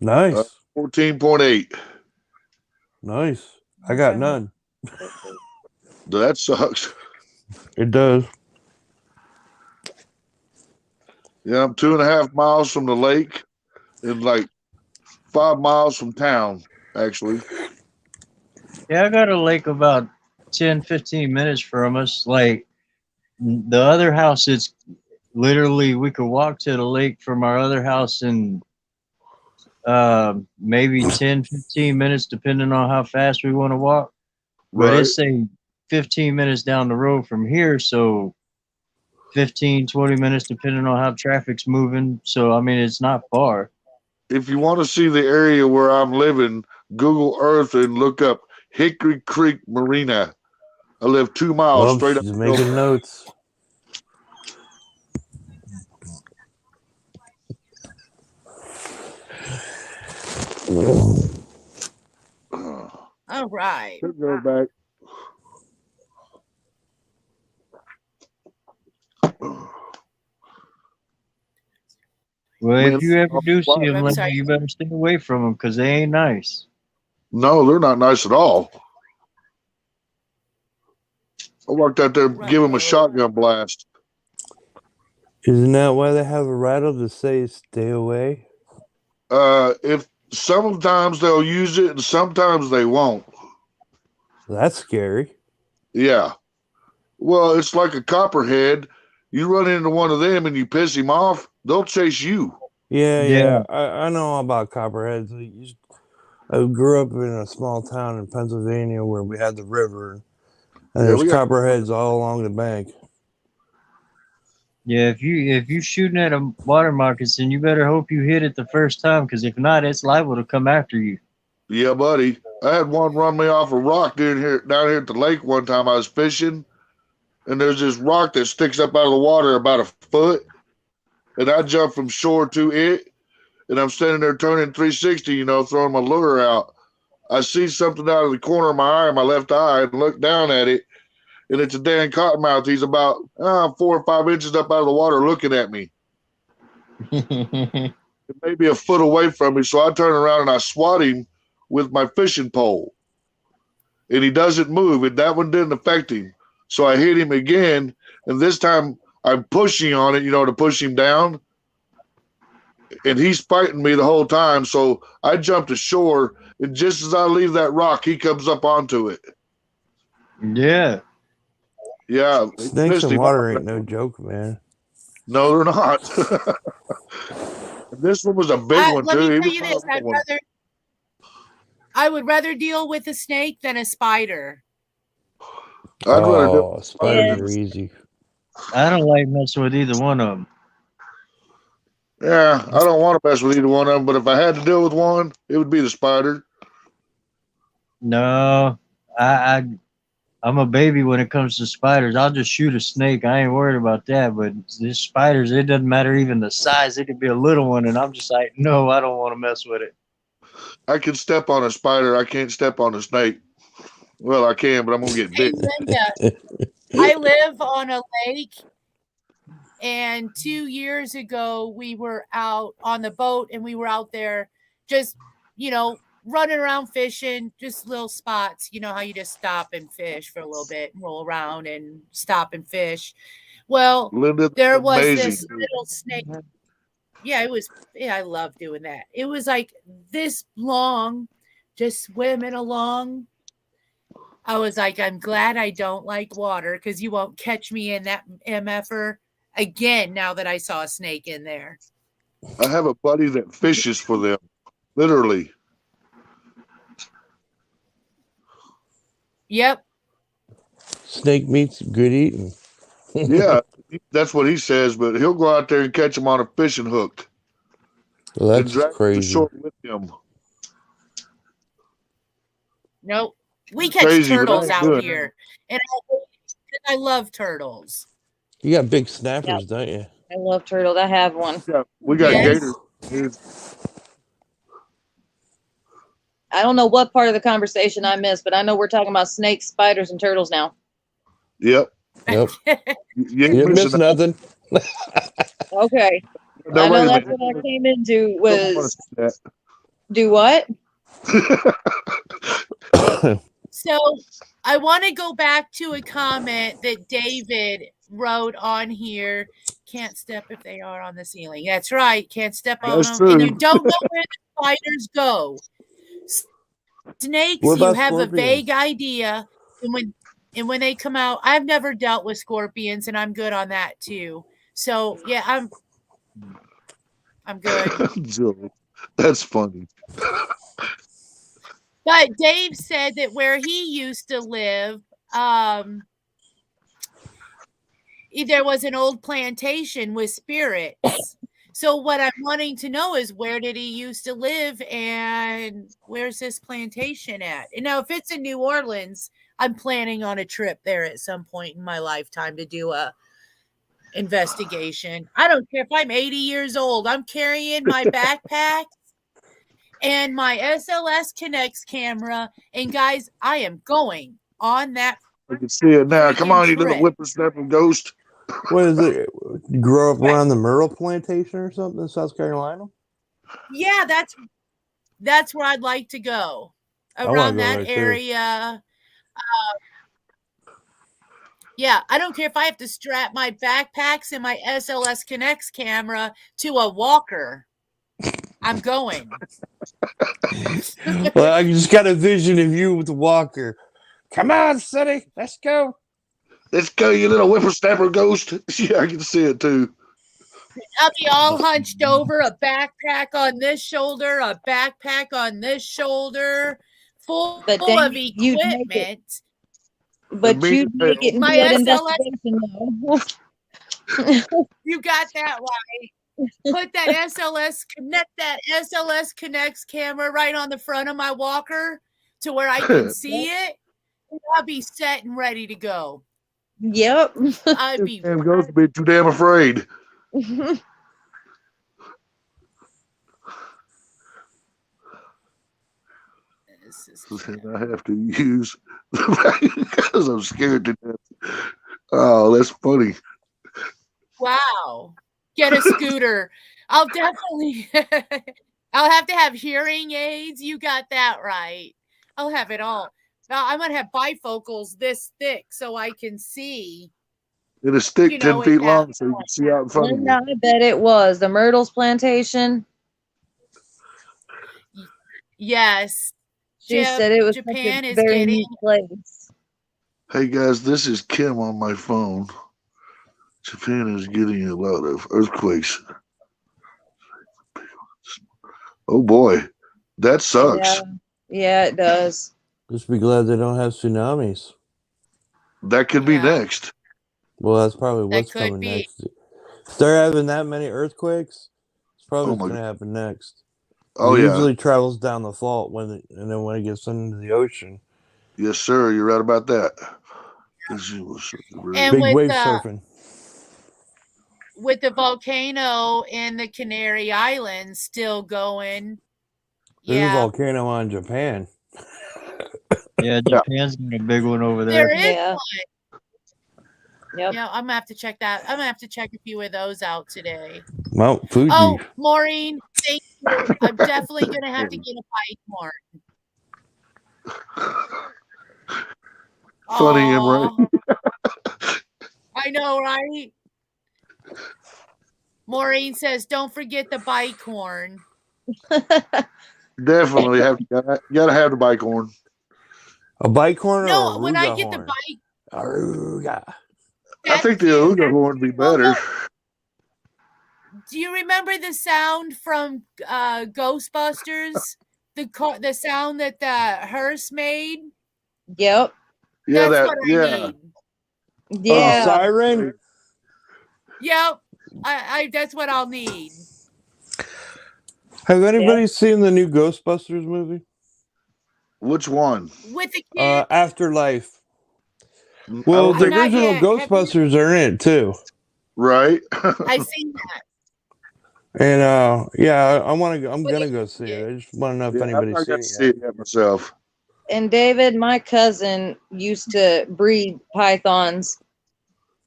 Nice. 14.8. Nice. I got none. That sucks. It does. Yeah, I'm 2.5 miles from the lake and like 5 miles from town, actually. Yeah, I got a lake about 10, 15 minutes from us. Like the other house, it's literally we could walk to the lake from our other house in maybe 10, 15 minutes, depending on how fast we want to walk. But it's say 15 minutes down the road from here, so 15, 20 minutes, depending on how traffic's moving. So, I mean, it's not far. If you want to see the area where I'm living, Google Earth and look up Hickory Creek Marina. I live 2 miles straight up. She's making notes. All right. Go back. Well, if you ever do see them, you better stay away from them because they ain't nice. No, they're not nice at all. I walked out there, give him a shotgun blast. Isn't that why they have a rattle to say "stay away"? If sometimes they'll use it and sometimes they won't. That's scary. Yeah. Well, it's like a copperhead. You run into one of them and you piss him off, they'll chase you. Yeah. I know about copperheads. I grew up in a small town in Pennsylvania where we had the river, and there's copperheads all along the bank. Yeah, if you shooting at a water moccasin, you better hope you hit it the first time, because if not, it's liable to come after you. Yeah, buddy. I had one run me off a rock down here at the lake one time. I was fishing, and there's this rock that sticks up out of the water about a foot, and I jumped from shore to it, and I'm standing there turning 360, throwing my lure out. I see something out of the corner of my eye, my left eye, and look down at it, and it's a Dan Cottonmouth. He's about 4 or 5 inches up out of the water looking at me. Maybe a foot away from me, so I turn around and I swat him with my fishing pole. And he doesn't move, and that one didn't affect him. So I hit him again, and this time I'm pushing on it, to push him down. And he's fighting me the whole time, so I jumped ashore, and just as I leave that rock, he comes up onto it. Yeah. Yeah. Snakes in water ain't no joke, man. No, they're not. This one was a big one, let too. me tell you this. I would rather deal with a snake than a spider. I'd rather do spiders are easy. I don't like messing with either one of them. Yeah, I don't want to mess with either one of them, but if I had to deal with one, it would be the spider. No, I'm a baby when it comes to spiders. I'll just shoot a snake. I ain't worried about that. But these spiders, it doesn't matter even the size. It could be a little one, and I'm just like, no, I don't want to mess with it. I can step on a spider. I can't step on a snake. Well, I can, but I'm going to get bit. I live on a lake, and 2 years ago, we were out on the boat, and we were out there just, running around fishing, just little spots. You know how you just stop and fish for a little bit and roll around and stop and fish. Well, there was this little snake. Yeah, I love doing that. It was like this long, just swimming along. I was like, I'm glad I don't like water, because you won't catch me in that MFer again now that I saw a snake in there. I have a buddy that fishes for them, literally. Yep. Snake meat's good eating. Yeah, that's what he says, but he'll go out there and catch them on a fishing hook. Well, that's crazy. The shore with him. Nope. We catch turtles out here, and I love turtles. You got big snappers, don't you? I love turtles. I have one. Yeah, we got gators. I don't know what part of the conversation I missed, but I know we're talking about snakes, spiders, and turtles now. Yep. You didn't miss nothing. Okay. I know that's what I came into was do what? So I want to go back to a comment that David wrote on here. Can't step if they are on the ceiling. That's right. Can't step on them. True. And you don't know where the spiders go. Snakes, you have a vague idea. And when they come out, I've never dealt with scorpions, and I'm good on that too. So yeah, I'm good. That's funny. But Dave said that where he used to live, there was an old plantation with spirits. So what I'm wanting to know is, where did he used to live, and where's this plantation at? And now, if it's in New Orleans, I'm planning on a trip there at some point in my lifetime to do a investigation. I don't care if I'm 80 years old. I'm carrying my backpack and my SLS Connects camera. And guys, I am going on that. I can see it now. Come on, you little whippersnapper ghost. What is it? You grow up around the Myrtle Plantation or something in South Carolina? Yeah, that's where I'd like to go. Around that area. Yeah, I don't care if I have to strap my backpacks and my SLS Connects camera to a walker. I'm going. Well, I just got a vision of you with the walker. Come on, Sonny, let's go. Let's go, you little whippersnapper ghost. Yeah, I can see it too. I'll be all hunched over, a backpack on this shoulder, a backpack on this shoulder, full But of dang it, you'd make it. equipment. But Me you'd make it and My do an SLS, investigation, though. you got that right. Put that SLS Connects camera right on the front of my walker to where I can see it. I'll be set and ready to go. Yep. I'd be Damn ghost be too damn afraid. I have to use because I'm scared to death. Oh, that's funny. wow. Get a scooter. I'll definitely I'll have to have hearing aids. You got that right. I'll have it all. Now I'm gonna have bifocals this thick so I can see. And a stick You know, 10 feet it long so you can see out in front of Linda, you. I bet it was the Myrtles plantation. Yes. She said it was Japan such a is very getting neat place. Hey guys, this is Kim on my phone. Japan is getting a lot of earthquakes. Oh boy, that sucks. Yeah, it does. Just be glad they don't have tsunamis. That could be next. Well, that's probably That what's could coming be. next. If they're having that many earthquakes, it's probably Oh what's my going to happen next. Oh It yeah. usually travels down the fault and then when it gets into the ocean. Yes, sir. You're right about that. And Big with wave surfing. with the volcano in the Canary Islands still going. There's a Yeah. volcano on Japan. Yeah, Japan's got a big one over there. There is Yeah. one. Yep. Yeah, I'm gonna have to check that. I'm gonna have to check a few of those out today. Mount Fuji. Oh, Maureen, thank you. I'm definitely gonna have to get a bike more. Funny, am right? I know, right? Maureen says, "Don't forget the bike horn." Definitely gotta have the bike horn. A bike horn No, or a when I Ruga get the horn? bike, Aruga. I think the Ooga horn would be better. do you remember the sound from Ghostbusters? The sound that the hearse made? Yep. Yeah, That's what I yeah. need. Yeah. Siren? Yep. I that's what I'll need. Have anybody seen the new Ghostbusters movie? Which one? With the kids. Afterlife. Well, the Not original yet. Ghostbusters are in it too. Right? I seen that. And yeah, I'm gonna go see it. I just want to know if Yeah, anybody's I seen got to it see yet. it yet myself. And David, my cousin used to breed pythons,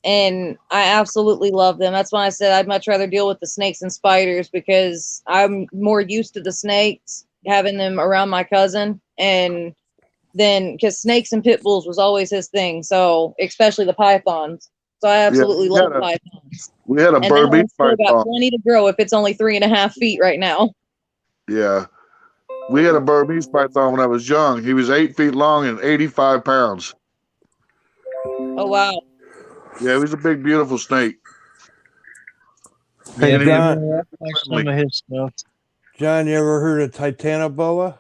and I absolutely love them. That's why I said I'd much rather deal with the snakes and spiders because I'm more used to the snakes, having them around my cousin, and then because snakes and pit bulls was always his thing. So especially the pythons. So I absolutely love pythons. We had a And that Burmese one's still got python. plenty to grow if it's only 3.5 feet right now. Yeah. We had a Burmese python when I was young. He was 8 feet long and 85 pounds. Oh wow. Yeah, he was a big, beautiful snake. Hey, And he John, was Like some of his stuff. John, you ever heard of Titanoboa?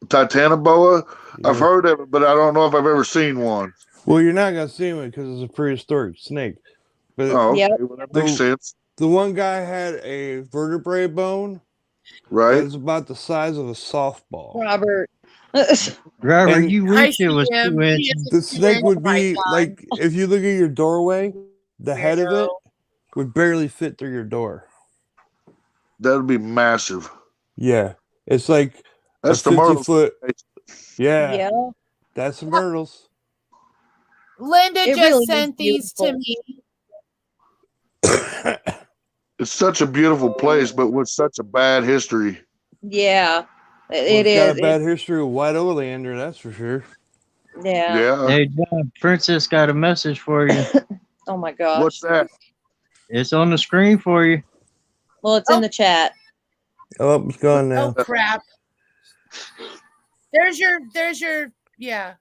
Titanoboa? I've Yeah. heard of it, but I don't know if I've ever seen one. Well, you're not gonna see one because it's a prehistoric snake. But Oh, okay. Yep. Well, that makes sense. the one guy had a vertebrae bone Right? that was about the size of a softball. Robert. Driver, And you I wish see it was him. 2 He inches. is a The snake would Oh my be God. like, if you look at your doorway, the head of it Weirdo. would barely fit through your door. That would be massive. Yeah, it's like That's a the 50 Myrtle. foot. Yeah, Yeah. that's some myrtles. Linda It just really is sent these to beautiful. me. It's such a beautiful place, but with such a bad history. Yeah. Well, It it's got is. a bad history of white oleander, that's for sure. Yeah. Yeah. Hey, John, Princess got a message for you. Oh my gosh. What's that? It's on the screen for you. Well, it's in the chat. Oh, it's gone Oh now. crap. There's your yeah.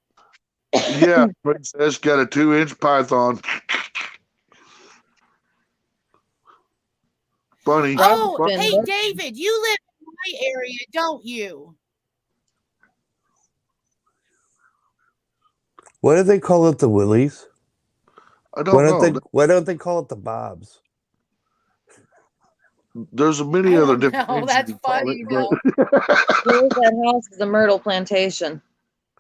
Yeah, Princess got a 2-inch python. Funny. Oh, Robinson, hey what? David, you live in my area, don't you? Why do they call it the Willies? I don't know. Why don't they call it the Bobs? There's many I other don't different know. things That's you can call funny it, though. Where's that house? The Myrtle Plantation.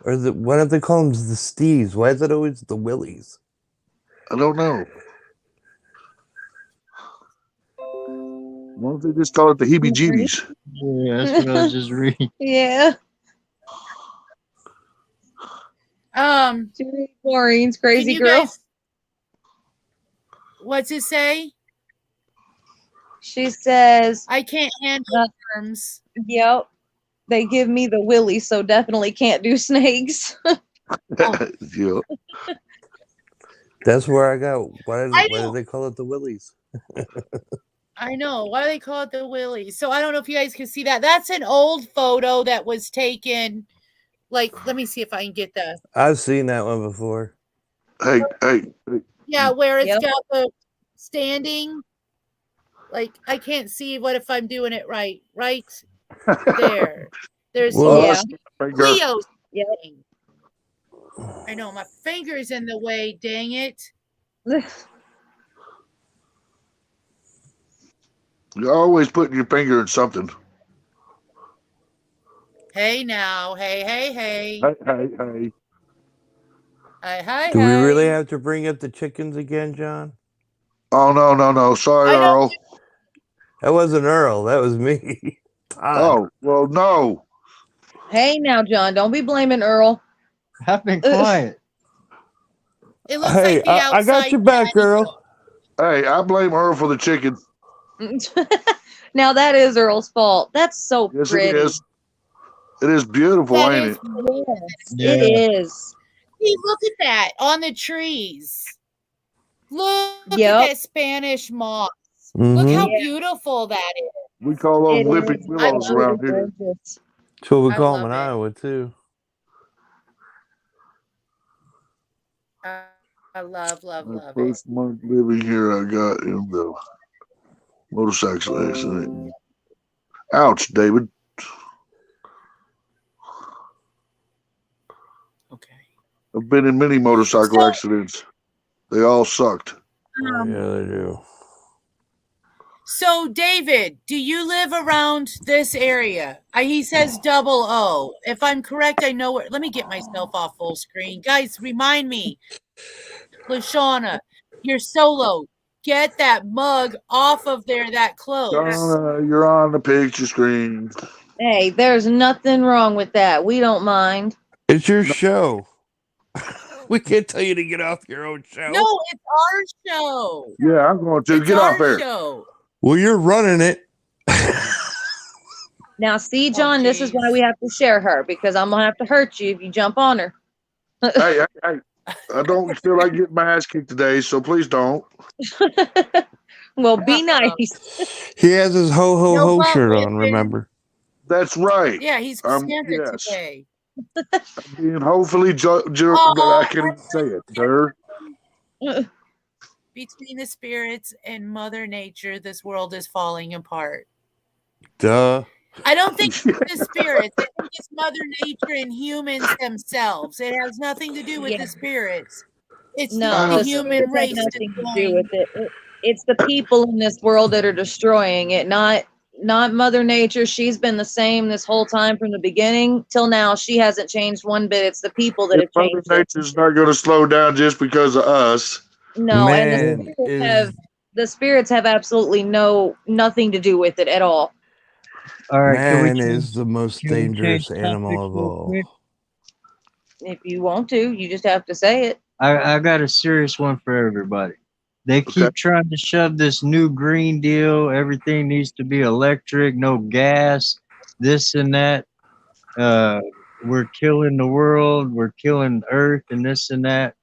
Or why don't they call them the Steves? Why is it always the Willies? I don't know. Why don't they just call it the heebie-jeebies? Yeah, that's what I was just reading. Yeah. Maureen's Can crazy you girl. guys? What's it say? She says, I can't handle worms. "Yep, they give me the willy, so definitely can't do snakes." Yeah. That's where I got. Why I do know. they call it the Willies? I know. Why do they call it the Willies? So I don't know if you guys can see that. That's an old photo that was taken. Like, let me see if I can get the. I've seen that one before. Hey. Yeah, where it's Yep. got the standing. Like, I can't see what if I'm doing it right. Right there. There's Well, Yeah. Cleo's Yep. thing. I know my finger's in the way. Dang it! You're always putting your finger in something. Hey now, hey. Hey. Do we really have to bring up the chickens again, John? Oh, no. Sorry, I don't- Earl. That wasn't Earl. That was me. Todd. Oh, well, no. Hey now, John, don't be blaming Earl. I've been quiet. It looks Hey, like the outside. I got your back, Earl. Hey, I blame Earl for the chicken. Now that is Earl's fault. That's so Yes, pretty. it is. It is beautiful, That ain't is. it? Yes, Yeah. it is. See, look at that on the trees. Look Yep. at that Spanish moss. Look Mhm. how Yeah. beautiful that is. We call those It limping is. willows love around here. Gorgeous. That's what we I call them love in it. Iowa too. I love The it. first month living here, I got in the motorcycle accident. Ouch, David. Okay. I've been in many motorcycle accidents. They all sucked. Yeah, they do. So, David, do you live around this area? He says 00. If I'm correct, I know where. Let me get myself off full screen. Guys, remind me. Lashawna, you're solo. Get that mug off of there that close. You're on the picture screen. Hey, there's nothing wrong with that. We don't mind. It's your show. We can't tell you to get off your own show. No, it's our show. Yeah, I'm going to. It's Get our off there. show. Well, you're running it. Now, see, John, this is why we have to share her, because I'm gonna have to hurt you if you jump on her. Hey, I don't feel like getting my ass kicked today, so please don't. Well, be nice. He has his ho ho No, ho but shirt if on. it- Remember? That's right. Yeah, he's yes. Santa today. Being hopefully I can't even say it, sir. Between the spirits and Mother Nature, this world is falling apart. Duh. I don't think it's the spirits. I think it's Mother Nature and humans themselves. It has nothing to do with the spirits. It's No, the human spirits have race nothing to do destroying. with it. It's the people in this world that are destroying it, not Mother Nature. She's been the same this whole time from the beginning till now. She hasn't changed one bit. It's the people that have Mother changed it. Nature's not going to slow down just because of us. No, Man, and the spirits have absolutely nothing to do with it at all. All right, man is the most can we dangerous change animal topics of real all. quick? If you want to, you just have to say it. I got a serious one for everybody. They keep Okay. trying to shove this new green deal. Everything needs to be electric, no gas, this and that. we're killing the world, we're killing Earth, and this and that.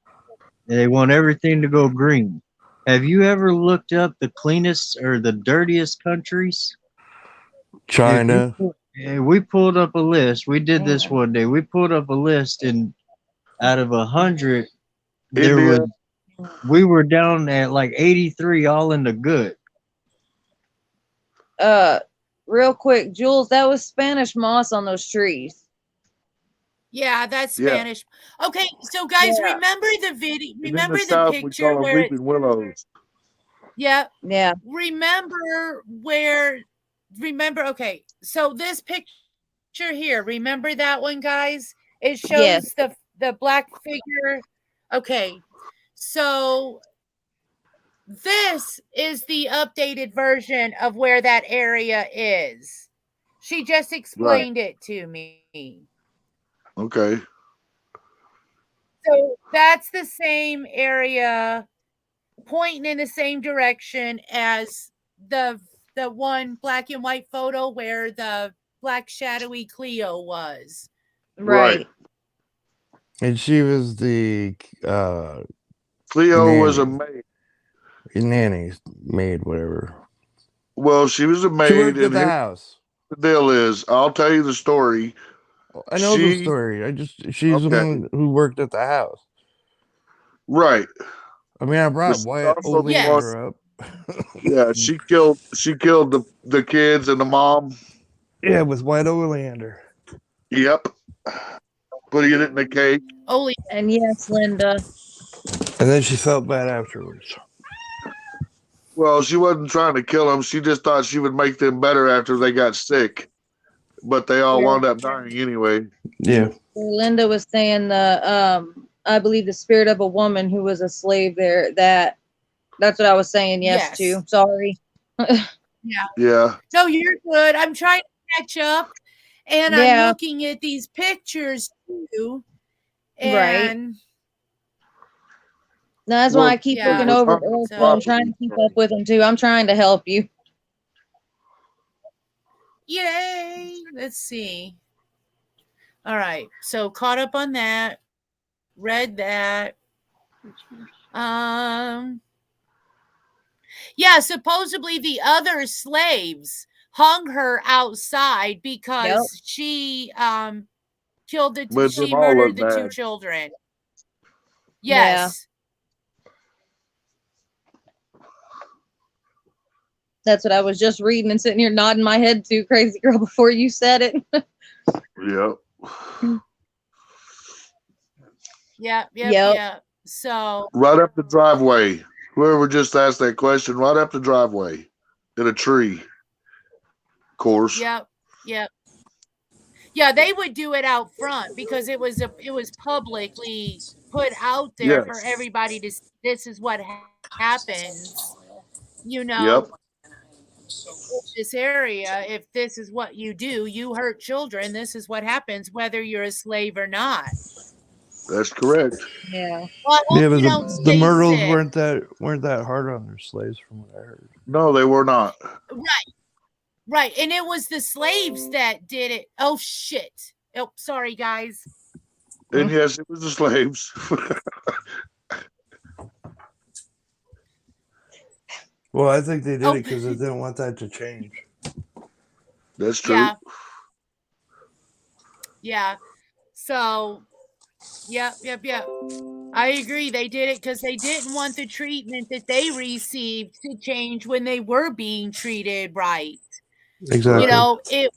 They want everything to go green. Have you ever looked up the cleanest or the dirtiest countries? China. We pulled up a list. We did this one day. We pulled up a list, and out of 100, India. we were down at like 83, all in the good. Real quick, Jules, that was Spanish moss on those trees. Yeah, that's Yeah. Spanish. Okay, so guys, Yeah. remember the video? And in Remember the the South, we picture call them where? weeping willows. Yeah. Yeah. Remember where? Remember? Okay, so this picture here. Remember that one, guys? It shows the black figure. Okay, so this is the updated version of where that area is. She just explained it to me. Okay. So that's the same area pointing in the same direction as the one black and white photo where the black shadowy Cleo was. Right. And she was the Cleo was a nanny. maid. maid, whatever. Well, she was a maid. She worked at and the here's house. the deal is, I'll tell you the story. I know the story. She's the one who worked at the house. Right. I mean, I brought But Wyatt also the Oleander up. Yeah, she killed the kids and the mom. Yeah, with Wyatt Oleander. Yep. Putting it in the cake. Ole. And yes, Linda. And then she felt bad afterwards. Well, she wasn't trying to kill them. She just thought she would make them better after they got sick. But they all wound up dying anyway. Yeah. Linda was saying I believe the spirit of a woman who was a slave there. That's what I was saying yes to. Sorry. Yeah. No, you're good. I'm trying to catch up, and I'm looking at these pictures too. And that's why I keep looking over. I'm trying to keep up with them too. I'm trying to help you. Yay! Let's see. All right, so caught up on that. Read that. Yeah, supposedly the other slaves hung her outside because she killed she murdered the two children. Yes. That's what I was just reading and sitting here nodding my head to, crazy girl, before you said it. Yep. So right up the driveway. Whoever just asked that question, right up the driveway in a tree. Of course. Yep. Yeah, they would do it out front because it was publicly put out there for everybody to see. This is what happens. You know, in this area, if this is what you do, you hurt children. This is what happens, whether you're a slave or not. That's correct. Yeah. Well, but the Myrtles weren't that hard on their slaves, from what I heard. No, they were not. Right. And it was the slaves that did it. Oh shit. Oh, sorry, guys. And yes, it was the slaves. Well, I think they did it because they didn't want that to change. That's true. Yeah. So, yep. I agree. They did it because they didn't want the treatment that they received to change when they were being treated right. Exactly. You know, it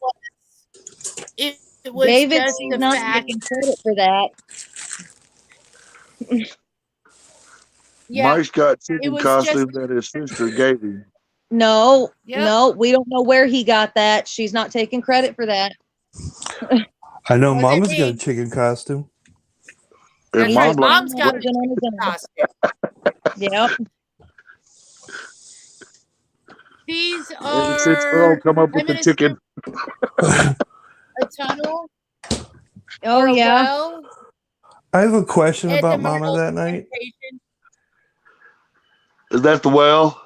was David, just she's the not fact. taking credit for that. Mike's got chicken costume that his sister gave him. No, we don't know where he got that. She's not taking credit for that. I know Mama's got a chicken costume. And Mom's got a chicken costume. Yep. These are. Earl come up with the chicken. A tunnel. Oh yeah. Well, I have a question about Mama that night. Is that the well?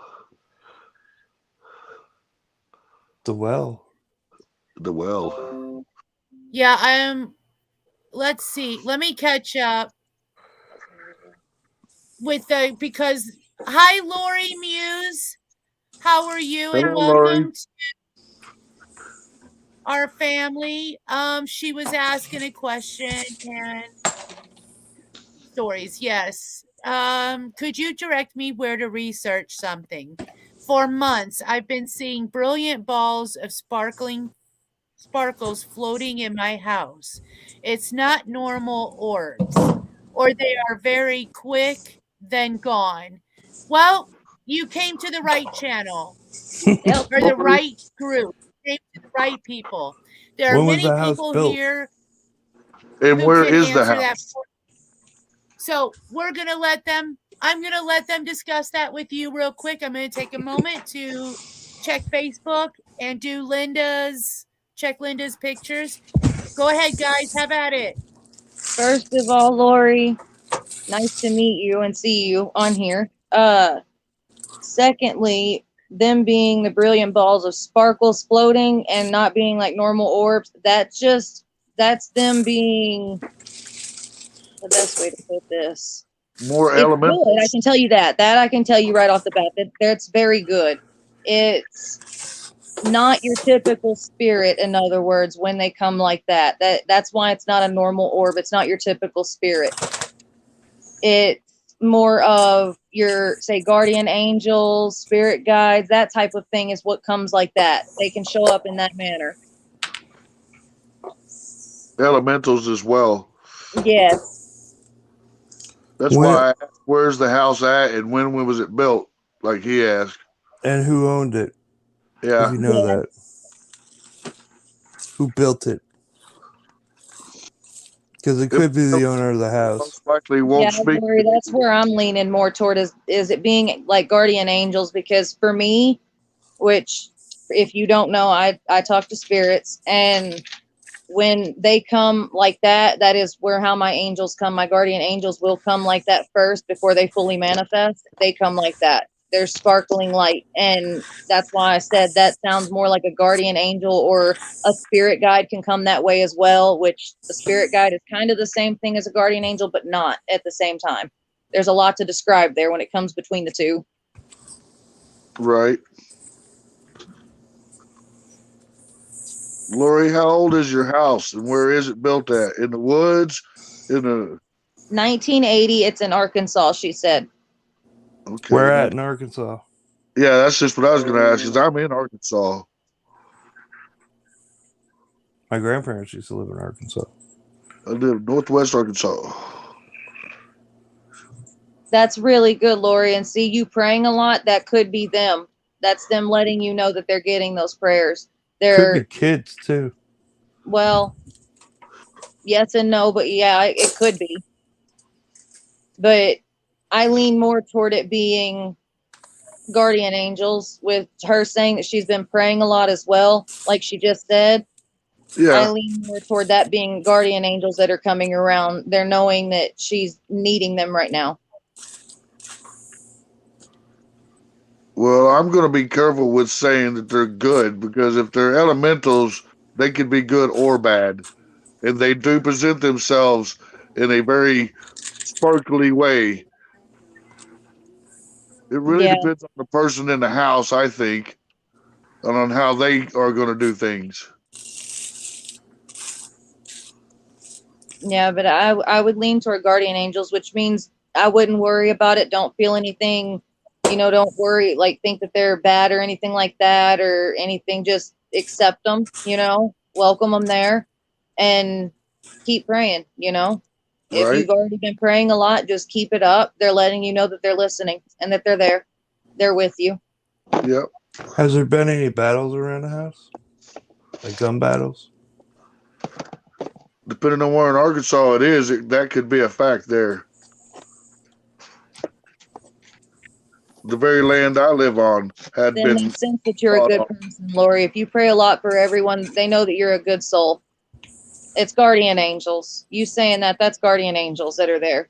The well. The well. Yeah, let's see. Let me catch up with because hi Lori Muse. How are you? And Hello, Lori. welcome to our family. She was asking a question and stories. Yes. Could you direct me where to research something? For months, I've been seeing brilliant balls of sparkles floating in my house. It's not normal orbs, or they are very quick, then gone. Well, you came to the right channel Yep. or the Lori. right group. You came to the right people. There are When was many the house people built? here And who where can is the answer that. house? So I'm going to let them discuss that with you real quick. I'm going to take a moment to check Facebook and check Linda's pictures. Go ahead, guys. Have at it. First of all, Lori, nice to meet you and see you on here. Secondly, them being the brilliant balls of sparkles floating and not being like normal orbs, that's them being the best way to put this. More It's good. I elementals. can tell you that. That I can tell you right off the bat. That's very good. It's not your typical spirit, in other words, when they come like that. That's why it's not a normal orb. It's not your typical spirit. It's more of your, say, guardian angels, spirit guides, that type of thing is what comes like that. They can show up in that manner. Elementals as well. Yes. That's why I asked, where's the house at and when was it built? Like he asked. And who owned it? Yeah. If you know that. Who built it? Because it could be the owner of the house. Most likely won't speak. Lori, that's where I'm leaning more toward is it being like guardian angels, because for me, which if you don't know, I talk to spirits, and when they come like that, that is where how my angels come. My guardian angels will come like that first before they fully manifest. They come like that. They're sparkling light. And that's why I said that sounds more like a guardian angel, or a spirit guide can come that way as well, which the spirit guide is kind of the same thing as a guardian angel, but not at the same time. There's a lot to describe there when it comes between the two. Right. Lori, how old is your house and where is it built at? In the woods? In the 1980, it's in Arkansas, she said. Okay. Where at in Arkansas? Yeah, that's just what I was gonna ask, because I'm in Arkansas. My grandparents used to live in Arkansas. I live in Northwest Arkansas. That's really good, Lori. And see, you praying a lot, that could be them. That's them letting you know that they're getting those prayers. Could be kids too. Well, yes and no, but yeah, it could be. But I lean more toward it being guardian angels, with her saying that she's been praying a lot as well, like she just said. Yeah. I lean more toward that being guardian angels that are coming around. They're knowing that she's needing them right now. Well, I'm going to be careful with saying that they're good, because if they're elementals, they can be good or bad. And they do present themselves in a very sparkly way. It really depends on the person in the house, I think, and on how they are going to do things. Yeah, but I would lean toward guardian angels, which means I wouldn't worry about it. Don't feel anything, don't worry, like think that they're bad or anything like that or anything. Just accept them, welcome them there and keep praying, If you've already been praying a lot, just keep it up. They're letting you know that they're listening and that they're there. They're with you. Yep. Has there been any battles around the house? Like gun battles? Depending on where in Arkansas it is, that could be a fact there. The very land I live on had Then been. they sense that you're a good person, Lori. If you pray a lot for everyone, they know that you're a good soul. It's guardian angels. You saying that's guardian angels that are there.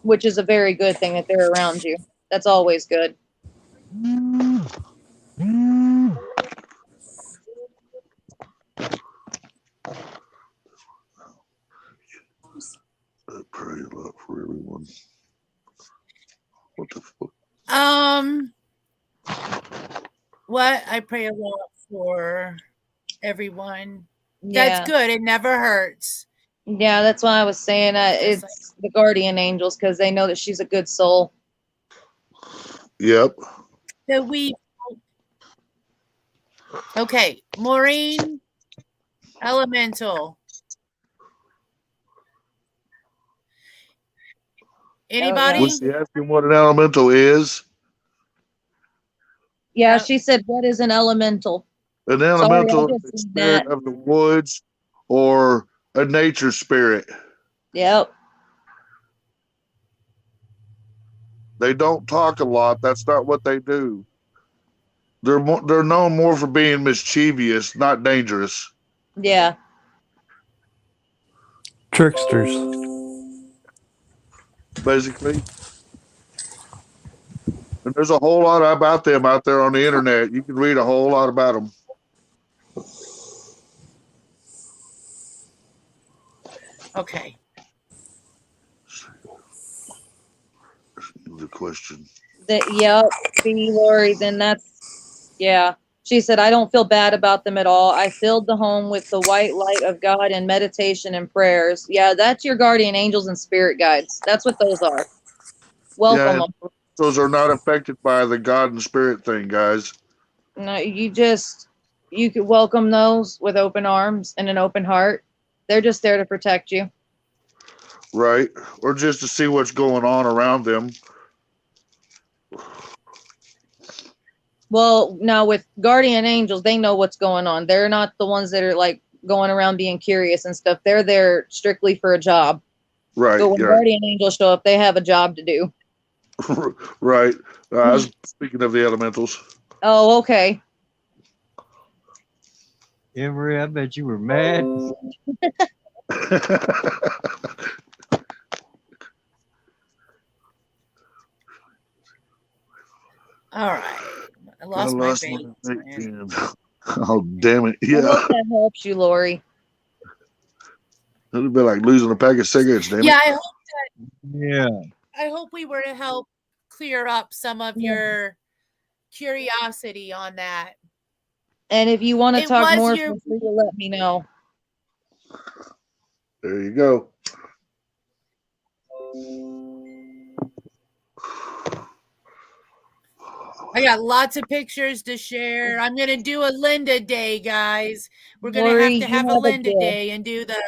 Which is a very good thing that they're around you. That's always good. pray a lot for everyone. What the fuck? What? I pray a lot for everyone. Yeah. That's good. It never hurts. Yeah, that's why I was saying Just it's the guardian angels because they know that she's a good soul. Yep. So we. Okay, Maureen, elemental. Anybody? Was she asking what an elemental is? Yeah, Yep. she said, "What is an elemental?" An Sorry, elemental I is just the seen spirit that. of the woods or a nature spirit. Yep. They don't talk a lot. That's not what they do. They're known more for being mischievous, not dangerous. Yeah. Tricksters. Basically. And there's a whole lot about them out there on the internet. You can read a whole lot about them. Okay. The question. Yep. See, Lori, then that's, yeah. She said, "I don't feel bad about them at all. I filled the home with the white light of God and meditation and prayers." Yeah, that's your guardian angels and spirit guides. That's what those are. Welcome. Yeah, those are not affected by the God and spirit thing, guys. No, you could welcome those with open arms and an open heart. They're just there to protect you. Right. Or just to see what's going on around them. Well, now with guardian angels, they know what's going on. They're not the ones that are like going around being curious and stuff. They're there strictly for a job. Right. But when Yeah. guardian angels show up, they have a job to do. Right. I was speaking of the elementals. Oh, okay. Emery, I bet you were mad. All right. I lost my bait. pen. Oh, damn it. I Yeah. hope that helps you, Lori. It'd be like losing a pack of cigarettes, damn Yeah, it. Yeah. I hope we were to help clear up some of your curiosity on that. And if you want to It talk was more, your- feel free to let me know. There you go. I got lots of pictures to share. I'm going to do a Linda Day, guys. We're going Lori, to you have a have a Linda gift. Day and do the.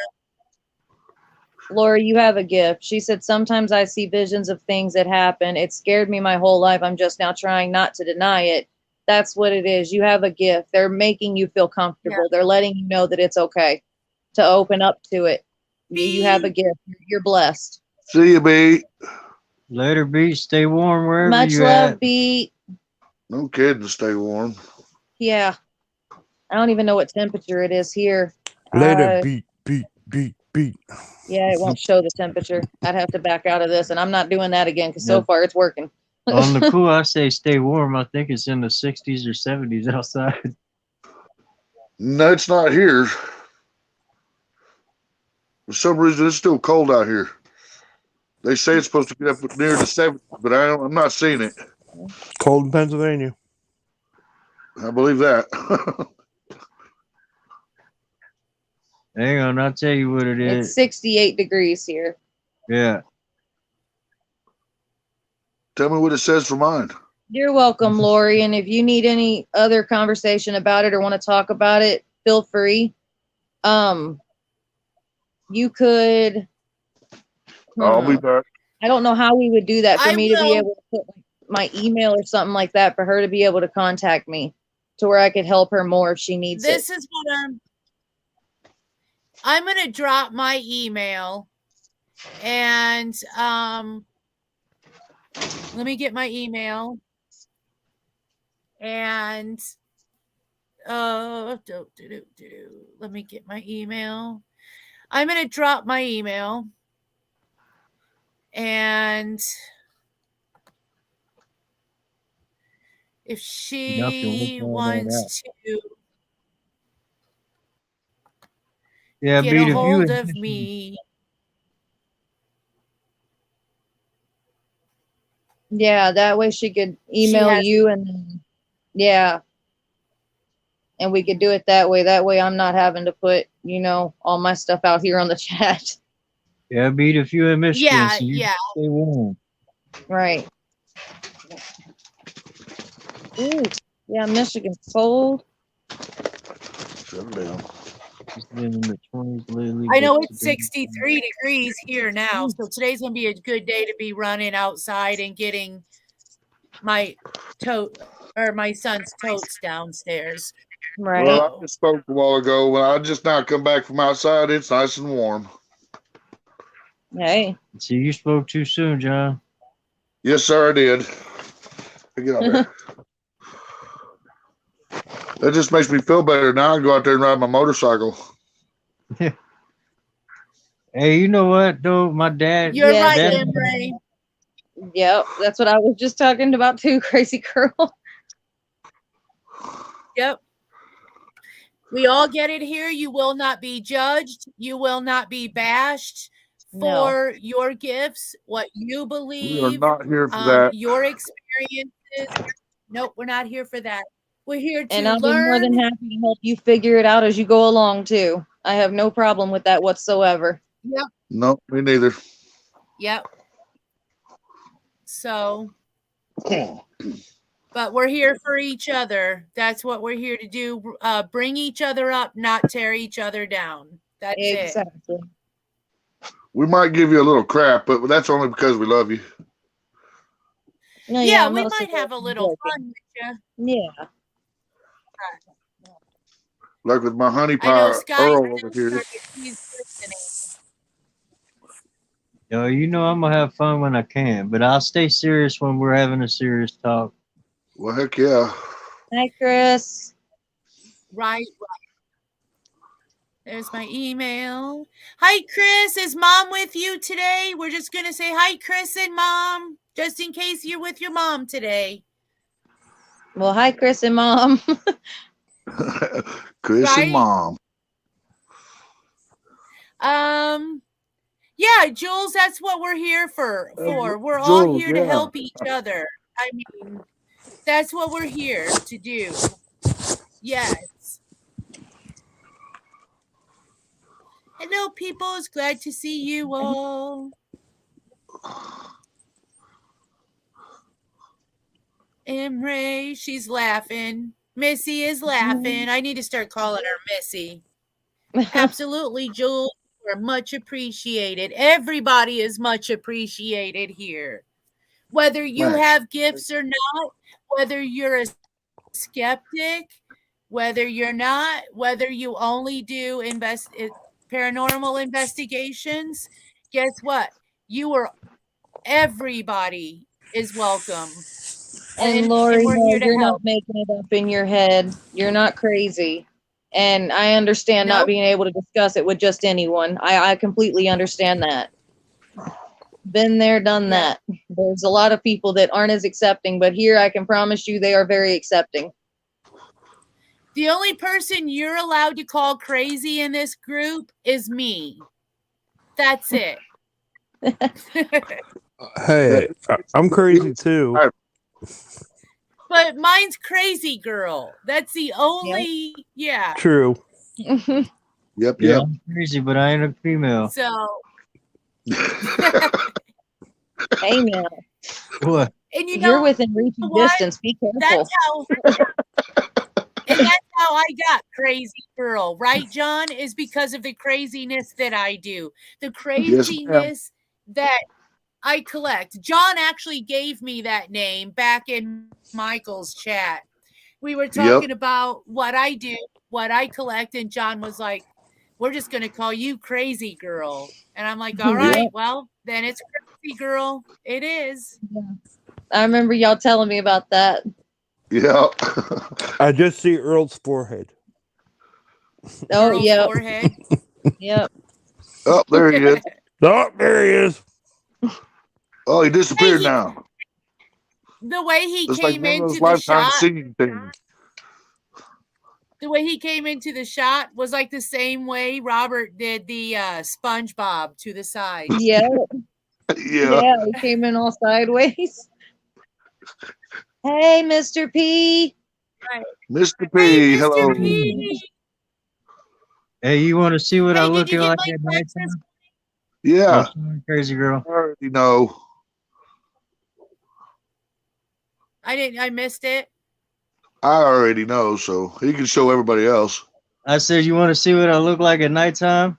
Lori, you have a gift. She said, "Sometimes I see visions of things that happen. It scared me my whole life. I'm just now trying not to deny it." That's what it is. You have a gift. They're making you feel comfortable. They're letting you know that it's okay to open up to it. You have a gift. You're blessed. See you, B. Later, B. Stay warm wherever Much you love, at. B. No kidding. Stay warm. Yeah. I don't even know what temperature it is here. Later, beat. Yeah, it won't show the temperature. I'd have to back out of this, and I'm not doing that again because so Yep. far it's working. On the pool, I say stay warm. I think it's in the 60s or 70s outside. No, it's not here. For some reason, it's still cold out here. They say it's supposed to get up near the 70s, but I'm not seeing it. Cold in Pennsylvania. I believe that. Hang on, I'll tell you what it is. It's 68 degrees here. Yeah. Tell me what it says for mine. You're welcome, Lori. And if you need any other conversation about it or want to talk about it, feel free. You could. I'll be back. I don't know how we would do that for I me to be will. able to put my email or something like that for her to be able to contact me to where I could help her more if she needs This it. is what I'm going to drop my email and let me get my email and let me get my email. I'm going to drop my email and if she wants to Yeah, get Beat, a if you hold would of me. Yeah, that way she could email has- you and then, yeah. And we could do it that way. That way I'm not having to put, all my stuff out here on the chat. Yeah, I beat a few in Michigan, Yeah, so you yeah. stay warm. Right. Ooh, yeah, Michigan's cold. Shut down. It's been in the 20s lately. I know but it's today- 63 degrees here now, so today's gonna be a good day to be running outside and getting my my son's totes downstairs. Right. Well, I just spoke a while ago. When I just now come back from outside, it's nice and warm. Hey. See, you spoke too soon, John. Yes, sir, I did. Get out there. That just makes me feel better. Now I can go out there and ride my motorcycle. Hey, you know what, though? My dad. You're Yeah, right, Dad- Emre. Yep, that's what I was just talking about too, crazy girl. Yep. We all get it here. You will not be judged. You will not be bashed No. for your gifts, what you We are believe, not here for that. your experiences. Nope, we're not here for that. We're here to And I'll be more than learn. happy to help you figure it out as you go along too. I have no problem with that whatsoever. Yep. No, me neither. Yep. So, but we're here for each other. That's what we're here to do. Bring each other up, not tear each other down. That's it. Exactly. We might give you a little crap, but that's only because we love you. No, Yeah, we most might of have a us little joking. fun with you. Yeah. Like with my honey I know pie Sky. Earl over here. He's listening. Yo, you know I'm gonna have fun when I can, but I'll stay serious when we're having a serious talk. Well, heck yeah. Hi, Chris. Right. There's my email. Hi, Chris. Is Mom with you today? We're just going to say hi, Chris and Mom, just in case you're with your mom today. Well, hi, Chris and Mom. Chris Right? and Mom. Yeah, Jules, that's what we're here for. We're all Jules, here to yeah. help each other. I mean, that's what we're here to do. Yes. Hello, people. It's glad to see you all. Emre, she's laughing. Missy is laughing. I need to start calling her Missy. Absolutely, Jules. You're much appreciated. Everybody is much appreciated here. Whether you Right. have gifts or not, whether you're a skeptic, whether you're not, whether you only do paranormal investigations, guess what? Everybody is welcome. And Lori, we're no, here to you're help. not making it up in your head. You're not crazy. And I understand not Nope. being able to discuss it with just anyone. I completely understand that. Been there, done Yeah. that. There's a lot of people that aren't as accepting, but here I can promise you they are very accepting. The only person you're allowed to call crazy in this group is me. That's it. Hey, I'm crazy too. But mine's crazy girl. That's the only, yeah. True. Yep, Yeah, yep. I'm crazy, but I ain't a female. So, Hey now, What? and you you're know within reaching what? distance. Be careful. That's how I got crazy girl, right, John? Is because of the craziness that I do. The craziness that I collect. John actually gave me that name back in Michael's chat. We were talking about what I do, what I collect, and John was like, we're just going to call you Crazy Girl. And I'm like, all right, well, then it's Crazy Girl. It is. I remember y'all telling me about that. Yep. I just see Earl's forehead. Oh, Earl's yep. forehead. Yep. Oh, there he is. Oh, there he is. Oh, he disappeared Hey, now. The way he It's like came one of into those the lifetime shot, singing things. the way he came into the shot was like the same way Robert did the SpongeBob to the side. Yeah. Yeah. Yeah, he came in all sideways. Hey, Mr. P. Mr. Hey, P, Mr. hello. P. Hey, you want to see what I Hey, did look you get like my at text? nighttime? Yeah, Oh, sorry, crazy girl. I already know. I missed it. I already know, so he can show everybody else. I said, you want to see what I look like at nighttime?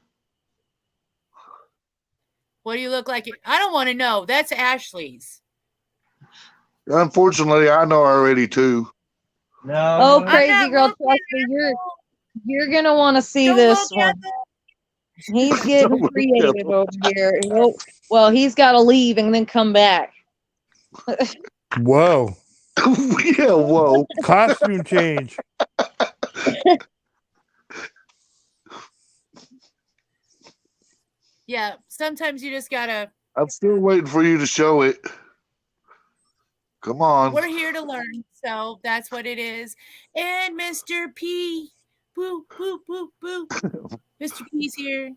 What do you look like? I don't want to know. That's Ashley's. Unfortunately, I know already too. No, Oh, no. crazy not girl, looking trust me, you're gonna want to see Don't this look at one. He's getting Don't look at creative over here. Well, he's got to leave and then come back. Whoa. Yeah, whoa. Costume change. Yeah, sometimes you just gotta. I'm still waiting for you to show it. Come on. We're here to learn, so that's what it is. And Mr. P, boo, boo, boo, boo. Mr. P's here.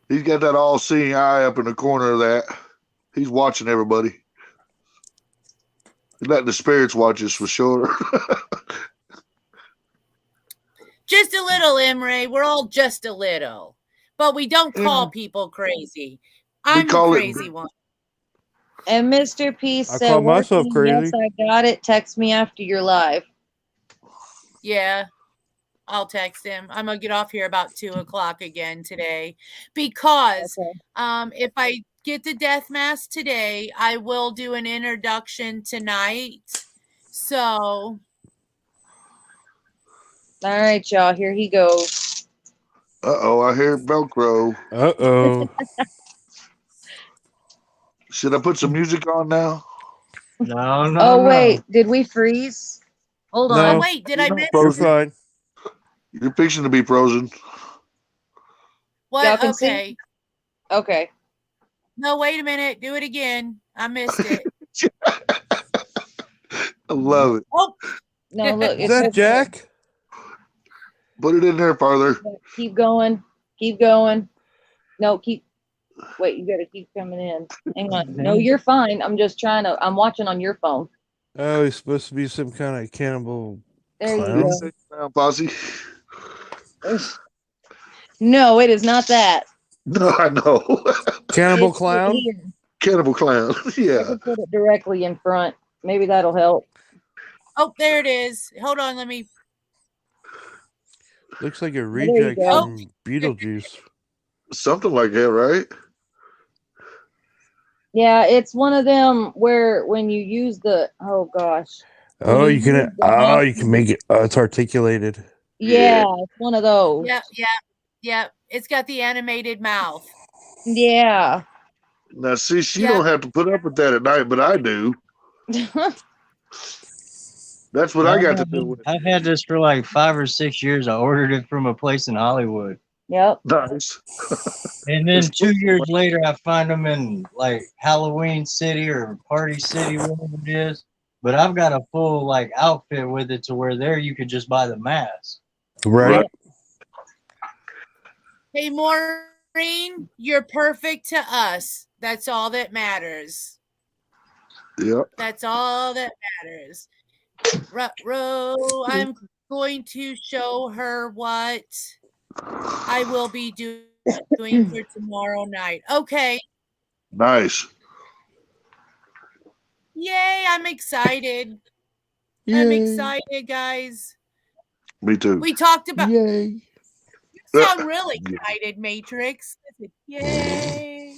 He's got that all-seeing eye up in the corner of that. He's watching everybody. He's letting the spirits watch us for sure. Just a little, Imre. We're all just a little, but we don't call people crazy. I'm the call it- crazy one. And Mr. P I said, call myself "Working, yes, crazy. I got it. Text me after you're live." Yeah, I'll text him. I'm gonna get off here about 2:00 again today because Okay. if I get the death mask today, I will do an introduction tonight. So All right, y'all. Here he goes. Uh-oh, I hear Velcro. Uh-oh. Should I put some music on now? No, no, Oh no. wait, did we freeze? Hold No. on. oh wait, did I miss You're Frozen. fine. You're fixing to be frozen. what? Y'all can see? Okay. Okay. No, wait a minute. Do it again. I missed it. I love it. Oh, No, look. Is It's that over Jack? Put it in there farther. there. Keep going. Keep going. No, keep. Wait, you gotta keep coming in. Hang on. No, you're fine. I'm just trying to. I'm watching on your phone. Oh, he's supposed to be some kind of cannibal There clown. you Didn't say clown posse. go. No, it is not that. No, I know. Cannibal It's clown? right here. Cannibal clown. I Yeah. can put it directly in front. Maybe that'll help. oh, there it is. Hold on. Let me. Looks like a you reject go. from Beetlejuice. Something like that, right? Yeah, it's one of them where when you use the oh gosh. When Oh, you you can. use the Oh, hand- you can make it. It's articulated. Yeah, it's one of those. Yeah. It's got the animated mouth. Yeah. Now, see, she Yeah. don't have to put up with that at night, but I do. That's what I got to do with. I've had this for like 5 or 6 years. I ordered it from a place in Hollywood. Yep. Nice. And then It's 2 years later, I find them in like Halloween City or Party City, whatever it is. But I've got a full like outfit with it to where there you could just buy the mask. Right. Right. Hey, Maureen, you're perfect to us. That's all that matters. Yep. That's all that matters. I'm going to show her what I will be doing for tomorrow night. Okay. Nice. Yay, I'm excited. I'm Yay. excited, guys. Me too. We talked about Yay. you sound really excited, Matrix. Yay.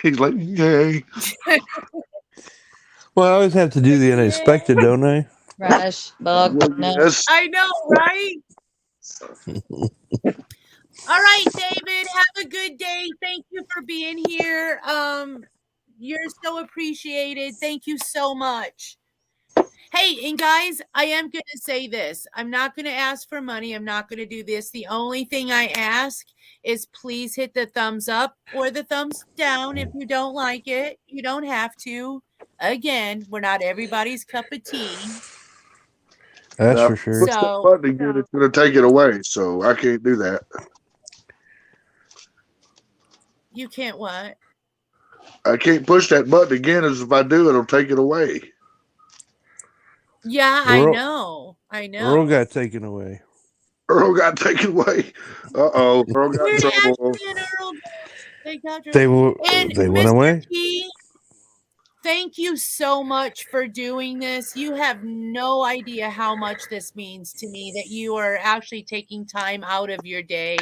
He's like, yay. Well, I always have to do the unexpected, don't I? Rush, bug, Well, no. yes. I know, right? All right, David, have a good day. Thank you for being here. You're so appreciated. Thank you so much. Hey, and guys, I am going to say this. I'm not going to ask for money. I'm not going to do this. The only thing I ask is please hit the thumbs up or the thumbs down. If you don't like it, you don't have to. Again, we're not everybody's cup of tea. That's Now, for sure. push that button again, it's going to take it away. So I can't do that. You can't what? I can't push that button again, as if I do, it'll take it away. Yeah, I Earl, know. I Earl know. got taken away. Earl got taken away. Earl got Where in did trouble. Ashley and Earl go? They got They and they went Mr. away. T, thank you so much for doing this. You have no idea how much this means to me that you are actually taking time out of your day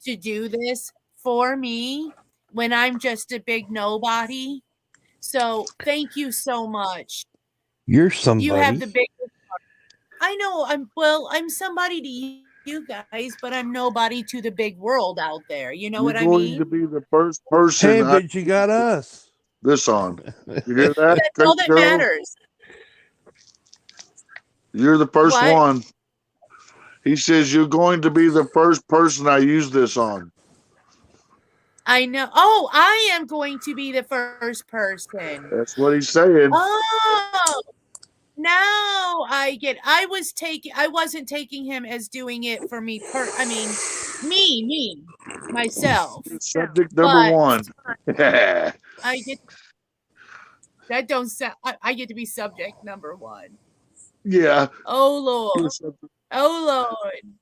to do this for me when I'm just a big nobody. So thank you so much. You're You have the somebody. biggest heart. I know I'm somebody to you guys, but I'm nobody to the big world out there. You know You're what I going to mean? be the first person Hey, I but you got us. this on. You hear that, That's crazy all that girl? matters. You're the first What? one. He says you're going to be the first person I use this on. I know. Oh, I am going to be the first person. That's what he's saying. Oh, now I get. I wasn't taking him as doing it for me. Me, myself. Subject number But one. Yeah. I get that. Don't sound. I get to be subject number one. Yeah. Oh Lord. Oh Lord.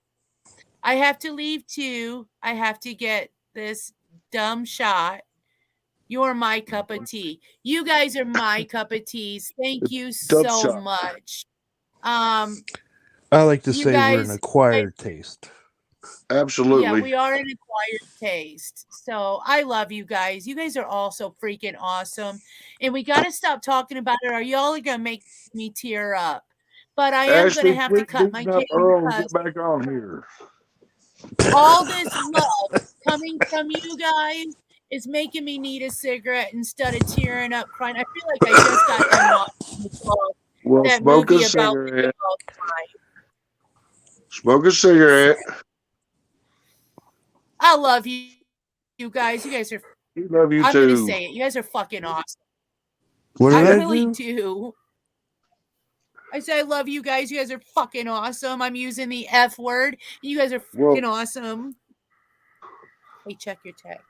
I have to leave too. I have to get this dumb shot. You're my cup of tea. You guys are my cup of teas. Thank you Dumb so shot. much. I like to You say we're an guys, acquired taste. yeah, Absolutely. we are an acquired taste. So I love you guys. You guys are all so freaking awesome. And we got to stop talking about it or y'all are going to make me tear up. But I am going to Ashley, have to quit cut my beating up cake Earl and because get back on here. all this love coming from you guys is making me need a cigarette instead of tearing up crying. I feel like I just got done watching Well, that smoke a movie about the cigarette. dog crying. Smoke a cigarette. I love you guys. You guys are, We love you I'm going to too. say it. You guys are fucking awesome. What I did I really do? do. I say I love you guys. You guys are fucking awesome. I'm using the F word. You guys are Well, fucking awesome. Hey, check your text.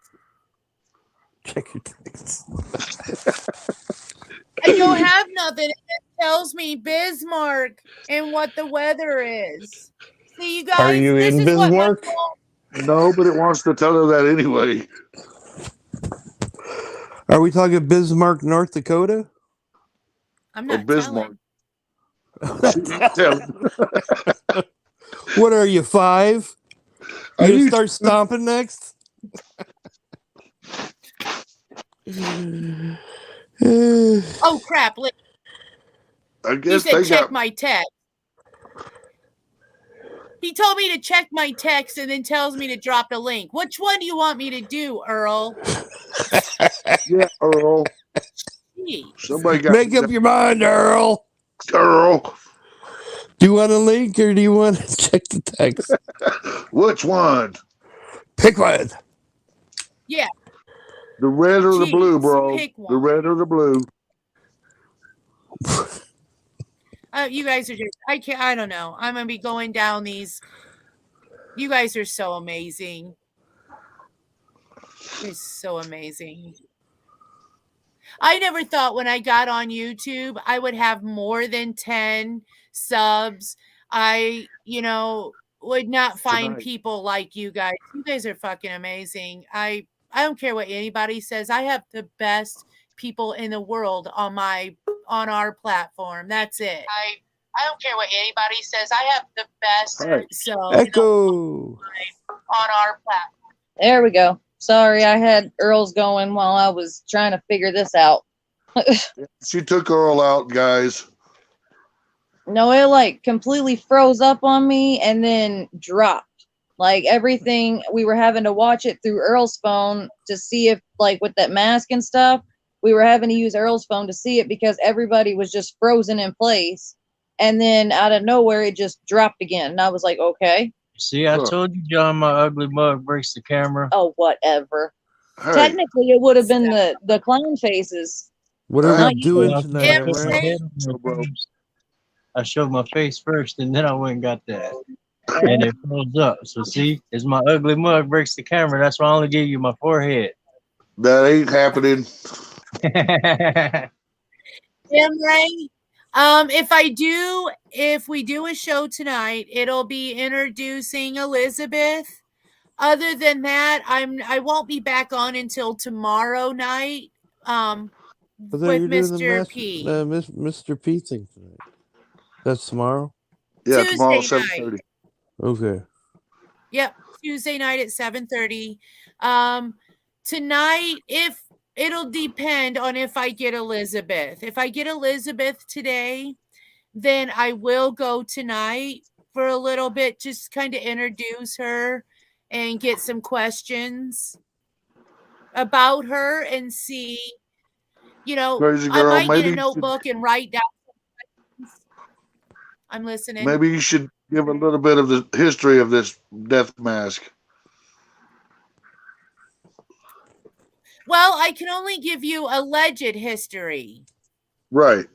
Check your text. I don't have nothing. It tells me Bismarck and what the weather is. See, you guys, Are you this in is what my Bismarck? phone. no, but it wants to tell her that anyway. Are we talking Bismarck, North Dakota? I'm Or not Bismarck. telling. She ain't telling. What are you, 5? Are You gonna you? start stomping next? Oh crap! I He guess said they check got. my text. He told me to check my text and then tells me to drop the link. Which one do you want me to do, Earl? Yeah, Earl. Jeez. Somebody got Make up your mind, Earl. Earl. Do you want a link or do you want to check the text? Which one? Pick one. Yeah. The red or the blue, Jeez, bro? pick The one. red or the blue? You guys are just, I don't know. I'm going to be going down these. You guys are so amazing. It's so amazing. I never thought when I got on YouTube, I would have more than 10 subs. I, would not find Tonight. people like you guys. You guys are fucking amazing. I don't care what anybody says. I have the best people in the world on our platform. That's it. I don't care what anybody says. I have the best. Right. So Echo. on our platform. There we go. Sorry, I had Earl's going while I was trying to figure this out. She took Earl out, guys. No, it like completely froze up on me and then dropped. Like everything, we were having to watch it through Earl's phone to see if, like, with that mask and stuff, we were having to use Earl's phone to see it because everybody was just frozen in place. And then out of nowhere, it just dropped again. And I was like, okay. See, I told you, John, my ugly mug breaks the camera. Oh, whatever. Hey, Technically, it would have been the clown faces. What are Not we you. doing Well, tonight, I put my Earl? head on So, bro. I showed my face first, and then I went and got that. And it froze up. So see, it's my ugly mug breaks the camera. That's why I only gave you my forehead. That ain't happening. Tim Ray, If we do a show tonight, it'll be introducing Elizabeth. Other than that, I won't be back on until tomorrow night. I thought you With were doing the Mr. P. Mr. P thing tonight. That's tomorrow? Yeah, tomorrow Tuesday night. 7:30. Okay. Yep, Tuesday night at 7:30. Tonight, if it'll depend on if I get Elizabeth. If I get Elizabeth today, then I will go tonight for a little bit, just kind of introduce her and get some questions about her and see, Crazy I girl, might get maybe a you should, notebook and write down some questions. I'm listening. maybe you should give a little bit of the history of this death mask. Well, I can only give you alleged history. Right.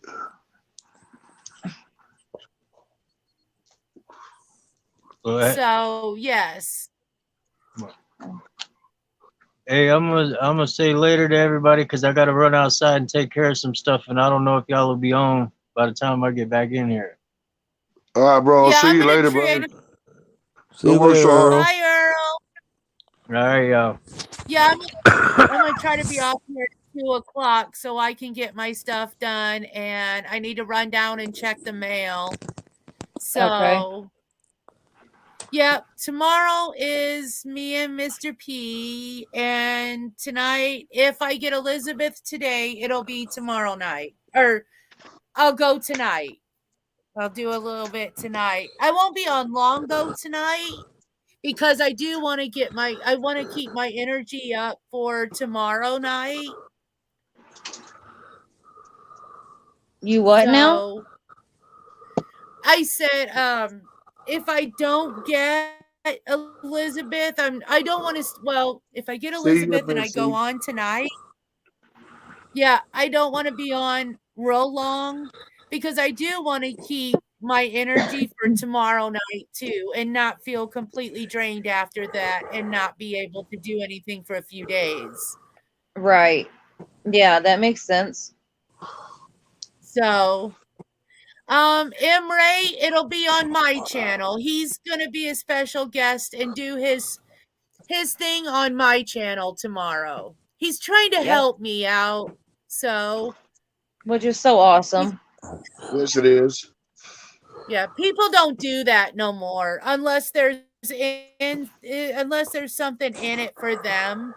So, yes. Hey, I'm gonna say later to everybody because I gotta run outside and take care of some stuff, and I don't know if y'all will be on by the time I get back in here. All right, bro. I'll Yeah, see I'm you gonna later, create brother. See you Don't work later, so hard. Earl. Bye, Earl. All right, y'all. Yeah, I'm gonna try to be off here at 2:00 so I can get my stuff done, and I need to run down and check the mail. So, yeah, tomorrow is me and Mr. P, and tonight, if I get Elizabeth today, it'll be tomorrow night, or I'll go tonight. I'll do a little bit tonight. I won't be on long though tonight, because I do want to I want to keep my energy up for tomorrow night. You what now? So I said, if I don't get Elizabeth, I don't want to. Well, if I get See you, Elizabeth and I go Missy. on tonight, yeah, I don't want to be on real long because I do want to keep my energy for tomorrow night too, and not feel completely drained after that, and not be able to do anything for a few days. Right. Yeah, that makes sense. So, Imre, it'll be on my channel. He's gonna be a special guest and do his thing on my channel tomorrow. He's trying to help me out. So, which is so awesome. Yes, it is. yeah, people don't do that no more unless there's something in it for them.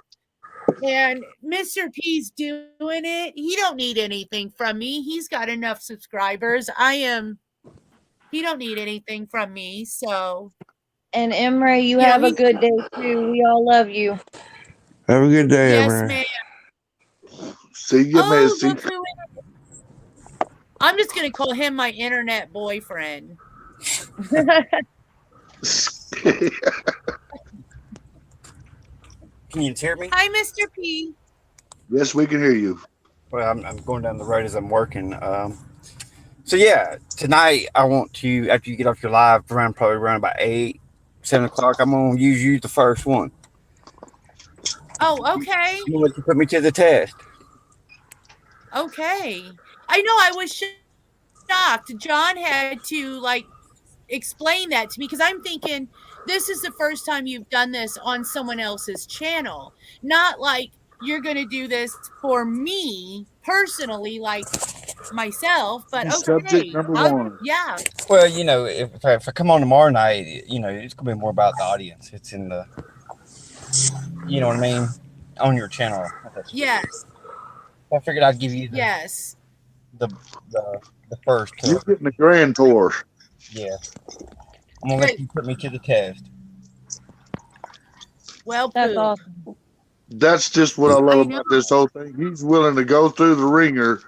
And Mr. P's doing it. He don't need anything from me. He's got enough subscribers. He don't need anything from me. So, And Imre, you have a good day too. We all love you. Have a good day, yes, Emery. ma'am. See you, Oh, Missy. look who I'm just gonna call him my internet boyfriend. Can you hear me? Hi, Mr. P. Yes, we can hear you. Well, I'm going down the road as I'm working. So yeah, tonight I want to, after you get off your live, probably around about 8, 7 o'clock, I'm gonna use you the first one. Oh, okay. I'm gonna let you put me to the test. Okay. I know, I was shocked. John had to explain that to me because I'm thinking this is the first time you've done this on someone else's channel. Not like you're going to do this for me personally, like myself, but okay. Subject number one. Yeah. Well, if I come on tomorrow night, it's gonna be more about the audience. It's in the, you know what I mean, on your channel. Yes. I figured I'd give you the first tour. You're getting the grand tour. Yeah. I'm gonna let you put me to the test. Well, that's awesome. That's just what I love about this whole thing. He's willing to go through the ringer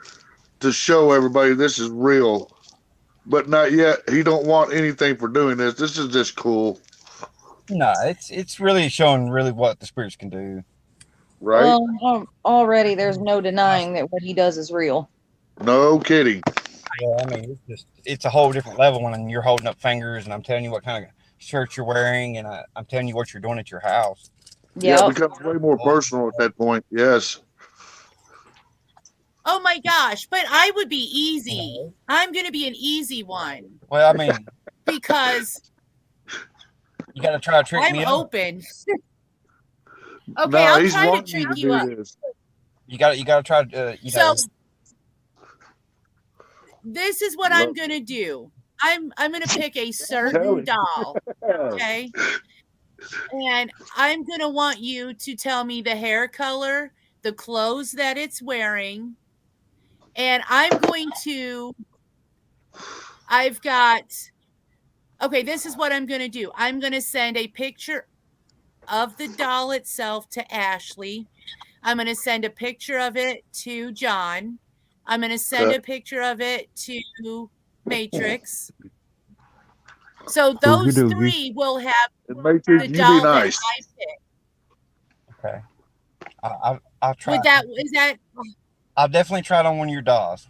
to show everybody this is real, but not yet. He don't want anything for doing this. This is just cool. No, it's really showing really what the spirits can do. Right? Well, already there's no denying that what he does is real. No kidding. Yeah, I mean, it's a whole different level when you're holding up fingers and I'm telling you what kind of shirt you're wearing and I'm telling you what you're doing at your house. Yeah, it becomes way more personal at that point. Yes. Oh my gosh, but I would be easy. I'm going to be an easy one Well, I mean, because you got to try to trick I'm me up. open. Okay, No, I'll he's try to wanting you trick to you do up. this. You got to try to, So this is what I'm Look. going to do. I'm going to pick a Tell certain him. doll, okay? And I'm going to want you to tell me the hair color, the clothes that it's wearing, and I've got, okay, this is what I'm going to do. I'm going to send a picture of the doll itself to Ashley. I'm going to send a picture of it to John. I'm going to send a picture of it to Matrix. So those Okey-dokey. three will have And make the sure you be doll that nice. I pick. Okay. I'll try. Would that, is that, I'll definitely try it on one of your dolls.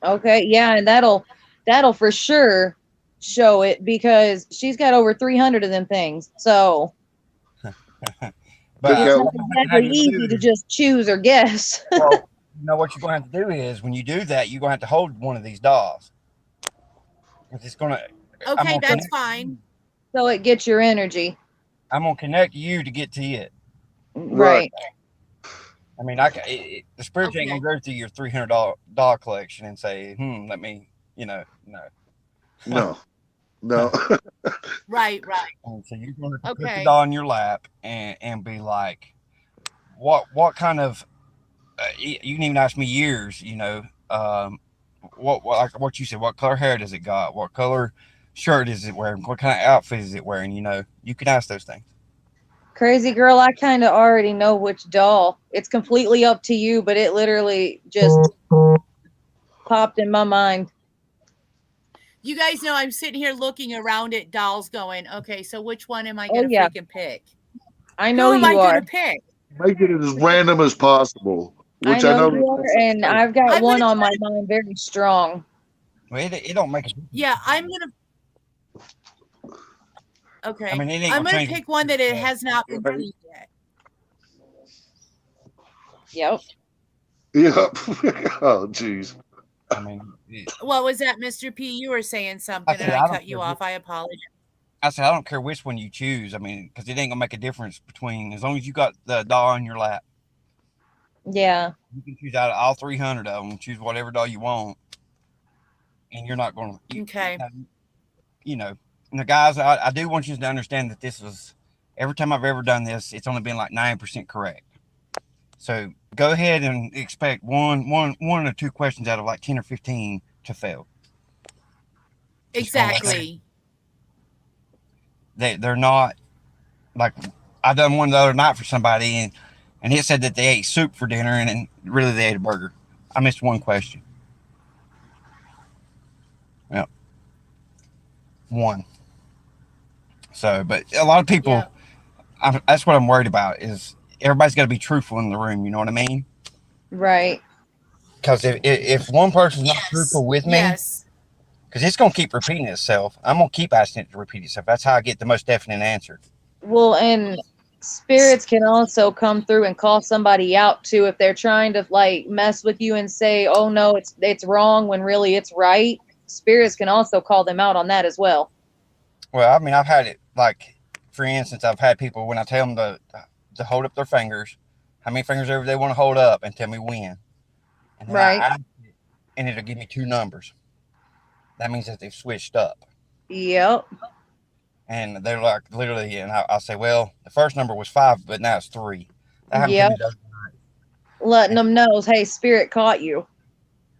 Okay, yeah, and that'll for sure show it because she's got over 300 of them things. So But it's out- not exactly easy to just choose or guess. well, you know what you're going to have to do is when you do that, you're going to have to hold one of these dolls. It's going to. okay, that's fine. So it gets your energy. I'm going to connect you to get to it. Right. I mean, the spirit ain't going to go through your $300 doll collection and say, let me, no. No. No. Right. And so you're going to put the Okay. doll in your lap and be like, what kind of, you can even ask me years, like what you said, what color hair does it got? What color shirt is it wearing? What kind of outfit is it wearing? You can ask those things. Crazy girl, I kind of already know which doll. It's completely up to you, but it literally just popped in my mind. You guys know I'm sitting here looking around at dolls going, okay, so which one am I going to yeah. freaking pick? I know Who am I you are. going to pick? Make it as random as possible. I Which know you are, and I've got I'm one gonna on my mind very strong. Well, it don't make a difference. Yeah, I'm going to. Okay. I mean, it ain't I'm gonna going to change. pick one that it has not been seen yet. Yep. Yep. Oh, jeez. I mean, What was that, Mr. P? You were saying something said, and I I don't cut you care. off. I apologize. I said, I don't care which one you choose. I mean, because it ain't gonna make a difference between as long as you got the doll in your lap. Yeah. You can choose out of all 300 of them. Choose whatever doll you want, and you're not going to. Okay. And the guys, I do want you to understand that this was every time I've ever done this, it's only been like 9% correct. So go ahead and expect one or two questions out of like 10 or 15 to fail. Exactly. They're not like I done one the other night for somebody and it said that they ate soup for dinner and really they ate a burger. I missed one question. Yep. One. So, but a lot of people, that's what I'm worried about is everybody's got to be truthful in the room. You know what I mean? Right. Because if one person's not truthful with me, because it's going to keep repeating itself, I'm going to keep asking it to repeat itself. That's how I get the most definite answer. Well, and spirits can also come through and call somebody out too if they're trying to like mess with you and say, "Oh no, it's wrong," when really it's right. Spirits can also call them out on that as well. Well, I mean, I've had it like, for instance, I've had people when I tell them to hold up their fingers, how many fingers ever they want to hold up, and tell me when. And then right. And it'll give me two numbers. That means that they've switched up. Yep. And they're like, literally, and I'll say, well, the first number was 5, but now it's 3. Yep. Letting them know, hey, spirit caught you.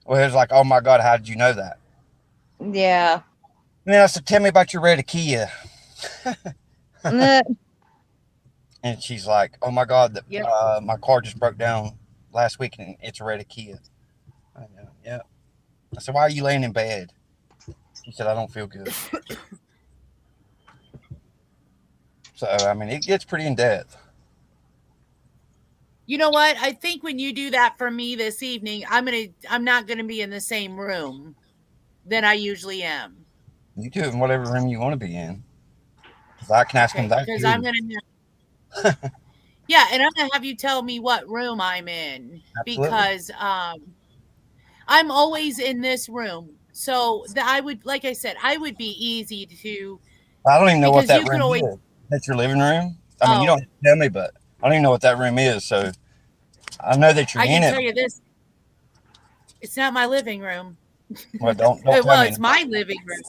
Well, it was like, oh my God, how did you know that? Yeah. And then I said, tell me about your red Kia. And she's like, oh my God, my car just broke down last week and it's a red Kia. I know, yeah. I said, why are you laying in bed? She said, I don't feel good. So, I mean, it gets pretty in depth. You know what? I think when you do that for me this evening, I'm not gonna be in the same room than I usually am. You do it in whatever room you want to be in. Because I can ask them that because too. I'm gonna Yeah, and I'm gonna have you tell me what room I'm in Absolutely. because I'm always in this room. So I would, like I said, I would be easy to I don't even know what because that you could room always. is. That's your living room? I mean, you Oh, don't have to tell me, but I don't even know what that room is. So I know that you're I in can it. tell you this: it's not my living room. Well, don't tell Well, me. it's my living room.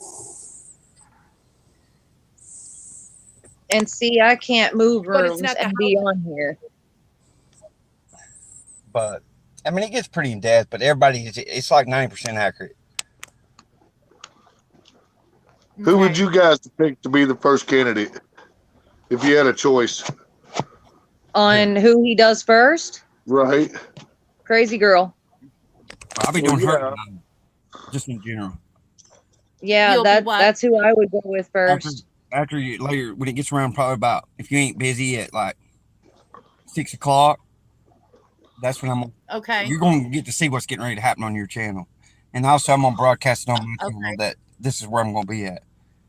And see, I can't move But it's rooms not the and house. be on here. But I mean, it gets pretty in depth, but it's like 90% accurate. Who would Okay. you guys pick to be the first candidate if you had a choice? On who he does first? Right? Crazy girl. I'll be Well, doing her yeah. just in general. Yeah, You'll be what? that's who I would go with first. After you later, when it gets around, probably about if you ain't busy at like 6 o'clock, that's when Okay. you're going to get to see what's getting ready to happen on your channel. And also, I'm going to broadcast it on my Okay. channel that this is where I'm going to be at.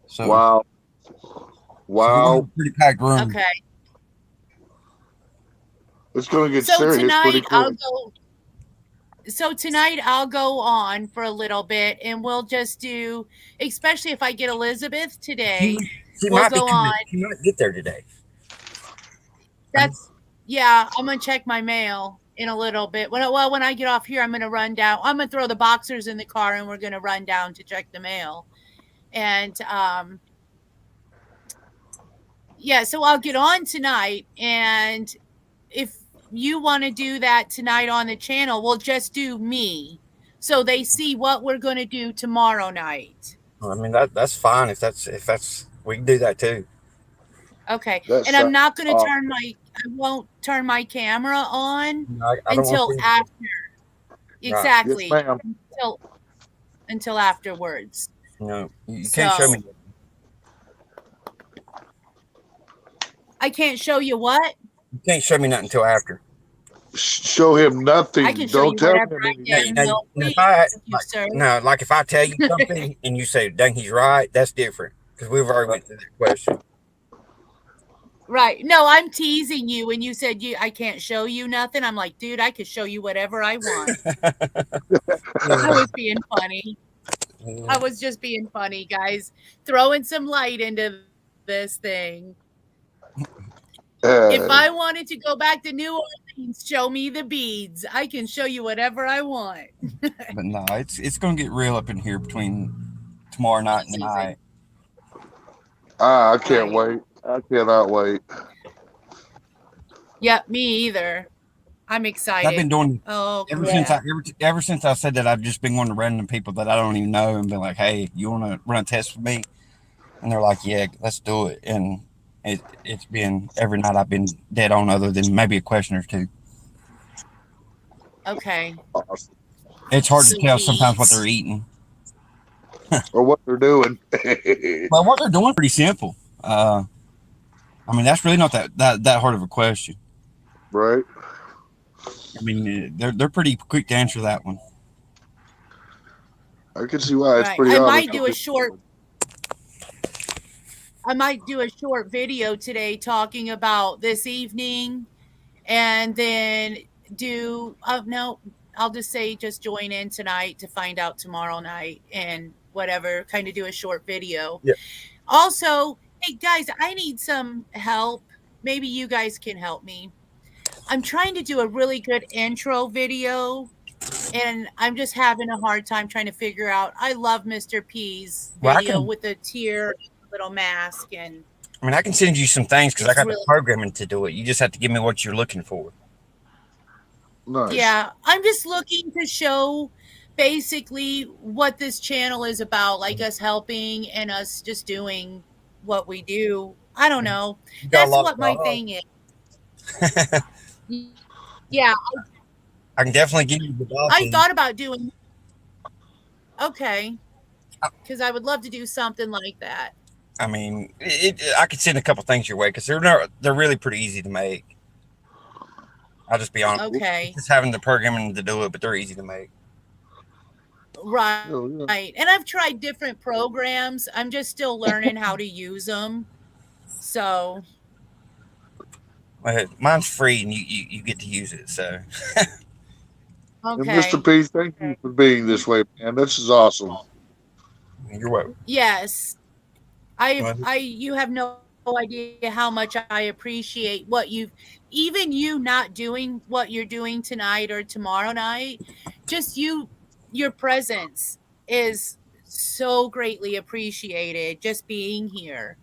So, Wow. So we're going to Wow. have a pretty packed room. Okay. It's going to get So serious pretty tonight I'll quick. go. So tonight I'll go on for a little bit, and we'll just do, especially if I get Elizabeth today, She we'll might be go on. She might get there today. That's yeah. I'm gonna check my mail in a little bit. When I get off here, I'm gonna run down. I'm gonna throw the boxers in the car, and we're gonna run down to check the mail. And yeah, so I'll get on tonight, and if you want to do that tonight on the channel, we'll just do me, so they see what we're gonna do tomorrow night. I mean that's fine if that's we can do that too. Okay, That and I'm sounds not gonna awesome. I won't turn my camera on I don't want until to. after. Right. Exactly. Yes, ma'am. Until afterwards. No, you can't show me. I can't show you what? You can't show me nothing until after. Show him nothing. I can show Don't you tell whatever him I anything. can. Now, Please, if I, you, sir. no, like if I tell you something and you say, "Dang, he's right," that's different because we've already went through that question. Right. No, I'm teasing you when you said I can't show you nothing. I'm like, dude, I could show you whatever I want. I was being funny. I was just being funny, guys. Throwing some light into this thing. If I wanted to go back to New Orleans, show me the beads. I can show you whatever I want. But no, it's going to get real up in here between tomorrow night and tonight. I can't wait. I cannot wait. Yep, me either. I'm excited. I've been doing yeah. ever since I said that I've just been going to random people that I don't even know and been like, "Hey, you want to run a test with me?" And they're like, "Yeah, let's do it." And it's been every night I've been dead on, other than maybe a question or two. Okay. Awesome. It's hard to tell sometimes what they're eating or what they're doing. Well, what they're doing is pretty simple. I mean, that's really not that hard of a question, right? I mean, they're pretty quick to answer that one. I can see why it's pretty. I might do a short. I might do a short video today talking about this evening, and then do. No, I'll just say just join in tonight to find out tomorrow night and whatever. Kind of do a short video. Yeah. Also, hey guys, I need some help. Maybe you guys can help me. I'm trying to do a really good intro video, and I'm just having a hard time trying to figure out. I love Mr. P's video with the tear, little mask, and I mean, I can send you some things because I got the programming to do it. You just have to give me what you're looking for. Nice. Yeah, I'm just looking to show basically what this channel is about, like us helping and us just doing what we do. I don't know. That's what my thing is. Yeah. I can definitely give you the ball. I thought about doing. Okay. Because I would love to do something like that. I mean, I could send a couple things your way because they're really pretty easy to make. I'll just be honest. Okay. Just having the programming to do it, but they're easy to make. Right. Right. And I've tried different programs. I'm just still learning how to use them. So. Well, mine's free, and you get to use it. So, And Okay. Mr. P, thank you for being this way, man. This is awesome. you're welcome. Yes. Well, You have no idea how much I appreciate what even you not doing what you're doing tonight or tomorrow night, just your presence is so greatly appreciated, just being here.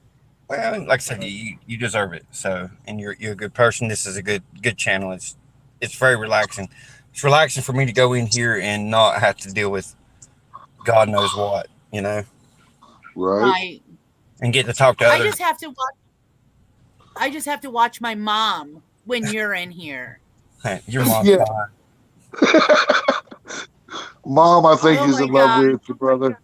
Well, like I said, you deserve it. So, and you're a good person. This is a good channel. It's very relaxing. It's relaxing for me to go in here and not have to deal with God knows what, Right. Right. and get to talk to I others. just have to watch my mom when you're in here. Your mom's Yeah. fine. Mom, I think, Oh is my in love God. with you, brother.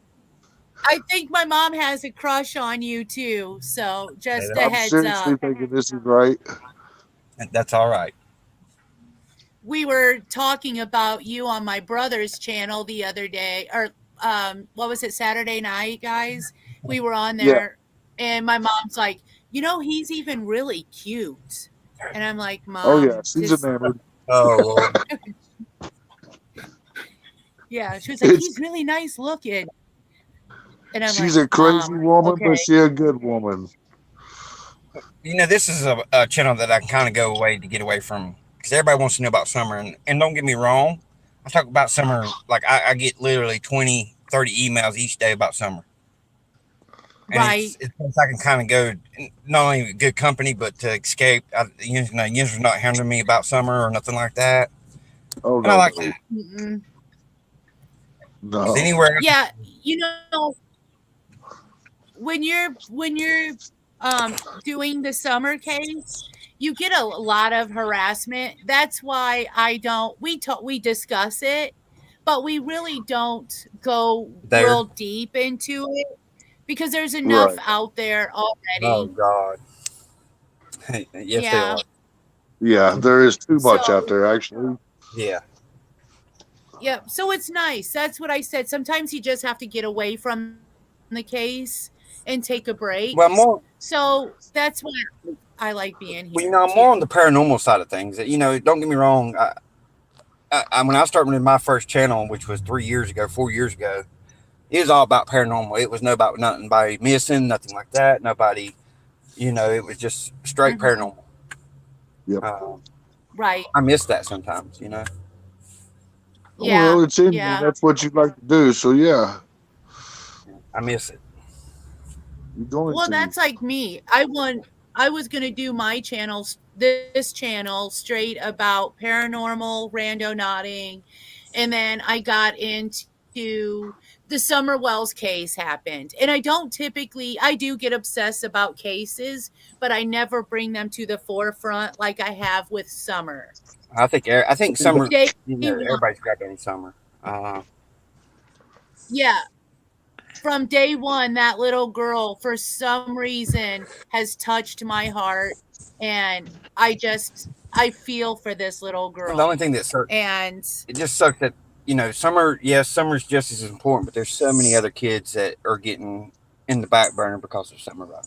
I think my mom has a crush on you too. So just a I'm heads seriously up. thinking this is right. That's all right. We were talking about you on my brother's channel the other day, or what was it, Saturday night, guys? We were on Yeah. there, and my mom's like, he's even really cute. And I'm like, Oh, Mom, yeah. She's enamored. Oh, Lord. yeah. She was like, It's, he's really nice looking. And I'm she's like, a crazy Mom, woman, okay. but she's a good woman. This is a channel that I kind of go away to get away from because everybody wants to know about summer. And don't get me wrong, I talk about summer like I get literally 20, 30 emails each day about summer. And Right. it's I can kind of go not only good company, but to escape. You're not handling me about summer or nothing like that. Oh, And I no. like that. Mm-mm. No. Anywhere. Yeah, when you're doing the summer case, you get a lot of harassment. That's why we discuss it, but we really don't go There. real deep into it because there's enough Right. out there Oh, already. God. Yes, they Yeah. are. Yeah, there is too much So out there, actually. Yeah. yeah, so it's nice. That's what I said. Sometimes you just have to get away from the case and take a break. Well, So that's why I like being Well, here. I'm more on the paranormal side of things. Don't get me wrong. When I started with my first channel, which was 4 years ago, it was all about paranormal. It was no about nobody missing, nothing like that. Nobody, it was just straight paranormal. Yep. Right. I miss that sometimes, Yeah. Well, it's in you. Yeah. That's what you'd like to do. So, yeah. I miss it. You're going Well, to. that's like me. I was going to do my this channel straight about paranormal randonauting, and then I got into the Summer Wells case happened. And I do get obsessed about cases, but I never bring them to the forefront like I have with Summer. I think summer. Day Everybody's got any summer. Yeah. From day one, that little girl, for some reason, has touched my heart. And I feel for this little girl. The only thing that sucks, and it just sucks that, summer, yes, summer's just as important, but there's so many other kids that are getting in the back burner because of summer right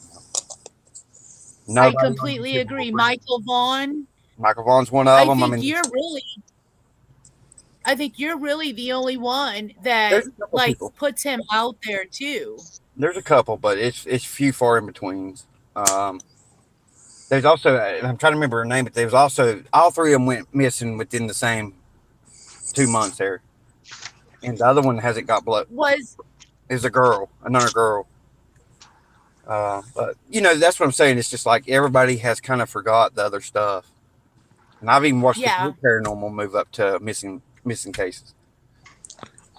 now. I completely agree. Michael Vaughn's one of them. I think you're really the only one that puts him out there too. There's a couple, but it's few far in between. There's also, I'm trying to remember her name, but there's also all three of them went missing within the same 2 months there, and the other one hasn't got blood. Is another girl. But that's what I'm saying. It's just like everybody has kind of forgot the other stuff, and I've even watched the paranormal move up to missing cases.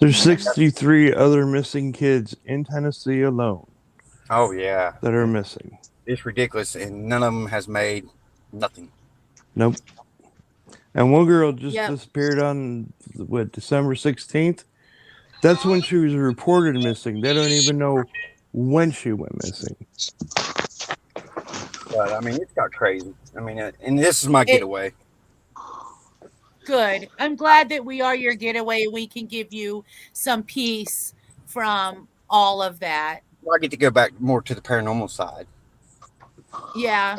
There's 63 other missing kids in Tennessee alone. Oh yeah, that are missing. It's ridiculous, and none of them has made nothing. Nope. And one girl just disappeared on December 16th. That's when she was reported missing. They don't even know when she went missing. But I mean, it's got crazy. I mean, and this is my getaway. Good. I'm glad that we are your getaway. We can give you some peace from all of that. I get to go back more to the paranormal side. Yeah.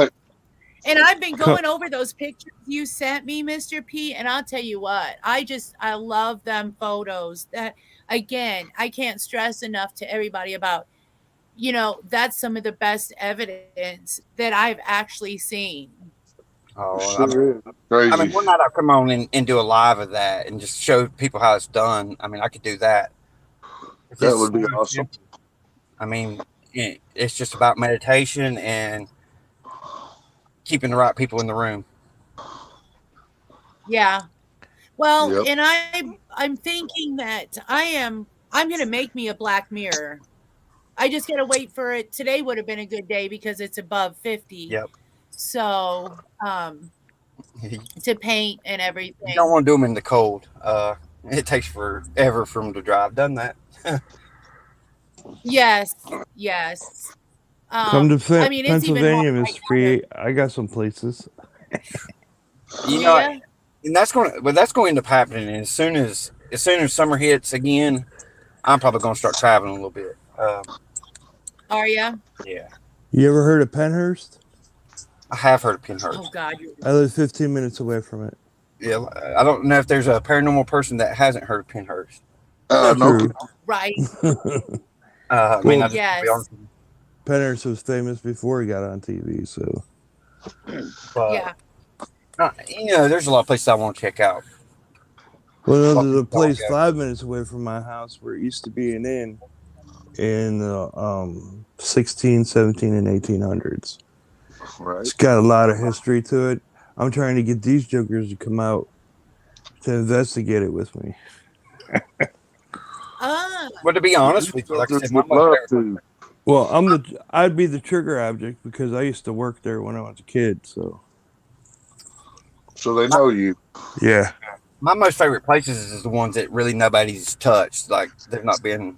And I've been going over those pictures you sent me, Mr. P, and I'll tell you what, I love them photos. That, again, I can't stress enough to everybody about, that's some of the best evidence that I've actually seen. Oh, Sure is. Crazy. I mean, one night I'll come on and do a live of that and just show people how it's done. I mean, I could do that. That would be awesome. I mean, it's just about meditation and keeping the right people in the room. Yeah. Well, Yep. and I'm thinking that I'm going to make me a black mirror. I just got to wait for it. Today would have been a good day because it's above 50. Yep. So, to paint and everything. You don't want to do them in the cold. It takes forever for them to dry. I've done that. Yes. Come to I mean, it's even Pennsylvania, hard Miss Free. I got some places. You know, and that's going to end up happening. And as soon as summer hits again, I'm probably going to start traveling a little bit. Are you? Yeah. You ever heard of Penhurst? I have heard of Penhurst. Oh God. I live 15 minutes away from it. Yeah, I don't know if there's a paranormal person that hasn't heard of Penhurst. No. Right. I mean, Well, yes. Penhurst was famous before he got on TV, so. Yeah. There's a lot of places I want to check out. Well, there's a place 5 minutes away from my house where it used to be an inn in the 16, 17, and 1800s. Right. It's got a lot of history to it. I'm trying to get these jokers to come out to investigate it with me. Well, to be honest with you, like I said, would love to. Well, I'd be the trigger object because I used to work there when I was a kid. So they know you. Yeah. My most favorite places is the ones that really nobody's touched. Like they've not been.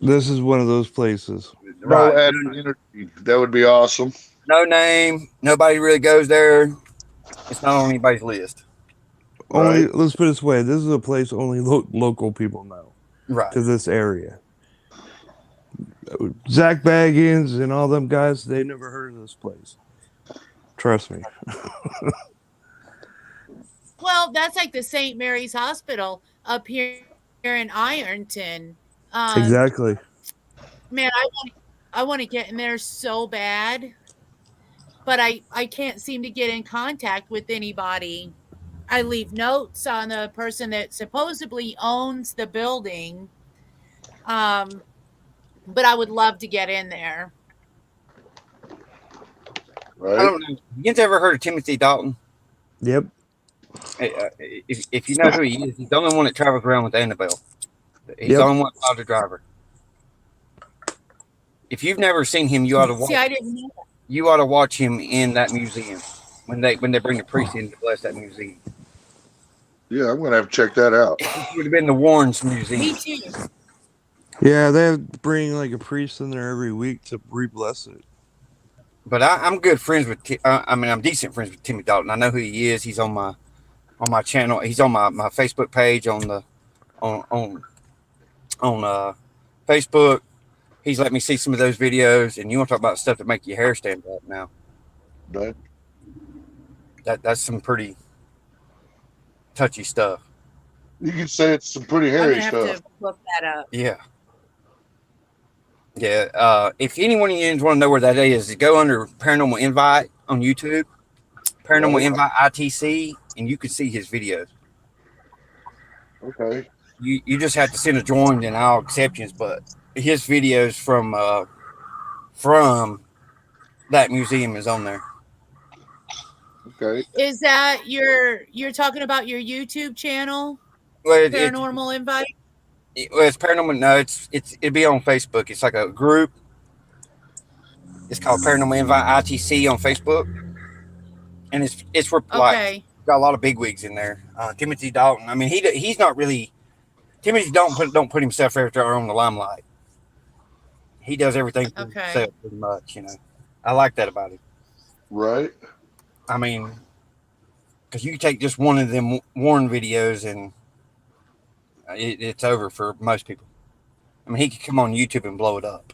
This is one of those places. No added energy. That would be awesome. No name. Nobody really goes there. It's not on anybody's list. Only, let's put it this way: this is a place only local people know. Right. To this area. Zach Baggins and all them guys, they never heard of this place. Trust me. Well, that's like the St. Mary's Hospital up here in Ironton. Exactly. Man, I want to get in there so bad, but I can't seem to get in contact with anybody. I leave notes on the person that supposedly owns the building, but I would love to get in there. Right. I don't know. You guys ever heard of Timothy Dalton? Yep. If you know who he is, he's the only one that travels around with Annabelle. He's the only one that's the driver. If you've never seen him, you ought to watch. See, I didn't know that. You ought to watch him in that museum when they bring the priest in to bless that museum. Yeah, I'm gonna have to check that out. It would have been the Warrens Museum. Me too. Yeah, they bring like a priest in there every week to re-bless it. But I'm good friends with. I'm decent friends with Timmy Dalton. I know who he is. He's on my channel. He's on my Facebook page on Facebook. He's let me see some of those videos, and you want to talk about stuff that make your hair stand up now. Right. That's some pretty touchy stuff. You can say it's some pretty hairy I'm gonna stuff. have to look that up. Yeah. Yeah. If anyone of you want to know where that is, go under Paranormal Invite on YouTube, Paranormal Invite ITC, and you can see his videos. Okay. You just have to send a join and I'll accept you, but his videos from that museum is on there. Okay. Is that you're talking about your YouTube channel? Well, Paranormal Invite? It's Paranormal. No, it'd be on Facebook. It's like a group. It's called Paranormal Invite ITC on Facebook, and it's for like got a lot of bigwigs in there. Timothy Dalton. I mean, he's not really. Timothy don't put himself out there on the limelight. He does everything for himself pretty much. I like that about him. Right. I mean, because you take just one of them Warren videos and it's over for most people. I mean, he could come on YouTube and blow it up.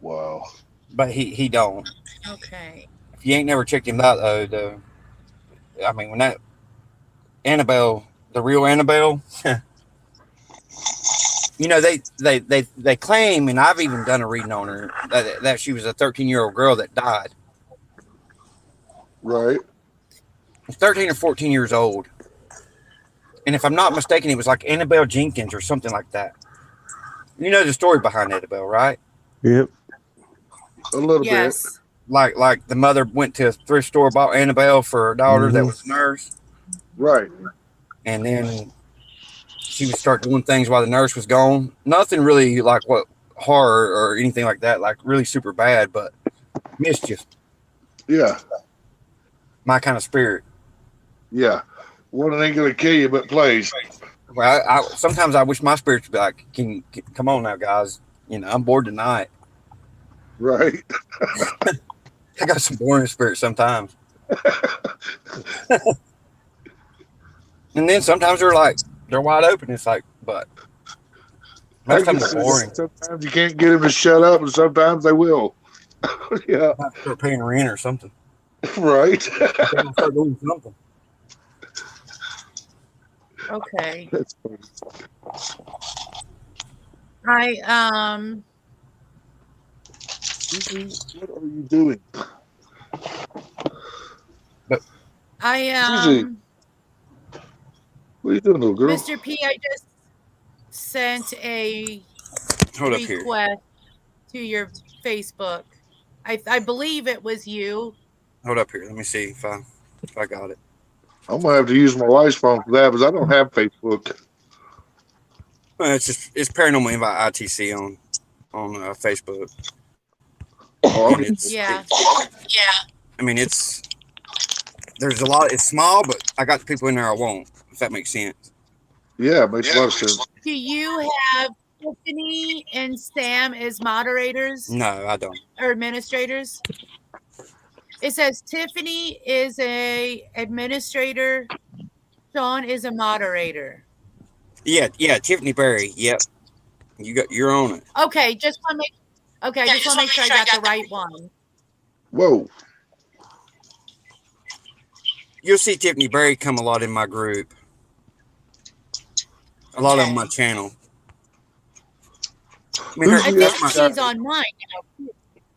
Wow. but he don't. Okay. If you ain't never checked him out though, I mean when that Annabelle, the real Annabelle, you know they claim, and I've even done a reading on her that she was a 13-year-old girl that died. Right. 13 or 14 years old. And if I'm not mistaken, it was like Annabelle Jenkins or something like that. You know the story behind Annabelle, right? Yep. A little bit. Yes. Like the mother went to a thrift store, bought Annabelle for her daughter that was a nurse, Right. and then she would start doing things while the nurse was gone. Nothing really like what horror or anything like that, like really super bad, but mischief. Yeah. My kind of spirit. Yeah. One ain't gonna kill you, but plays. Well, I sometimes I wish my spirit would be like, can come on now, guys. You know, I'm bored tonight. Right. I got some boring spirit sometimes. And then sometimes they're wide open. It's like, but most I of can them are see boring. sometimes you can't get them to shut up, and sometimes they will. Yeah. I have to start paying rent or something. Right. They will start doing something. Okay. That's funny. Susie, what are you doing? Susie, what are you doing, little girl? Mr. P, I just sent a Hold up here. request to your Facebook. I believe it was you. Hold up here. Let me see if I got it. I'm gonna have to use my wife's phone for that because I don't have Facebook. Well, it's Paranormal Invite ITC on Facebook. Oh, And it's Yeah. I mean there's a lot. It's small, but I got the people in there I want. If that makes sense. yeah, it makes a lot of sense. Do you have Tiffany and Sam as moderators No, I don't. or administrators? It says Tiffany is a administrator. Sean is a moderator. Yeah, Tiffany Berry. Yep. You're on it. Okay, just want to make I just want to make sure I got the right one. Whoa. You'll see Tiffany Berry come a lot in my group. A lot on my Okay. channel. I mean, Who's I the think other guy? she's on mine now.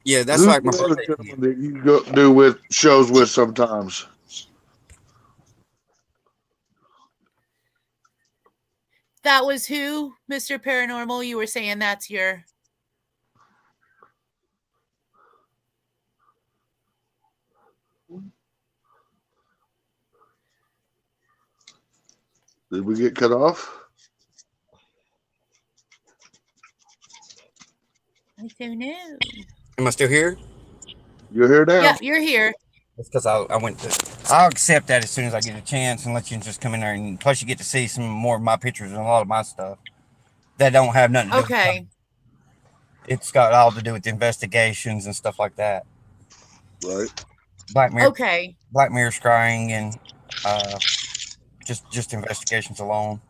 yeah, that's Who's like my the other birthday. gentleman that you do with shows with sometimes? That was who, Mr. Paranormal? You were saying that's your. Did we get cut off? I don't know. Am I still here? You're here now. Yeah, you're here. It's because I went to. I'll accept that as soon as I get a chance and let you just come in there. And plus, you get to see some more of my pictures and a lot of my stuff that don't have nothing to do with Okay. it's got all to do with investigations and stuff like that. Right. Black Mirror, Okay. Black Mirror scrying and just investigations alone.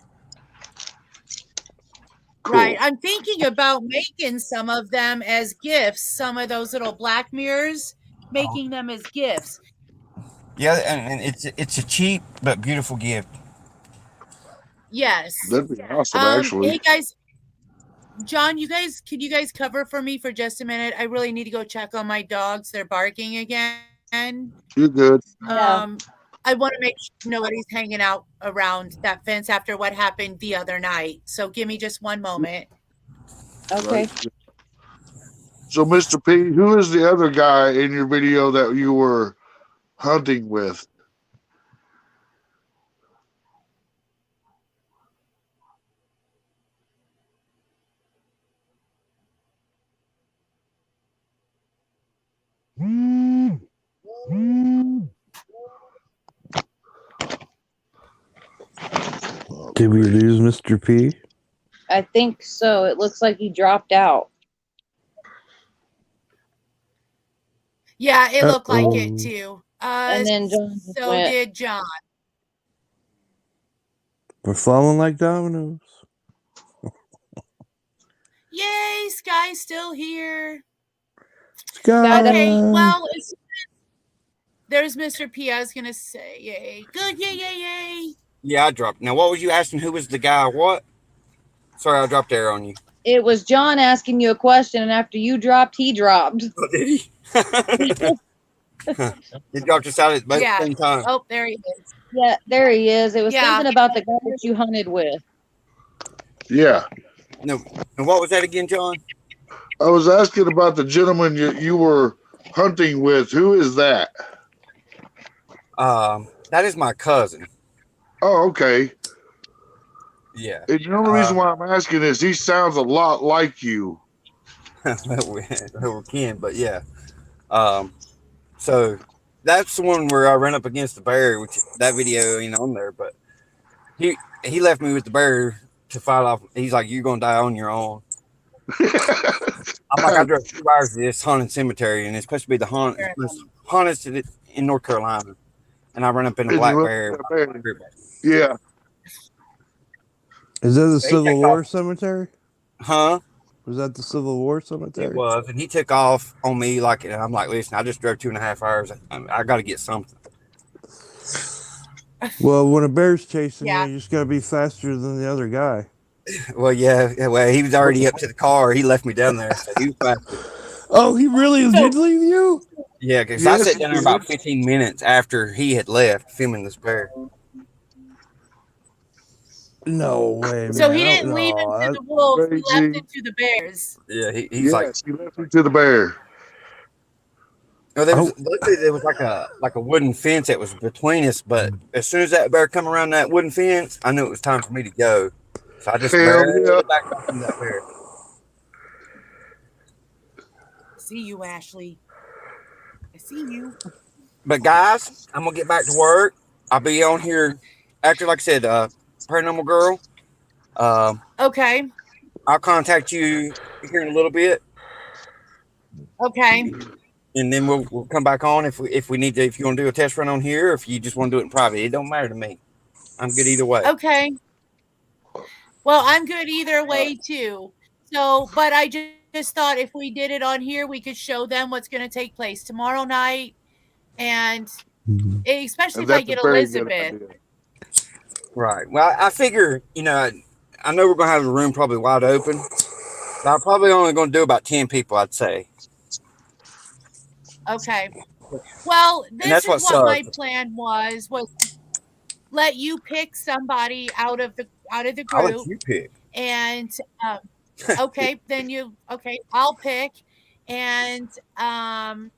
Cool. Right. I'm thinking about making some of them as gifts, some of those little black mirrors, making them as gifts. Yeah, and it's a cheap but beautiful gift. Yes. That'd be awesome, actually. Hey guys, John, can you guys cover for me for just a minute? I really need to go check on my dogs. They're barking again. You're good. Yeah. I want to make sure nobody's hanging out around that fence after what happened the other night. So give me just one moment. Okay. Right. So, Mr. P, who is the other guy in your video that you were hunting with? Did we lose Mr. P? I think so. It looks like he dropped out. Yeah, it looked like it Uh-oh. too. And then John just So went. did John. We're falling like dominoes. Yay, Sky's still here. Okay, well, there's Mr. P. I was gonna say, yay, good, yay, yay, yay. Yeah, I dropped. Now, what was you asking? Who was the guy? What? Sorry, I dropped air on you. It was John asking you a question, and after you dropped, he dropped. Oh, did he? He dropped us out at the same time. Oh, there he is. Yeah, there he is. It was something about the guy that you hunted with. Yeah. No. And what was that again, John? I was asking about the gentleman you were hunting with. Who is that? That is my cousin. Oh, okay. Yeah. And the only reason why I'm asking is he sounds a lot like you. we can, but yeah. So that's the one where I ran up against the bear, which that video ain't on there, but he left me with the bear to fight off. He's like, "You're gonna die on your own." I'm like, I drove 2 hours to this haunted cemetery, and it's supposed to be the haunted in North Carolina, and I ran up in a black bear. Yeah. Is that the Civil War cemetery? Huh? Was that the Civil War cemetery? It was, and he took off on me like, and I'm like, listen, I just drove 2.5 hours. I got to get something. Well, when a bear's chasing you, you just got to be faster than the other guy. Well, yeah. Well, he was already up to the car. He left me down there, so he was faster. Oh, he really did leave you? Yeah, because I sat down there about 15 minutes after he had left filming this bear. No way, man. So he didn't leave him to the wolves. He left it to the bears. Yeah, he's like, he left it to the bear. No, there was like a wooden fence that was between us, but as soon as that bear come around that wooden fence, I knew it was time for me to go. So I just back up from that bear. See you, Ashley. I see you. But guys, I'm gonna get back to work. I'll be on here after, like I said, Paranormal Girl. Okay. I'll contact you here in a little bit. Okay. And then we'll come back on if we need to. If you want to do a test run on here, or if you just want to do it in private, it don't matter to me. I'm good either way. Okay. Well, I'm good either way too. So, but I just thought if we did it on here, we could show them what's going to take place tomorrow night, and especially if I get Elizabeth. Right. Well, I figure, I know we're gonna have the room probably wide open, but I'm probably only gonna do about 10 people, I'd say. Okay. Well, this is what my plan was let you pick somebody out of the group. I'll let you pick. And okay, I'll pick, and I'll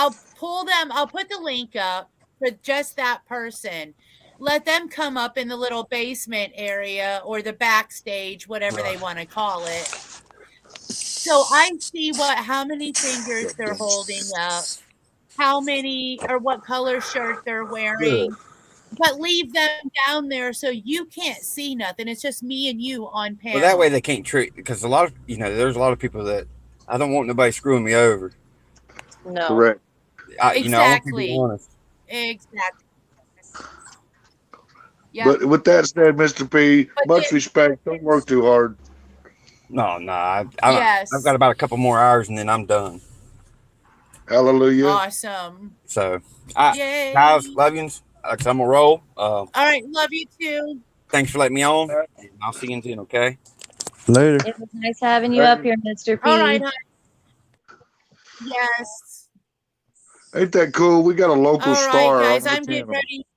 put the link up for just that person. Let them come up in the little basement area or the backstage, whatever they want to call it. So I see how many fingers they're holding up, how many or what color shirt they're wearing. But leave them down there so you can't see nothing. It's just me and you on panel. Well, that way they can't trick, because there's a lot of people that I don't want nobody screwing me over. No. Correct. Exactly. I want to be honest. Exactly. Yeah. But with that said, Mr. P, much respect. Don't work too hard. No. I've got about a couple more hours and then I'm done. Hallelujah. Awesome. So, guys, love yous. I'm going to roll. All right. Love you too. Thanks for letting me on. And I'll see you in 10, okay? Later. It was nice having you up here, Mr. P. All right. Yes. Ain't that cool? We got a local star. All right, guys. I'm getting ready.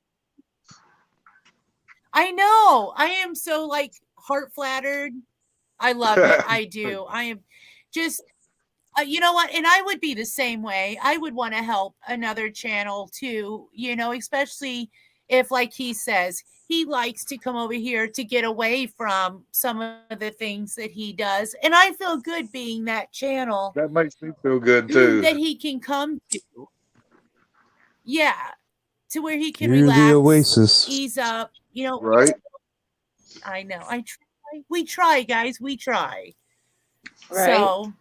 I know. I am so heart flattered. I love it. I do. I am just, you know what? And I would be the same way. I would want to help another channel too, especially if, like he says, he likes to come over here to get away from some of the things that he does. And I feel good being that channel. That makes me feel good too. That he can come to. Yeah. To where he can You're relax, the oasis. ease up, Right. I know. I try. We try, guys. We try. Right. So,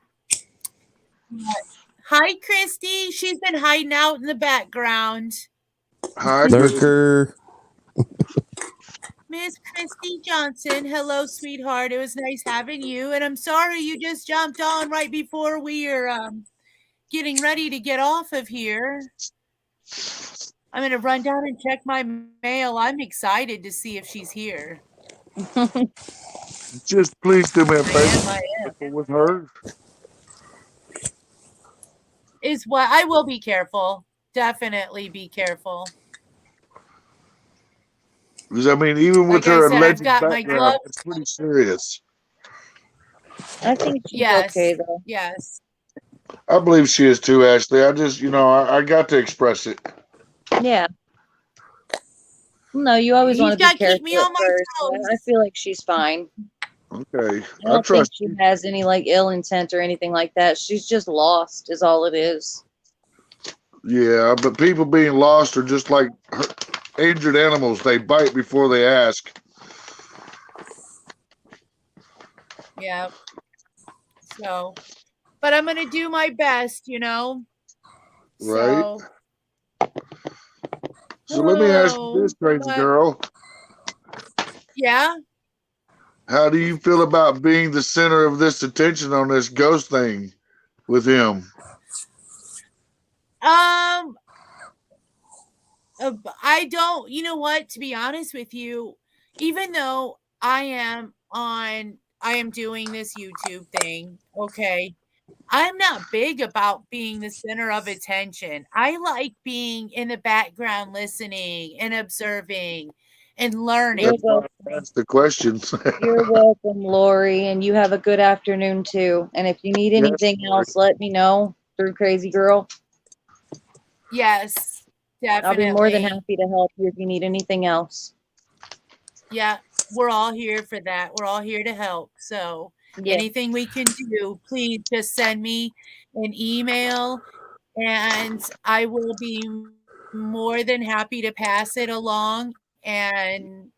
hi, Christy. She's been hiding out in the background. Hi, Lurker. Miss Christy Johnson. Hello, sweetheart. It was nice having you. And I'm sorry you just jumped on right before we were getting ready to get off of here. I'm going to run down and check my mail. I'm excited to see if she's here. Just please do me a favor I with her. Is what I will be careful. Definitely be careful. Because I mean, even with Like I her said, I've alleged got my background, gloves. it's pretty serious. I think she's Yes. okay though. Yes. I believe she is too, Ashley. I just, I got to express it. Yeah. No, you always You want to be gotta careful keep me on at my first. toes. I feel like she's fine. Okay. I don't think she has any like ill intent or anything like that. She's just lost, is all it is. Yeah, but people being lost are just like injured animals. They bite before they ask. Yeah. So, but I'm gonna do my best, Right. So let me ask you this, crazy girl. Yeah. How do you feel about being the center of this attention on this ghost thing with him? I don't, you know what, to be honest with you, even though I am doing this YouTube thing, okay, I'm not big about being the center of attention. I like being in the background listening and observing and learning. You're welcome. That's the question. You're welcome, Lori, and you have a good afternoon too. And if you need anything else, let me know through Crazy Girl. Yes, definitely. I'll be more than happy to help you if you need anything else. Yeah, we're all here for that. We're all here to help. So anything we can do, please just send me an email and I will be more than happy to pass it along. And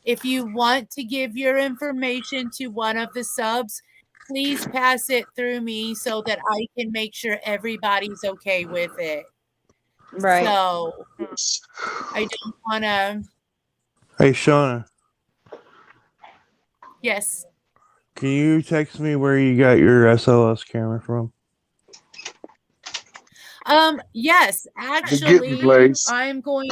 if you want to give your information to one of the subs, please pass it through me so that I can make sure everybody's okay with it. Right. So I don't want to. Hey, Shauna. Yes. Can you text me where you got your SLS camera from? Yes, actually, I'm going.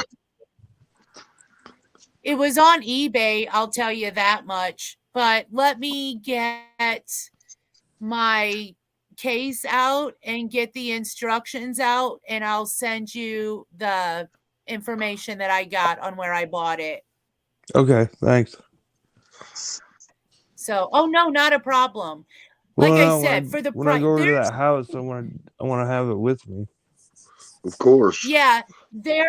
It was on eBay, I'll tell you that much. But let me get my case out and get the instructions out, and I'll send you the information that I got on where I bought it. Okay, thanks. So, oh no, not a problem. Like I said, for the when I go over to that house, I want to have it with me. Of course. Yeah, there's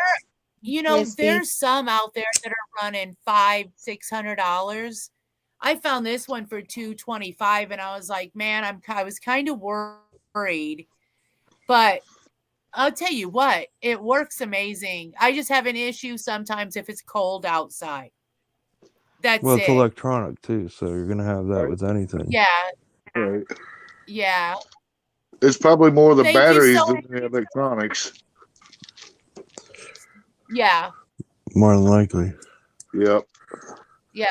some out there that are running $500-$600. I found this one for $225, and I was like, man, I was kind of worried, but I'll tell you what, it works amazing. I just have an issue sometimes if it's cold outside. That's well, it's it. electronic too, so you're gonna have that with anything. Yeah. Right. Yeah. It's probably more the batteries than the electronics. Yeah. More than likely. Yep. Yeah.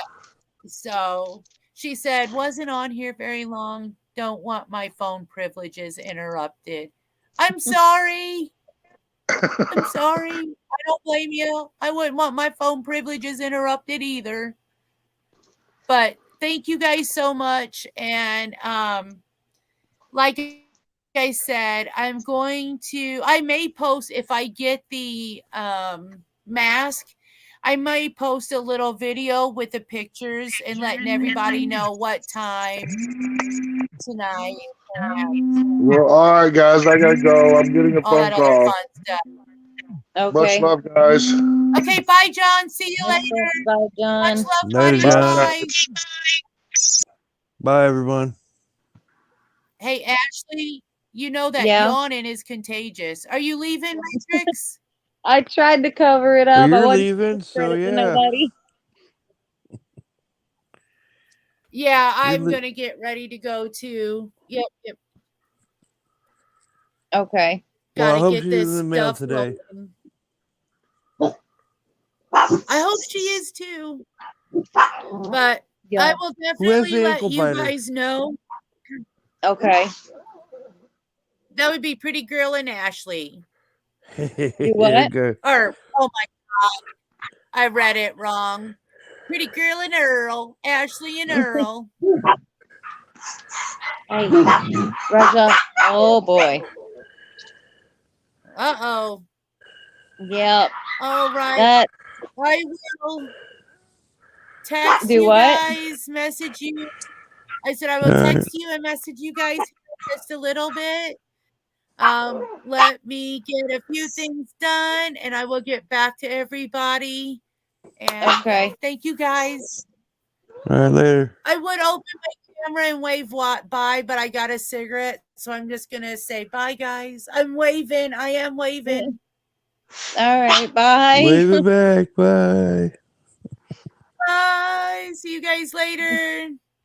So she said, wasn't on here very long. Don't want my phone privileges interrupted. I'm sorry. I'm sorry. I don't blame you. I wouldn't want my phone privileges interrupted either. But thank you guys so much. And like I said, I may post if I get the mask. I might post a little video with the pictures and letting everybody know what time tonight. Well, all right, guys, I gotta go. I'm getting a phone call. Okay. Much love, guys. Okay, bye, John. See you later. Bye, John. Much love, Later, buddy. John. Bye. Bye, everyone. Hey, Ashley, you know that yawning is contagious. Are you leaving, Matrix? I tried to cover it up. Well, you're I leaving, so yeah. Nobody. Yeah, I'm gonna get ready to go too. Yep. Okay. Well, I Gotta hope get she's this in the mail stuff today. rolling. I hope she is too. But I will definitely let you guys know. Okay. That would be Pretty Girl and Ashley. Do what? Or, oh my God, I read it wrong. Pretty Girl and Earl, Ashley and Earl. Hey, Raja. Oh boy. Uh-oh. Yep. All right. That. I will text Do you what? guys, message you. I said I will text you and message you guys just a little bit. Let me get a few things done and I will get back to everybody. And Okay. thank you guys. All right, later. I would open my camera and wave bye, but I got a cigarette, so I'm just gonna say bye, guys. I'm waving. I am waving. All right. Bye. Wave it back. Bye. Bye. See you guys later.